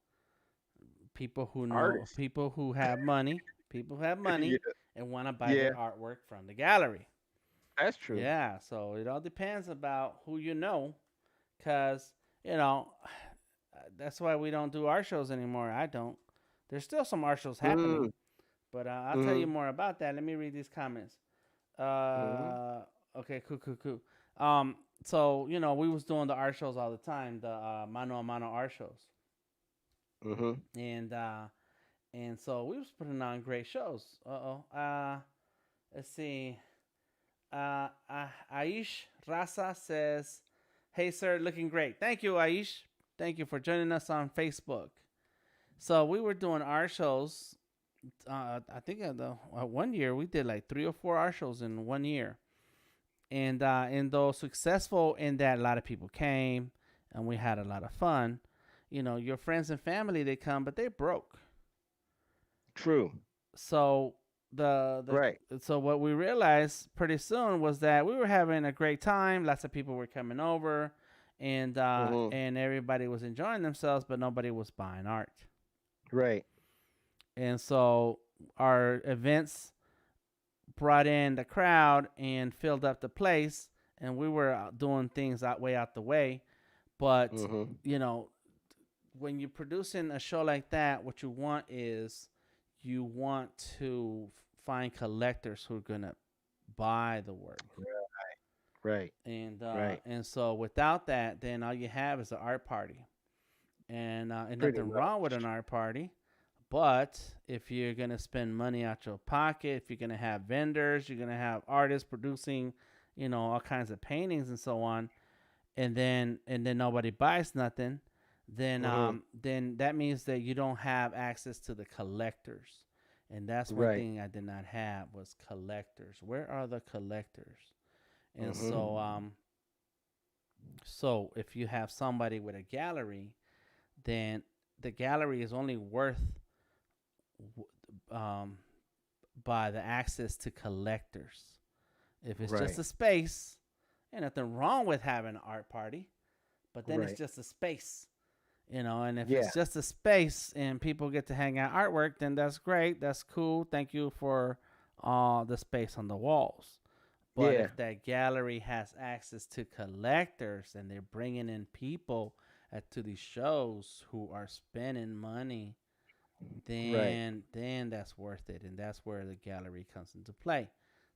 Artists. People who have money, people who have Yeah, money and want to buy yeah, their artwork from the gallery. that's true. Yeah, so it all depends about who you know, cause you know that's why we don't do art shows anymore. I don't. There's still some art shows happening, Mm, but I'll tell you mm, more about that. Let me read these comments. mm, Okay, cool. So we was doing the art shows all the time, the mano a mano art shows, mm. and so we was putting on great shows. Let's see. Aish Rasa says, "Hey sir, looking great. Thank you, Aish. Thank you for joining us on Facebook." So we were doing art shows. I think the one year we did like 3 or 4 art shows in one year, and though successful in that, a lot of people came, and we had a lot of fun. You know, your friends and family they come, but they broke. True. So Right. so what we realized pretty soon was that we were having a great time. Lots of people were coming over, Mhm. and everybody was enjoying themselves, but nobody was buying art. Right. And so our events brought in the crowd and filled up the place, and we were doing things out way out the way. But Mhm. you know, when you're producing a show like that, what you want is you want to find collectors who are gonna buy the work. Right. Right. And so without that, then all you have is an art party, and Pretty nothing wrong with an much. art party. But if you're gonna spend money out your pocket, if you're gonna have vendors, you're gonna have artists producing, all kinds of paintings and so on, and then nobody buys nothing, Mhm. then that means that you don't have access to the collectors, and that's one Right. thing I did not have was collectors. Where are the collectors? And Mhm. so if you have somebody with a gallery, then the gallery is only worth um, by the access to collectors. If it's just Right. a space, ain't nothing wrong with having an art party, but then it's Right. just a space. And if Yeah. it's just a space and people get to hang out artwork, then that's great. That's cool. Thank you for the space on the walls. But Yeah. if that gallery has access to collectors and they're bringing in people to these shows who are spending money, Right. then that's worth it, and that's where the gallery comes into play.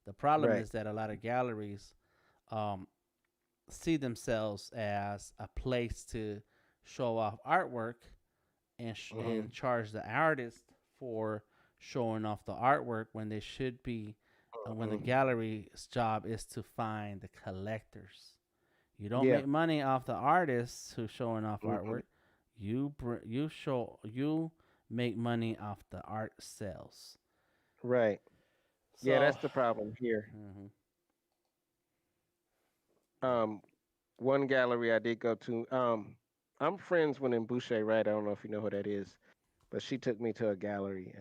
The problem Right. is that a lot of galleries um, see themselves as a place to show off artwork and Mhm. charge the artist for showing off the artwork when they should be when the Mhm. gallery's job is to find the collectors. You don't Yeah. make money off the artists who's showing off Mhm. artwork. You make money off the art sales. Right. Yeah, So, that's the problem here. mhm. Um, one gallery I did go to. I'm friends with Boucher, right? I don't know if you know who that is, but she took me to a gallery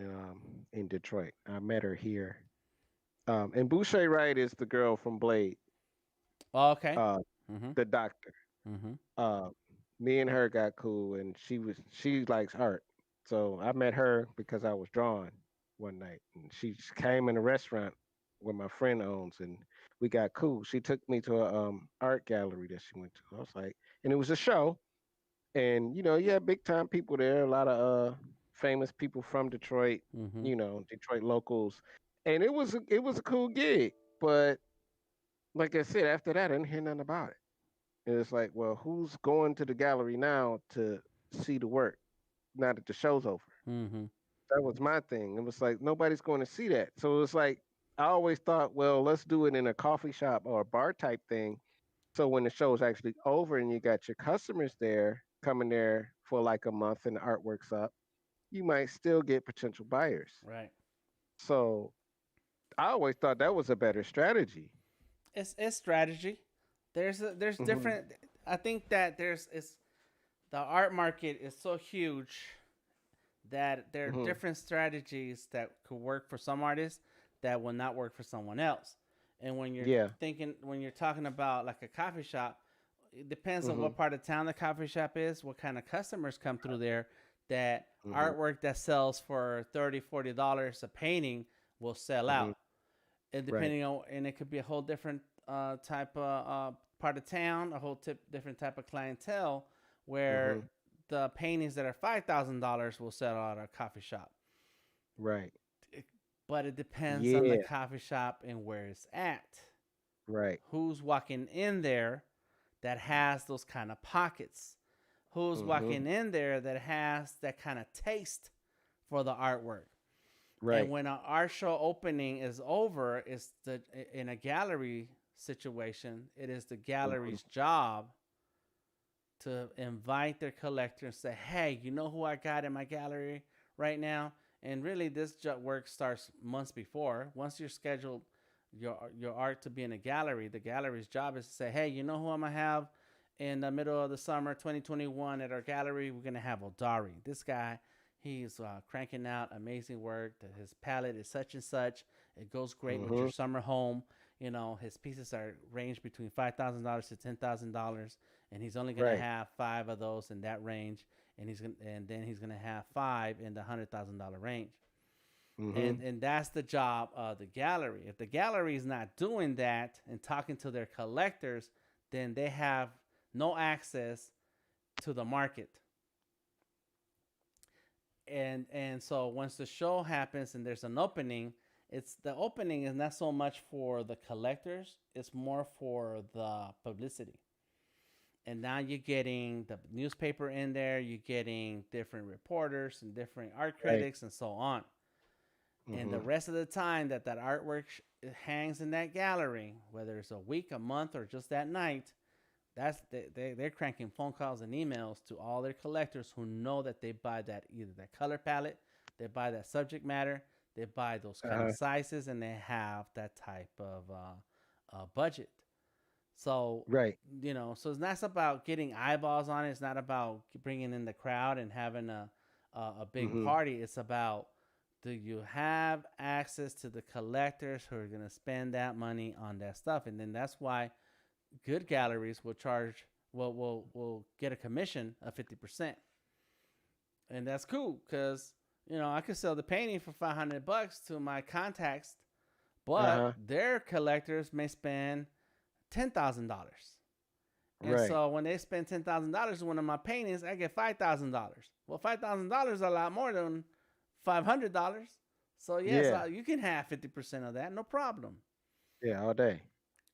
in Detroit. I met her here. And Boucher Wright is the girl from Blade, Oh, okay. uh, Mhm. the doctor. Mhm. Uh, Me and her got cool, and she likes art. So I met her because I was drawing one night, and she just came in a restaurant where my friend owns, and we got cool. She took me to a art gallery that she went to. I was like, and it was a show, and yeah, big time people there, a lot of famous people from Detroit, Mhm. Detroit locals, and it was a cool gig. But like I said, after that, I didn't hear nothing about it. And it's like, well, who's going to the gallery now to see the work now that the show's over? Mhm. That was my thing. It was like nobody's going to see that. So it's like I always thought, well, let's do it in a coffee shop or a bar type thing. So when the show is actually over and you got your customers there coming there for like a month and the artwork's up, you might still get potential buyers. Right. So I always thought that was a better strategy. It's strategy. There's Hmm. different. I think that there's it's the art market is so huge that there are Hmm. different strategies that could work for some artists that will not work for someone else. And Yeah. when you're talking about like a coffee shop, it depends on Hmm. what part of town the coffee shop is, what kind of customers come through there. That Hmm. artwork that sells for $30-$40 a painting will sell Hmm. out. And Right. and it could be a whole different type of part of town, a whole different type of clientele where Hmm. the paintings that are $5,000 will sell out at a coffee shop. Right. It- but it depends on the Yeah. coffee shop and where it's at. Right. Who's walking in there that has those kind of pockets? Who's Hmm. walking in there that has that kind of taste for the artwork? And Right. when an art show opening is over, it's the in a gallery situation, it is the Hmm. gallery's job to invite their collector and say, hey, you know who I got in my gallery right now? And really, this work starts months before. Once you're scheduled your art to be in a gallery, the gallery's job is to say, hey, you know who I'm gonna have in the middle of the summer 2021 at our gallery? We're gonna have Odari. This guy, he's cranking out amazing work. His palette is such and such. It goes great with your Mhm. summer home. You know, his pieces are range between $5,000 to $10,000, and he's only gonna Right. have five of those in that range, and then he's gonna have five in the $100,000 range. Mhm. And that's the job of the gallery. If the gallery is not doing that and talking to their collectors, then they have no access to the market. And so once the show happens and there's an opening, it's the opening is not so much for the collectors, it's more for the publicity. And now you're getting the newspaper in there, you're getting different reporters and different art Right. critics and so on. And the Mhm. rest of the time that artwork hangs in that gallery, whether it's a week, a month, or just that night, they're cranking phone calls and emails to all their collectors who know that they buy that either that color palette, they buy that subject matter, they buy those kind of Uh-huh. sizes, and they have that type of budget. So Right. so it's not about getting eyeballs on it. It's not about bringing in the crowd and having a big Mhm. party. It's about, do you have access to the collectors who are going to spend that money on that stuff? And then that's why good galleries will charge will get a commission of 50%. And that's cool because I could sell the painting for $500 to my contacts, but Uh-huh. their collectors may spend $10,000. And Right. so when they spend $10,000 on one of my paintings, I get $5,000. Well, $5,000 is a lot more than $500. So yes, Yeah. you can have 50% of that, no problem. Yeah, all day.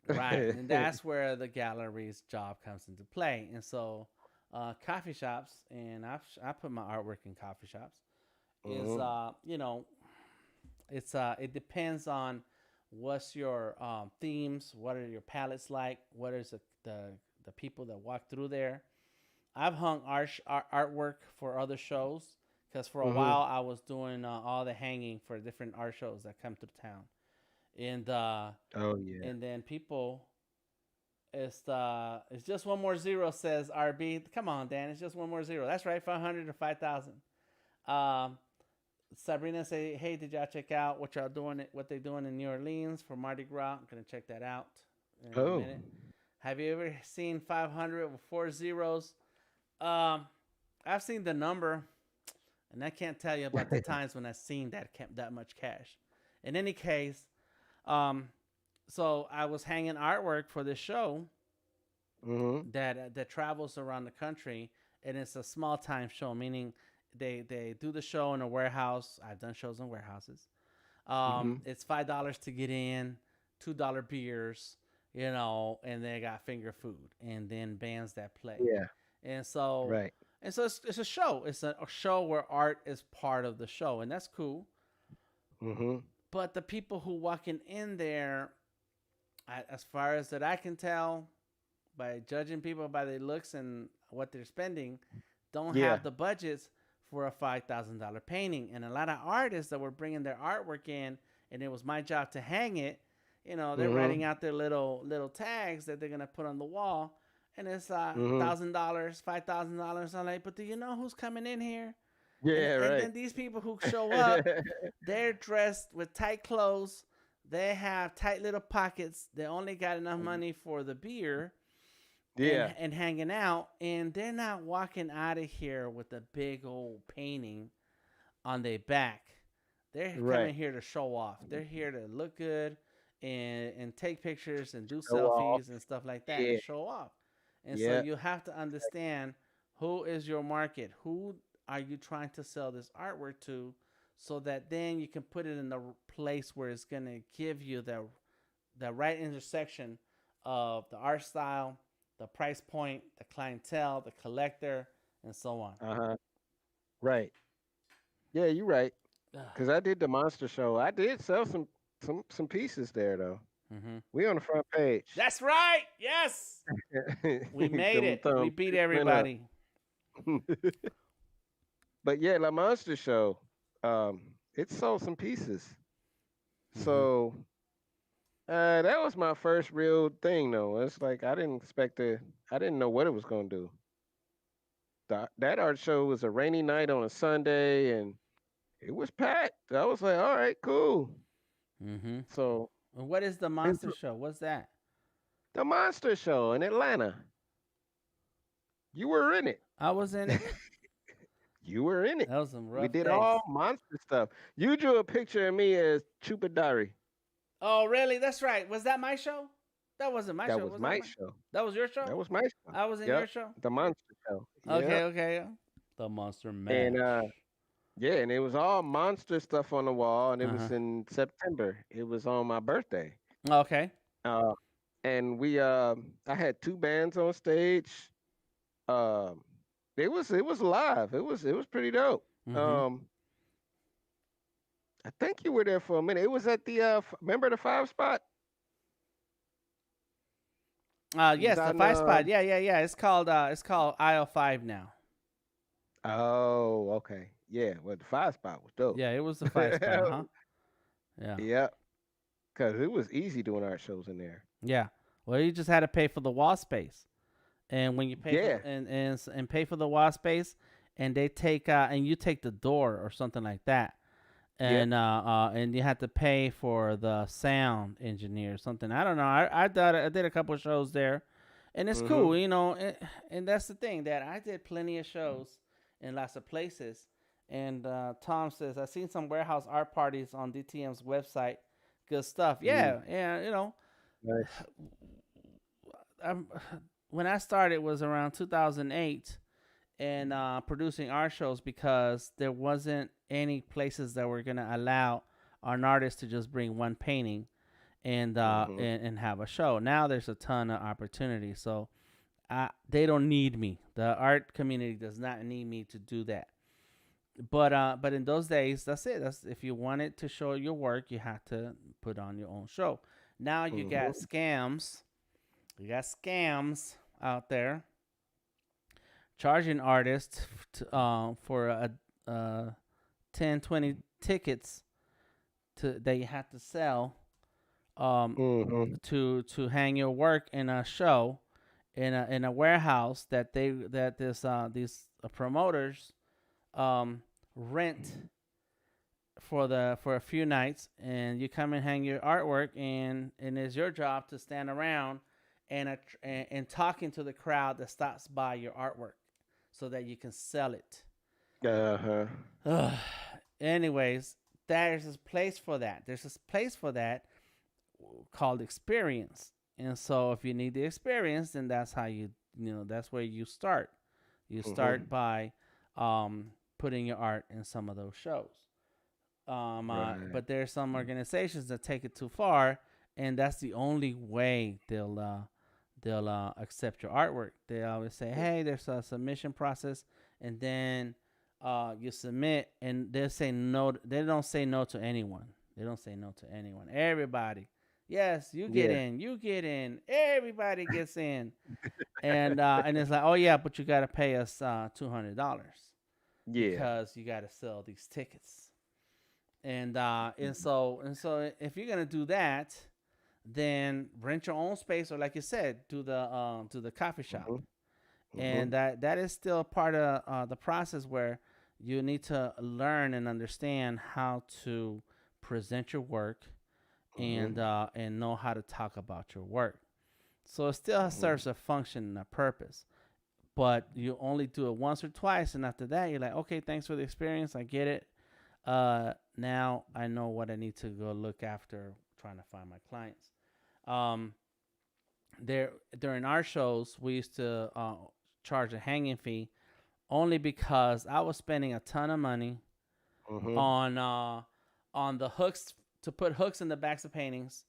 Right, and that's where the gallery's job comes into play. And so, coffee shops, and I put my artwork in coffee shops. Is Mhm. it depends on what's your themes, what are your palettes like, what is the people that walk through there. I've hung artwork for other shows because for a Mhm. while I was doing all the hanging for different art shows that come through town, and Oh yeah. then people, it's just one more zero, says RB. Come on, Dan, it's just one more zero. That's right, 500 or 5,000. Um, Sabrina say, hey, did y'all check out what y'all doing? What they doing in New Orleans for Mardi Gras? I'm gonna check that out in a Oh. minute. Have you ever seen 500 with four zeros? Um, I've seen the number, and I can't tell you about the times when I've seen that much cash. In any case, um, so I was hanging artwork for this show Mhm. that travels around the country, and it's a small time show, meaning they do the show in a warehouse. I've done shows in warehouses. Mhm. It's $5 to get in, $2 beers, and they got finger food, and then bands that play, Yeah. and so Right. it's a show. It's a show where art is part of the show, and that's cool. Mhm. But the people who walking in there, as far as that I can tell, by judging people by their looks and what they're spending, don't Yeah. have the budgets for a $5,000 painting. And a lot of artists that were bringing their artwork in, and it was my job to hang it. They're writing Mhm. out their little tags that they're gonna put on the wall, and it's Mhm. $1,000, $5,000. I'm like, but do you know who's coming in here? And Yeah, and right. then these people who show up, they're dressed with tight clothes. They have tight little pockets. They only got enough money for the beer Yeah. and hanging out, and they're not walking out of here with a big old painting on their back. They're Right. coming here to show off. They're here to look good and take pictures and do Show off. selfies and stuff like that and Yeah. show off. And so Yeah. you have to understand, who is your market? Who are you trying to sell this artwork to, so that then you can put it in the place where it's going to give you the right intersection of the art style, the price point, the clientele, the collector, and so on. Uh-huh. Right. Yeah, you're right. Cause I did the monster show. I did sell some pieces there though. Mm-hmm. We on the front page. That's right. Yes, we Give made them it. We thumbs. beat Went up. everybody. But yeah, La Monster Show, it sold some pieces. Mm-hmm. So that was my first real thing, though. It's like I didn't expect to. I didn't know what it was gonna do. That art show was a rainy night on a Sunday, and it was packed. I was like, all right, cool. Mm-hmm. So What is the it's monster show? What's that? the Monster Show in Atlanta. You were in it. I was in it. You were in it. That was some We rough did days. all monster stuff. You drew a picture of me as Chupadari. Oh, really? That's right. Was that my show? That wasn't my That show. was Was that my my? show. That was your show. That was my show. I was in your Yep. show. The Monster Show. Okay, Yep. okay. The Monster And Mash. yeah, and it was all monster stuff on the wall, and it Uh huh. was in September. It was on my birthday. Okay. Uh, and I had two bands on stage. Um, it was live. It was pretty dope. Mm-hmm. Um, I think you were there for a minute. It was at the remember the 5 spot? It was Yes, the out in five spot. Yeah, yeah, yeah. It's called aisle 5 now. oh, okay. Yeah, well the 5 spot was dope. Yeah, it was the 5 spot, huh? Yeah. Yeah, because it was easy doing art shows in there. Yeah. Well, you just had to pay for the wall space, and when you pay for Yeah. and pay for the wall space, and they take and you take the door or something like that, Yep. and you had to pay for the sound engineer or something. I don't know. I did a couple of shows there, and it's Mhm. cool, and that's the thing that I did plenty of shows in lots of places. And Tom says I seen some warehouse art parties on DTM's website. Good stuff. Mm, Yeah, yeah. nice. I'm, when I started was around 2008 and producing art shows because there wasn't any places that were gonna allow an artist to just bring one painting and Mhm. and have a show. Now there's a ton of opportunity, so they don't need me. The art community does not need me to do that. But in those days, that's it. That's if you wanted to show your work, you had to put on your own show. Now you got Mhm. scams. You got scams out there charging artists for 10, 20 tickets that you have to sell Mhm. to hang your work in a show in a warehouse that these promoters rent for a few nights, and you come and hang your artwork, and it's your job to stand around and talking to the crowd that stops by your artwork so that you can sell it. Uh-huh. Anyways, there's this place for that. There's this place for that called experience. And so if you need the experience, then that's how that's where you start. You start Mhm. by putting your art in some of those shows. Right. But there's some organizations that take it too far, and that's the only way they'll accept your artwork. They always say, "Hey, there's a submission process," and then you submit, and they say no. They don't say no to anyone. They don't say no to anyone. Everybody, yes, you get Yeah. in. You get in. Everybody gets in, and it's like, oh yeah, but you gotta pay us $200 Yeah. because you gotta sell these tickets. And so if you're gonna do that, then rent your own space, or like you said, do the coffee shop. Mhm. And Mhm. that is still part of the process where you need to learn and understand how to present your work Mhm. and know how to talk about your work. So it still Mhm. serves a function and a purpose, but you only do it once or twice, and after that, you're like, okay, thanks for the experience, I get it. Now I know what I need to go look after trying to find my clients. Um, there during our shows, we used to charge a hanging fee only because I was spending a ton of money Mhm. on uh, on the hooks to put hooks in the backs of paintings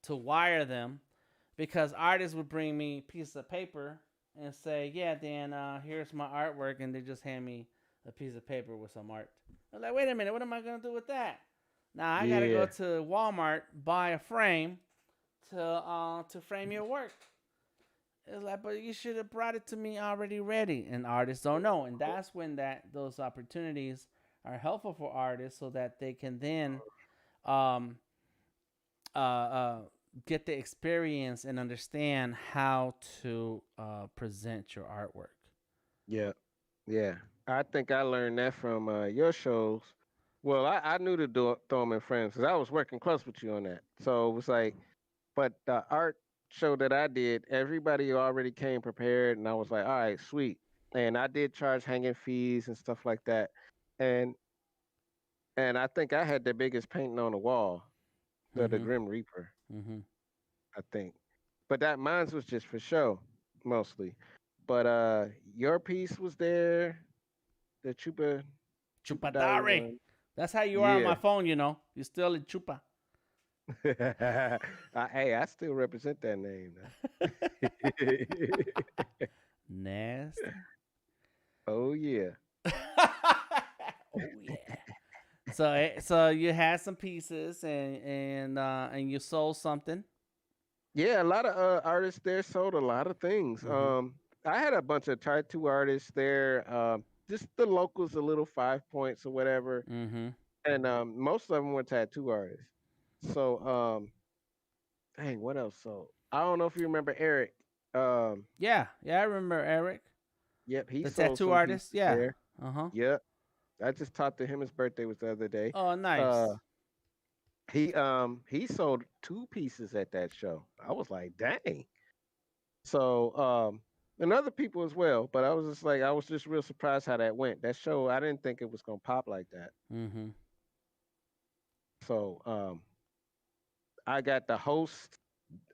to wire them because artists would bring me pieces of paper and say, "Yeah, Dan, here's my artwork," and they just hand me a piece of paper with some art. I'm like, "Wait a minute, what am I gonna do with that?" Now I gotta go Yeah. to Walmart, buy a frame, to frame your work. It's like, but you should have brought it to me already ready. And artists don't know, and that's when that those opportunities are helpful for artists, so that they can then um, uh, uh, get the experience and understand how to present your artwork. Yeah, yeah. I think I learned that from your shows. Well, I knew to do Thorman Friends because I was working close with you on that. So it was like, but the art show that I did, everybody already came prepared, and I was like, all right, sweet. And I did charge hanging fees and stuff like that. And I think I had the biggest painting on the wall, the Mm-hmm. Grim Reaper, Mm-hmm. I think. But that mine was just for show, mostly. But your piece was there, the Chupa Diary Chupadare. one. That's how you are on Yeah. my phone. You still in chupa. Hey, I still represent that name now. Nasty. Oh yeah. Oh yeah. So you had some pieces, and you sold something. Yeah, a lot of artists there sold a lot of things. Mm-hmm. I had a bunch of tattoo artists there. Just the locals, a little 5 points or whatever, Mm-hmm. and most of them were tattoo artists. So, dang, what else? So, I don't know if you remember Eric. Um, Yeah, yeah, I remember Eric, yep, he the sold tattoo some artist. pieces Yeah. there. Uh huh. Yep, I just talked to him. His birthday was the other day. Oh, Uh, nice. he sold 2 pieces at that show. I was like, dang. So and other people as well, but I was just like I was just real surprised how that went. That show I didn't think it was gonna pop like that. Mm-hmm. So I got the host.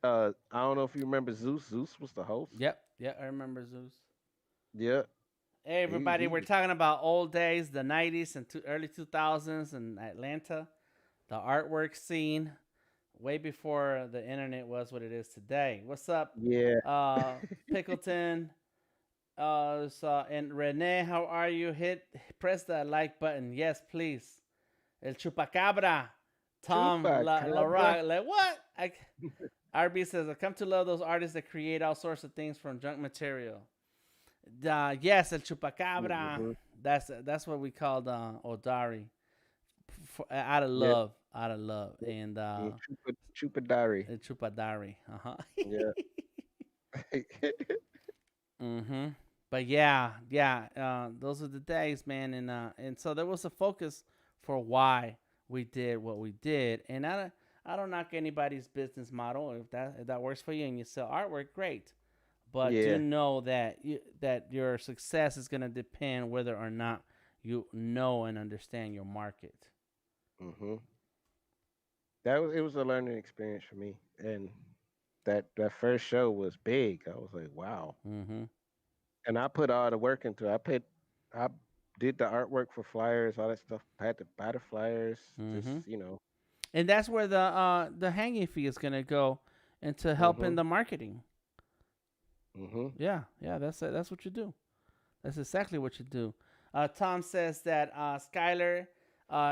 I don't know if you remember Zeus. Zeus was the host. Yep. Yeah, I remember Zeus. Yeah, Hey, everybody, he we're was. talking about old days, the '90s and early 2000s in Atlanta, the artwork scene, way before the internet was what it is today. What's up, Yeah. uh, Pickleton? And Renee, how are you? Press that like button. Yes, please. El Chupacabra. Tom La Chupacabra. Rock. Like, what? RB says, I come to love those artists that create all sorts of things from junk material. Yes, El Chupacabra. Mm-hmm. That's what we called Odari. Out of Yep. love. Out of love. And Chupadari. El Chupadari. Uh huh. Yeah. Mm-hmm. But yeah, yeah, those are the days, man, and so there was a focus for why we did what we did, and I don't knock anybody's business model. If that works for you and you sell artwork, great. But do Yeah. know that your success is gonna depend whether or not you know and understand your market. Mm-hmm. It was a learning experience for me, and that first show was big. I was like, wow. Mm-hmm. And I put all the work into it. I did the artwork for flyers, all that stuff. I had to buy the flyers, just Mm-hmm. you know. And that's where the hanging fee is gonna go into helping Mhm, the marketing. mhm. Yeah, yeah, that's it. That's what you do. That's exactly what you do. Tom says that Skylar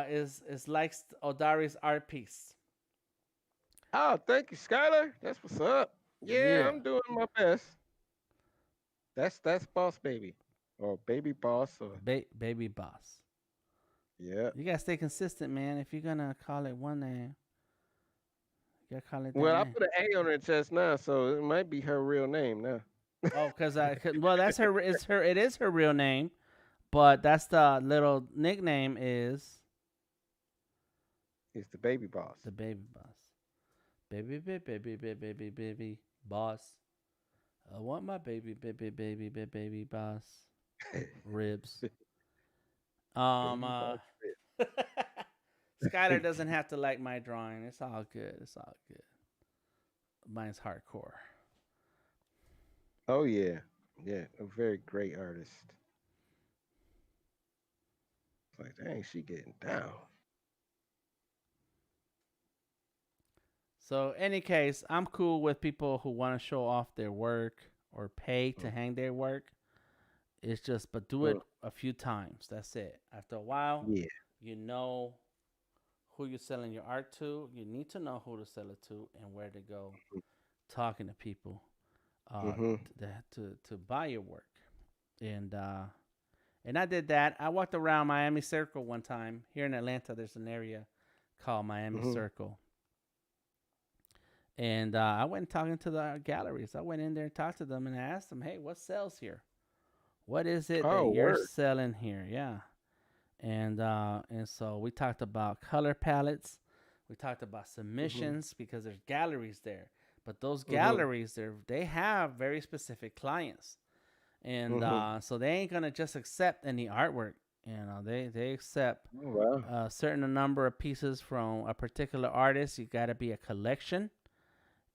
is likes Odari's art piece. Oh, thank you, Skylar. That's what's up. Yeah, Yeah, I'm doing my best. That's boss baby, or baby boss, or baby boss. yeah. You gotta stay consistent, man. If you're gonna call it one name, you gotta call it that Well, I name. put an A on her chest now, so it might be her real name now. Oh, well, that's her. It is her real name, but that's the little nickname is It's the baby boss. the baby boss. Baby boss. I want my baby boss ribs. Um, Baby uh, boss. Skylar doesn't have to like my drawing. It's all good. It's all good. Mine's hardcore. Oh yeah, yeah. A very great artist. It's like, dang, she getting down. So, any case, I'm cool with people who want to show off their work or pay to hang their work. It's just, but do it Mhm. a few times. That's it. After a while, Yeah. you know who you're selling your art to. You need to know who to sell it to and where to go talking to people Mhm. to buy your work. And I did that. I walked around Miami Circle one time. Here in Atlanta, there's an area called Miami Mhm. Circle. And I went talking to the galleries. I went in there and talked to them and asked them, hey, what sells here? What is it that Oh, you're word. selling here? Yeah. And so we talked about color palettes. We talked about Mhm. submissions because there's galleries there. But those Mhm. galleries, they have very specific clients. And Mhm. so they ain't going to just accept any artwork. They accept Oh, wow. a certain number of pieces from a particular artist. You got to be a collection,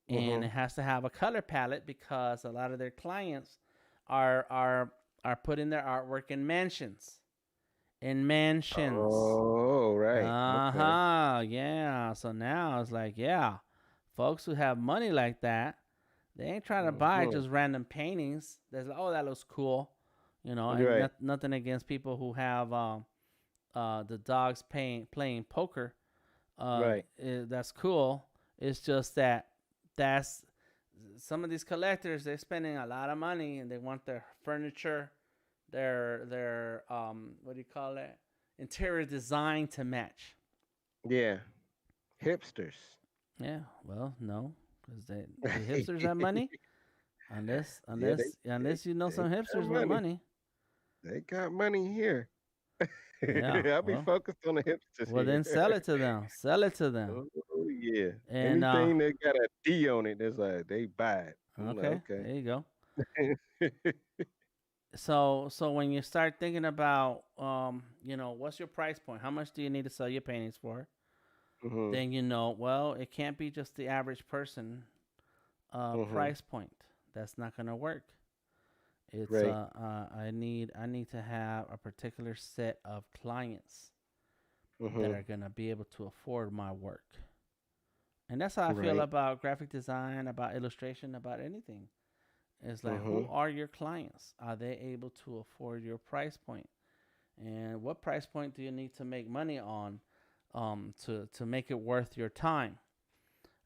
and Mhm. it has to have a color palette because a lot of their clients are are are putting their artwork in mansions. In mansions. Oh, right. Okay. Uh-huh. Yeah. So now it's like, yeah, folks who have money like that, they ain't trying to buy Mhm. just random paintings. There's like, oh, that looks cool. And Right. nothing against people who have the dogs playing poker. Right. That's cool. It's just that that's some of these collectors, they're spending a lot of money and they want their furniture, their what do you call it? Interior design to match. Yeah. Hipsters. Yeah, well, no, because they do hipsters have money? Unless Yeah, unless they unless you know they some got hipsters with money. money. They got money here. Yeah, I'll be well, focused on the hipsters well here. then sell it to them. Sell it to them. Oh yeah. And Anything that got a D on it, that's like they buy it. I'm okay, like, there you go. okay. So when you start thinking about what's your price point? How much do you need to sell your paintings for? Mhm. Then well, it can't be just the average person Mhm. price point. That's not gonna work. It's Right. I need to have a particular set of clients that Mhm. are gonna be able to afford my work. And that's how I feel Right. about graphic design, about illustration, about anything. It's like, who Mhm. are your clients? Are they able to afford your price point? And what price point do you need to make money on to make it worth your time?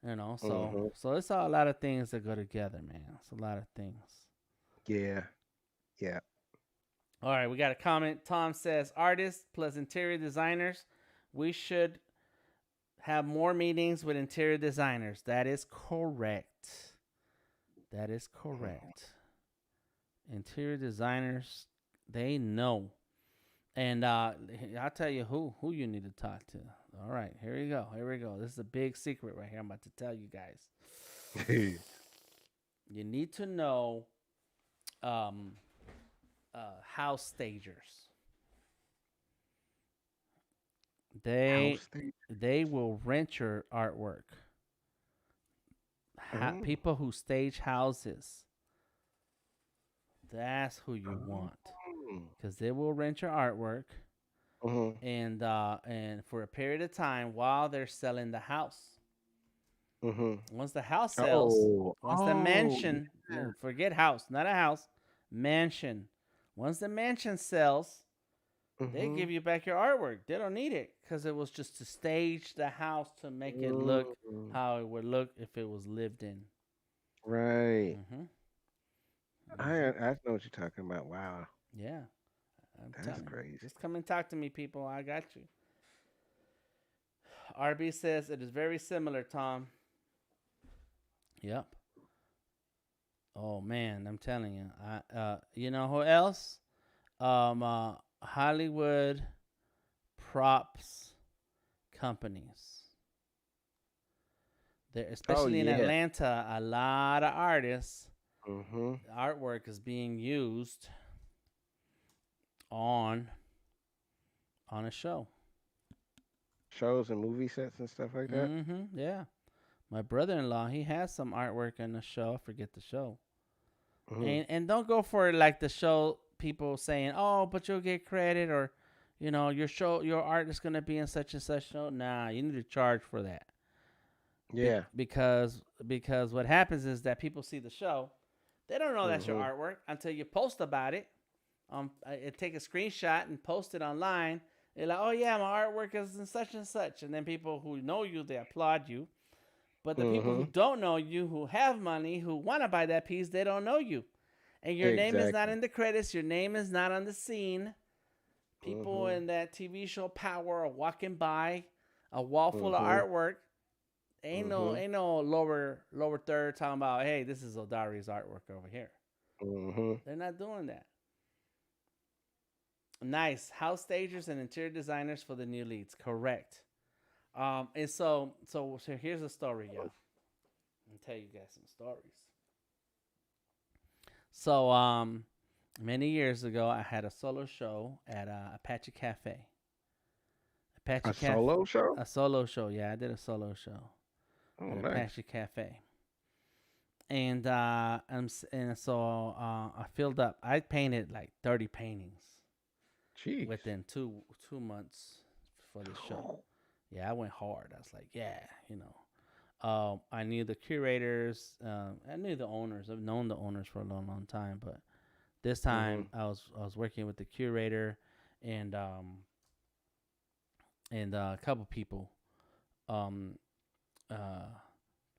So Mhm. so it's a lot of things that go together, man. It's a lot of things. Yeah. Yeah. All right, we got a comment. Tom says, artists plus interior designers, we should have more meetings with interior designers. That is correct. That is correct. Interior designers, they know. And I'll tell you who you need to talk to. All right, here we go. Here we go. This is a big secret right here. I'm about to tell you guys. You need to know um, house stagers. House They state. they will rent your artwork. Oh. People who stage houses. That's who you Oh. want because they will rent your artwork Mhm. and for a period of time while they're selling the house. Mhm. Once the house sells, Oh. once the Oh. mansion, forget house, not a house, mansion. Once the mansion sells, they Mhm. give you back your artwork. They don't need it because it was just to stage the house to make it look Mm. how it would look if it was lived in. Right. Hmm. I Hmm. I know what you're talking about. Wow. Yeah, I'm That's telling you. crazy. Just come and talk to me, people. I got you. RB says it is very similar, Tom. Yep. Oh man, I'm telling you. You know who else? Hollywood props companies. There, Oh especially in yeah. Atlanta, a lot of artists Mhm. artwork is being used on on a show. Shows and movie sets and stuff like that. Yeah. My brother-in-law, he has some artwork in the show. I forget the show. Mhm. And don't go for like the show people saying, "Oh, but you'll get credit," or your art is gonna be in such and such show. Nah, you need to charge for that. Yeah. Because what happens is that people see the show, they don't know that's your Mhm. artwork until you post about it. Take a screenshot and post it online, They're like, oh yeah, my artwork is in such and such, and then people who know you, they applaud you. But the people who Mm-hmm. don't know you, who have money, who want to buy that piece, they don't know you, and your name is not Exactly. in the credits. Your name is not on the scene. People Mm-hmm. in that TV show Power are walking by a wall full of Mm-hmm. artwork. Ain't no lower third talking about, hey, this is Odari's artwork over here. Mm-hmm. They're not doing that. Nice. House stagers and interior designers for the new leads. Correct. And so here's a story, y'all. I'll tell you guys some stories. So many years ago, I had a solo show at Apache Cafe. A Apache Cafe, solo show? a solo show. Yeah, I did a solo show Oh, at nice. Apache Cafe, and so I filled up. I painted like 30 paintings Jeez. within two months for the show. Yeah, I went hard. I was like, yeah, you know. I knew the curators. I knew the owners. I've known the owners for a long, long time. But this Mm-hmm. time, I was working with the curator and a couple people um, uh,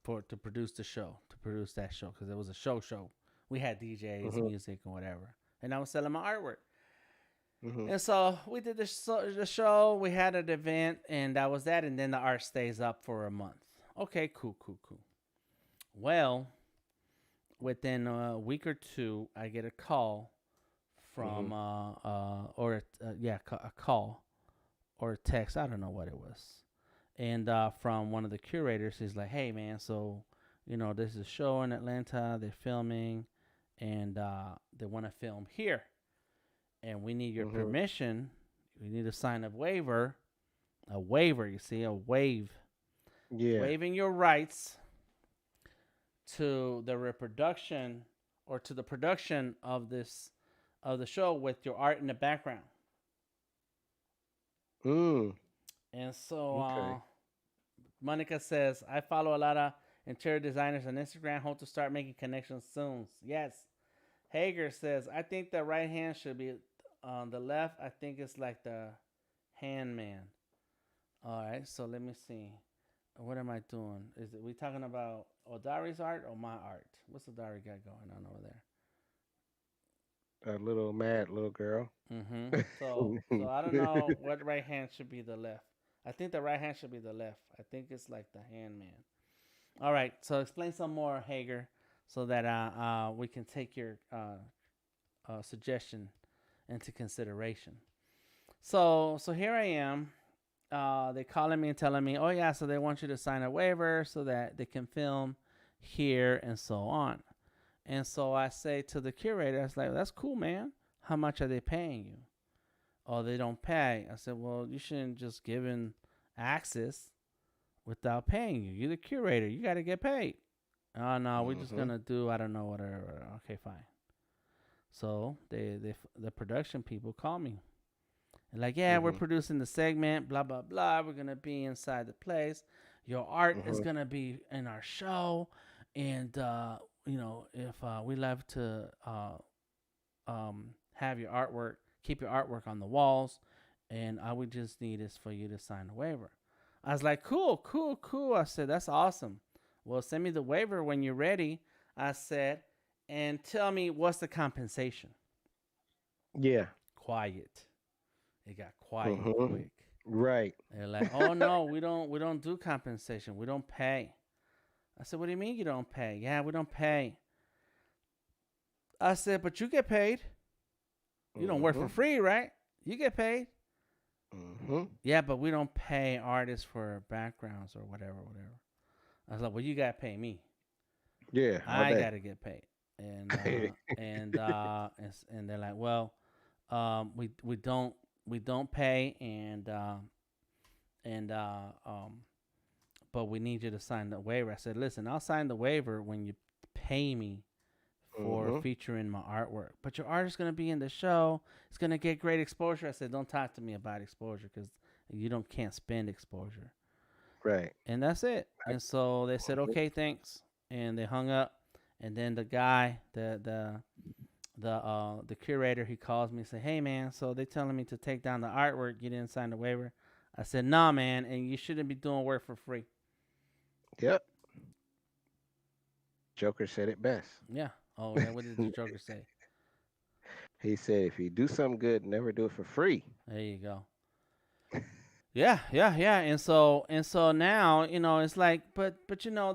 for to produce the show, to produce that show because it was a show. We had DJs, Mm-hmm. music, and whatever, and I was selling my artwork. Mm-hmm. And so we did the show. We had an event, and that was that. And then the art stays up for a month. Okay, cool. Well, within a week or two, I get a call Mm-hmm. from a call or a text. I don't know what it was, and from one of the curators. He's like, "Hey, man, so this is a show in Atlanta. They're filming, and they want to film here, and we need your Mm-hmm. permission. We need to sign a waiver. A waiver, you see, a waive, Yeah. waiving your rights to the reproduction or to the production of the show with your art in the background." Mm. And so Okay. Monica says, I follow a lot of interior designers on Instagram. Hope to start making connections soon. Yes. Hager says, I think the right hand should be on the left. I think it's like the hand man. All right, so let me see. What am I doing? Is it we talking about Odari's art or my art? What's Odari got going on over there? A little mad little girl. Mm-hmm. So I don't know what right hand should be the left. I think the right hand should be the left. I think it's like the hand man. All right. So explain some more, Hager, so that we can take your suggestion into consideration. So here I am. They calling me and telling me, oh yeah, so they want you to sign a waiver so that they can film here and so on. And so I say to the curator, I was like, that's cool, man. How much are they paying you? Oh, they don't pay. I said, well, you shouldn't just give in access without paying you. You're the curator. You got to get paid. Oh, no, we're just Mm-hmm. going to do, I don't know, whatever. Okay, fine. So the production people call me. And like, yeah, we're Mm-hmm. producing the segment, blah, blah, blah. We're going to be inside the place. Your art is Mm-hmm. going to be in our show. And, if we love to have your artwork, keep your artwork on the walls, and all we just need is for you to sign a waiver. I was like, cool. I said, that's awesome. Well, send me the waiver when you're ready. I said, and tell me what's the compensation. Yeah. Quiet. It got quiet Mm-hmm. quick. Right. They're like, oh no, we don't do compensation. We don't pay. I said, what do you mean you don't pay? Yeah, we don't pay. I said, but you get paid. You don't work Mm-hmm. for free, right? You get paid. Mm-hmm. Yeah, but we don't pay artists for backgrounds or whatever. I was like, well, you gotta pay me. Yeah, all I day. gotta get paid. And they're like, well, we don't pay, and but we need you to sign the waiver. I said, listen, I'll sign the waiver when you pay me for Mm-hmm. featuring my artwork. But your art is gonna be in the show. It's gonna get great exposure. I said, don't talk to me about exposure because you don't can't spend exposure. Right. And that's it. And so they said, Mhm. okay, thanks, and they hung up. And then the guy, the the curator, he calls me and say, "Hey man, so they telling me to take down the artwork. You didn't sign the waiver." I said, "Nah, man, and you shouldn't be doing work for free." Yep. Joker said it best. Yeah. Oh, that what did the Joker say? He said, if you do something good, never do it for free. There you go. Yeah, yeah, yeah. And so now, it's like, but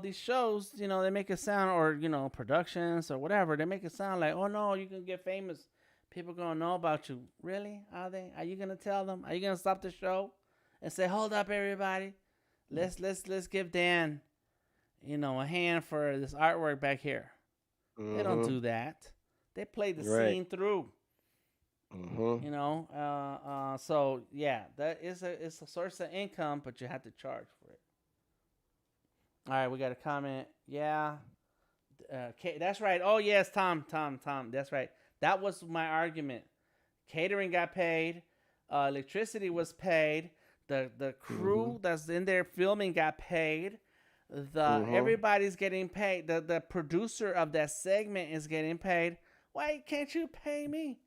these shows, they make it sound, or productions or whatever, they make it sound like, oh no, you can get famous. People gonna know about you. Really? Are they? Are you gonna tell them? Are you gonna stop the show and say, hold up, everybody, let's give Dan, a hand for this artwork back here. They don't Mm-hmm. do that. They play the Right. scene through. Mm-hmm. So yeah, it's a source of income, but you have to charge for it. All right, we got a comment. Yeah, that's right. Oh yes, Tom. That's right. That was my argument. Catering got paid. Electricity was paid. The Mm-hmm. crew that's in there filming got paid. The Mm-hmm. Everybody's getting paid. The producer of that segment is getting paid. Why can't you pay me?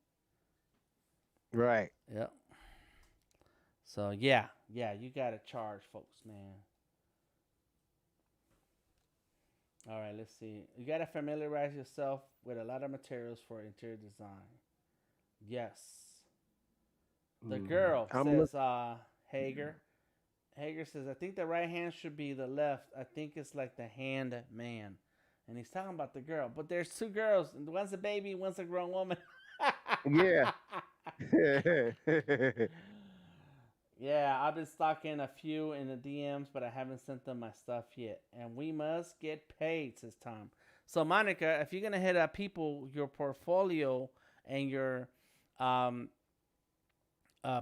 Right. Yep. So yeah, you gotta charge folks, man. All right, let's see. You gotta familiarize yourself with a lot of materials for interior design. Yes. The Mm-hmm. girl I'm says, looking. Hager. Hager says, I think the right hand should be the left. I think it's like the hand man. And he's talking about the girl. But there's two girls. One's a baby, one's a grown woman. Yeah. Yeah, I've been stalking a few in the DMs, but I haven't sent them my stuff yet. And we must get paid, says Tom. So, Monica, if you're going to hit up people, your portfolio and your um,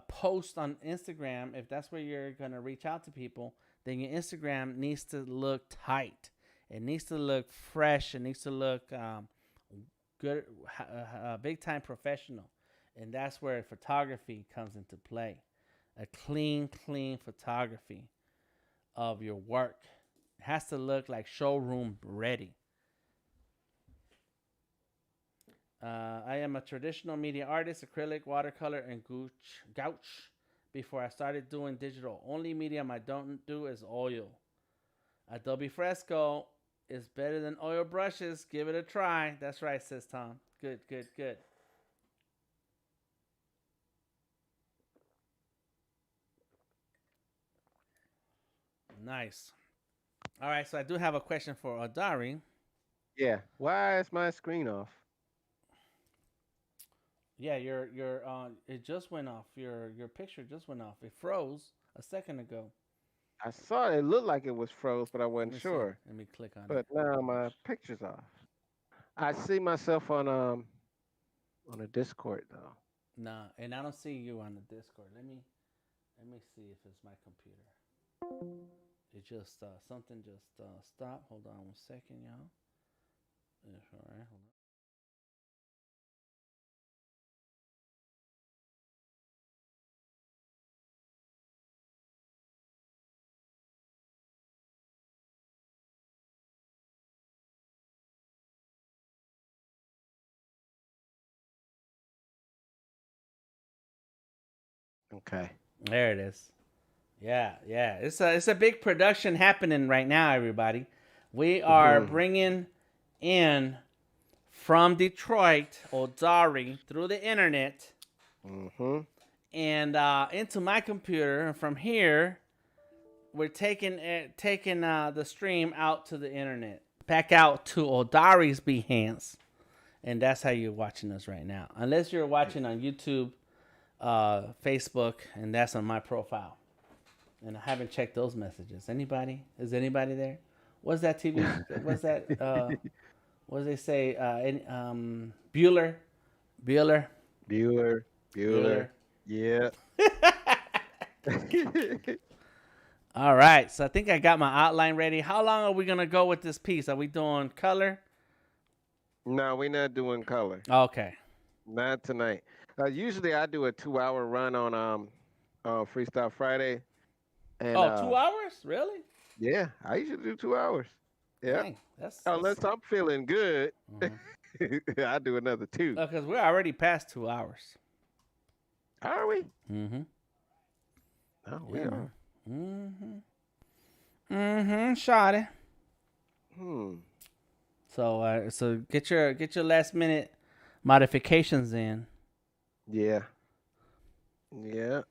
post on Instagram, if that's where you're going to reach out to people, then your Instagram needs to look tight. It needs to look fresh. It needs to look good, big time professional. And that's where photography comes into play. A clean photography of your work. It has to look like showroom ready. I am a traditional media artist, acrylic, watercolor, and gouache. Before I started doing digital, only medium I don't do is oil. Adobe Fresco is better than oil brushes. Give it a try. That's right, says Tom. Good, good, good. Nice. All right, so I do have a question for Odari. Yeah. Why is my screen off? Yeah, your it just went off. Your picture just went off. It froze a second ago. I saw it looked like it was froze, but I Let wasn't me see. sure. Let me click on it. But now my picture's off. I see myself on a Discord though. Nah, and I don't see you on the Discord. Let me see if it's my computer. It just something just stopped. Hold on 1 second, y'all. All right, hold Okay. on. There it is. Yeah, yeah. It's a big production happening right now, everybody. We are Mhm. bringing in from Detroit Odari through the internet Mhm. and into my computer. And from here, we're taking the stream out to the internet, back out to Odari's Behance, and that's how you're watching us right now. Unless you're watching on YouTube, Facebook, and that's on my profile. And I haven't checked those messages. Anybody? Is anybody there? What's that TV? What's that? What does they say? Bueller, Bueller, Bueller. Bueller. Bueller. Yeah. All right, so I think I got my outline ready. How long are we gonna go with this piece? Are we doing color? No, we're not doing color. Okay. Not tonight. Usually I do a 2 hour run on Freestyle Friday. And Oh, 2 hours? Really? yeah, I usually do 2 hours. Yeah. Dang, that's. Unless I'm feeling good. Mhm. I'll do another 2. Because we're already past 2 hours. Are we? Mm-hmm. Oh, we Yeah, are. man. Mm-hmm. Shot it. Hmm. So get your last minute modifications in. Yeah. Yeah.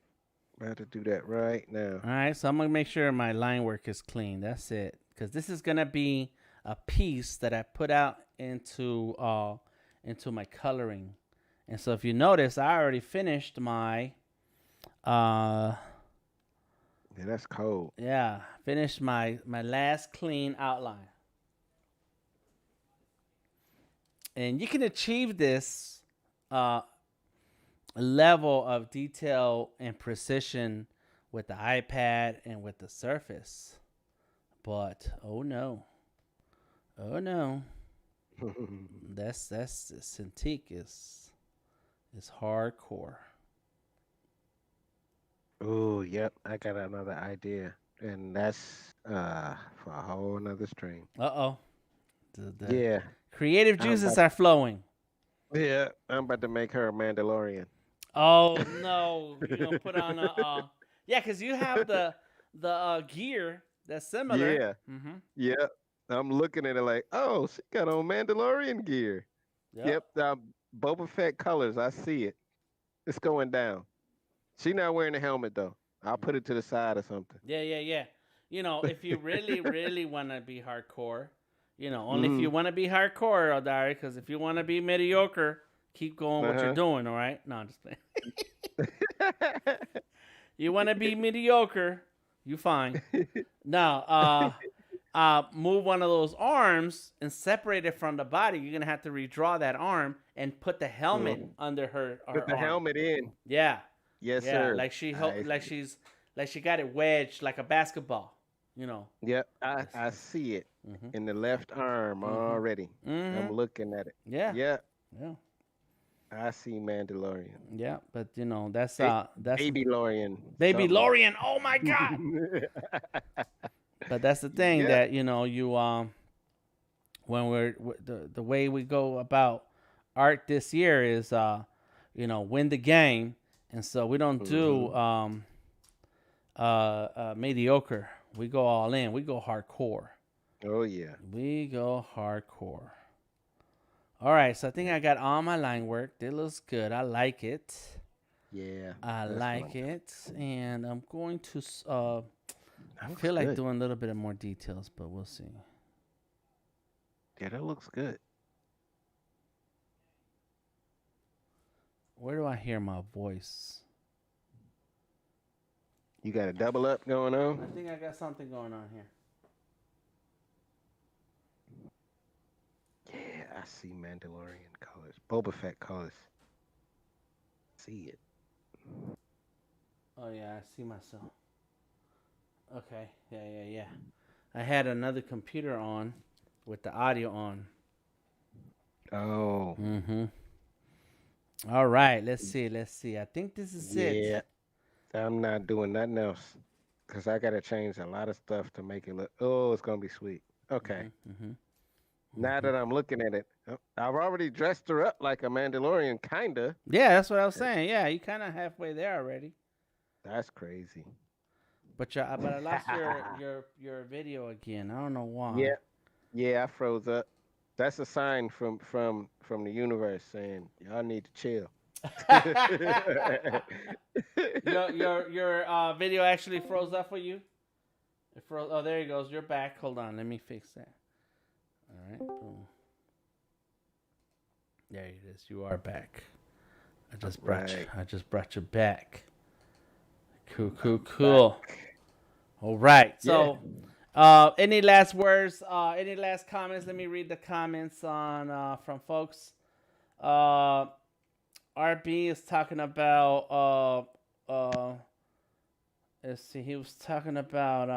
I have to do that right now. All right. So I'm gonna make sure my line work is clean. That's it. Because this is gonna be a piece that I put out into my coloring. And so if you notice, I already finished my uh Yeah, that's cold. yeah, finished my last clean outline. And you can achieve this uh level of detail and precision with the iPad and with the Surface. But oh no. Oh no. That's Cintiq is hardcore. Oh, yep. I got another idea. And that's for a whole nother stream. Uh-oh. The Yeah. creative I'm juices about are flowing. yeah, I'm about to make her a Mandalorian. Oh no. You're gonna put on yeah, because you have the gear that's similar. Yeah. Mm-hmm. Yeah. I'm looking at it like, oh, she got on Mandalorian gear. Yep. Yep. Boba Fett colors. I see it. It's going down. She not wearing a helmet though. I'll put it to the side or something. Yeah. If you really, really want to be hardcore, only if Hmm. you want to be hardcore, Odari, because if you want to be mediocre, keep going what you're Uh doing, all right? No, I'm just playing. huh. You want to be mediocre, you fine. Now, move one of those arms and separate it from the body. You're going to have to redraw that arm and put the helmet under her Put the arm. helmet in. Yeah. Yes, Yeah, sir. like she I like see. she got it wedged like a basketball, you know. Yep, I see it Mhm. in the left arm Mhm. already. I'm Mhm. looking at it. Yeah. Yeah, Yeah. I see Mandalorian. Yeah, but that's Ba- that's Baby Lorian, baby something. Lorian. Oh my god. But that's the thing Yep. that you when the way we go about art this year is win the game, and so we don't Hmm. do mediocre. We go all in. We go hardcore. Oh yeah. We go hardcore. All right, so I think Yeah. I got all my line work. It looks good. I like it. Yeah. I That's what I'm like talking. it, and I'm going to. I That looks feel like good. doing a little bit of more details, but we'll see. Yeah, that looks good. Where do I hear my voice? You got a double up going I on? think I got something going on here. Yeah, I see Mandalorian colors. Boba Fett colors. See it. Oh yeah, I see myself. Okay, yeah. I had another computer on with the audio on. Oh. Mm-hmm. All right, let's see. I think this is it. Yeah. I'm not doing nothing else because I gotta change a lot of stuff to make it look. Oh, it's gonna be sweet. Okay. Mm-hmm, mm-hmm, Now mm-hmm. that I'm looking at it, I've already dressed her up like a Mandalorian, kinda. Yeah, that's what I was saying. Yeah, you kind of halfway there already. That's crazy. But I lost your video again. I don't know why. Yeah, yeah, I froze up. That's a sign from the universe saying y'all need to chill. Your video actually froze up for you. It froze. Oh, there he goes. You're back. Hold on. Let me fix that. All right. Boom. There it is. You are back. Right. I just brought you back. Cool. All right. Yeah. So, any last words? Any last comments? Let me read the comments on from folks. RB is talking about let's see, he was talking about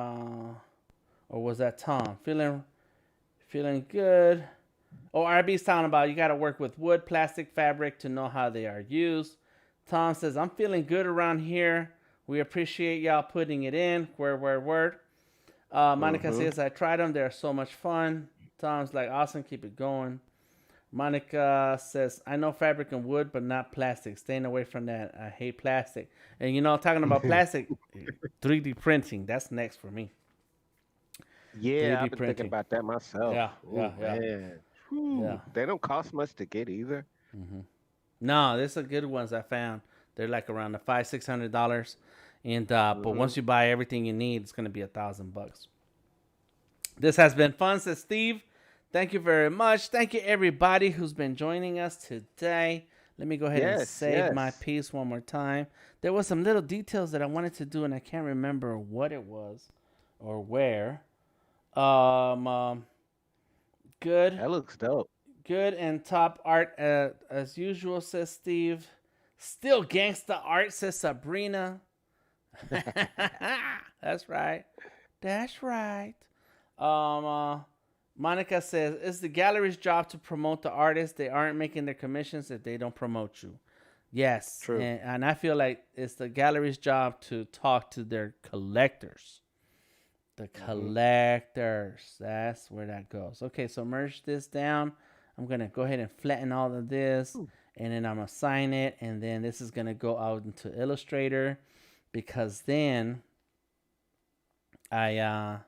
or was that Tom? Feeling good. Oh, RB's talking about you got to work with wood, plastic, fabric to know how they are used. Tom says, I'm feeling good around here. We appreciate y'all putting it in. Word. Monica Mm-hmm. says, I tried them. They're so much fun. Tom's like, awesome. Keep it going. Monica says, I know fabric and wood, but not plastic. Staying away from that. I hate plastic. And talking about plastic, 3D printing. That's next for me. Yeah, 3D I've been thinking printing. about that myself. Yeah, yeah, Oh yeah, man, yeah. Whew. They don't cost much to get either. No, there's some good ones I found. They're like around the $500-$600, and but Hmm. once you buy everything you need, it's gonna be $1,000. This has been fun, says Steve. Thank you very much. Thank you everybody who's been joining us today. Let me go ahead and Yes, save my yes. piece one more time. There was some little details that I wanted to do, and I can't remember what it was or where. Um, um good, That looks dope. good, and top art as usual, says Steve. Still gangsta art, says Sabrina. That's right. That's right. Um, uh, Monica says it's the gallery's job to promote the artists. They aren't making their commissions if they don't promote you. Yes, True. and I feel like it's the gallery's job to talk to their collectors. The Hmm. collectors. That's where that goes. Okay, so merge this down. I'm gonna go ahead and flatten all of this, and then I'm gonna sign it, and then this is gonna go out into Illustrator, because then I uh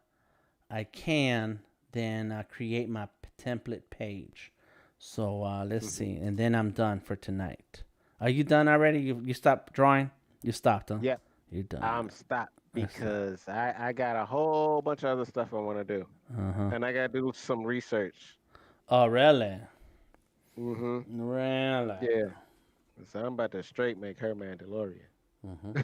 I can then create my template page. So let's Hmm. see, and then I'm done for tonight. Are you done already? You stopped drawing? You stopped, huh? Yep, You're done. I'm stopped That's not. because I got a whole bunch of other stuff I want to do, Uh huh. and I got to do some research. Oh really? Hmm. Really? Yeah, so I'm about to straight make her Mandalorian. Mm-hmm.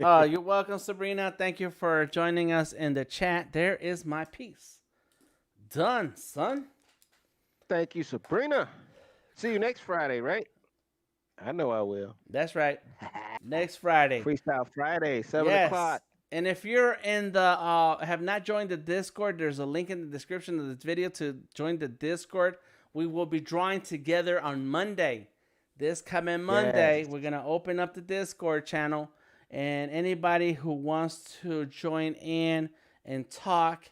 Oh, you're welcome, Sabrina. Thank you for joining us in the chat. There is my piece. Done, son. Thank you, Sabrina. See you next Friday, right? I know I will. That's right. Next Friday. Freestyle Friday, 7 o'clock. Yes. And if you're in the have not joined the Discord, there's a link in the description of this video to join the Discord. We will be drawing together on Monday. This coming Yes. Monday, we're gonna open up the Discord channel, and anybody who wants to join in and talk,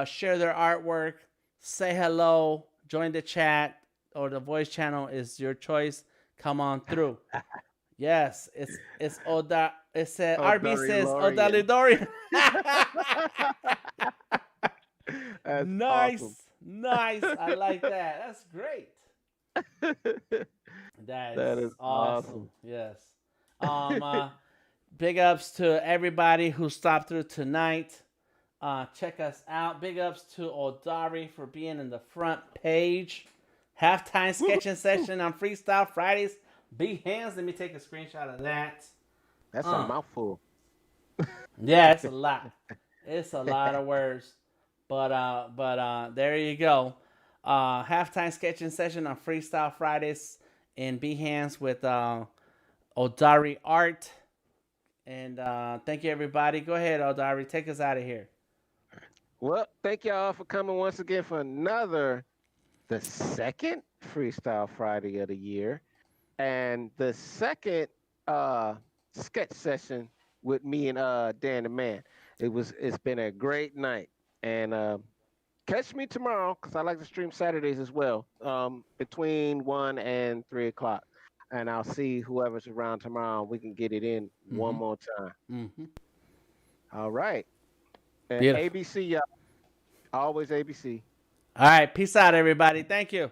share their artwork, say hello, join the chat or the voice channel is your choice. Come on through. Yes, it's Oda. It's RB Odari says Lorian. Odalidorian. That's awesome. Nice, nice. I like that. That's great. That's That is awesome. awesome. Yes. Um. Uh, big ups to everybody who stopped through tonight. Check us out. Big ups to Odari for being in the front page. Halftime sketching session on Freestyle Fridays. Behance. Let me take a screenshot of that. That's a Uh, mouthful. yeah, it's a lot. It's a lot of words. But there you go. Halftime sketching session on Freestyle Fridays in Behance with Odari Art. And thank you, everybody. Go ahead, Odari. Take us out of here. Well, thank y'all for coming once again for the second Freestyle Friday of the year, and the second uh sketch session with me and Dan the Man. It's been a great night, and catch me tomorrow because I like to stream Saturdays as well, between 1 and 3 o'clock, and I'll see whoever's around tomorrow. We can get it in one Mm-hmm. more time. Mm-hmm. All right, and Beautiful. ABC, y'all, always ABC. All right. Peace out, everybody. Thank you.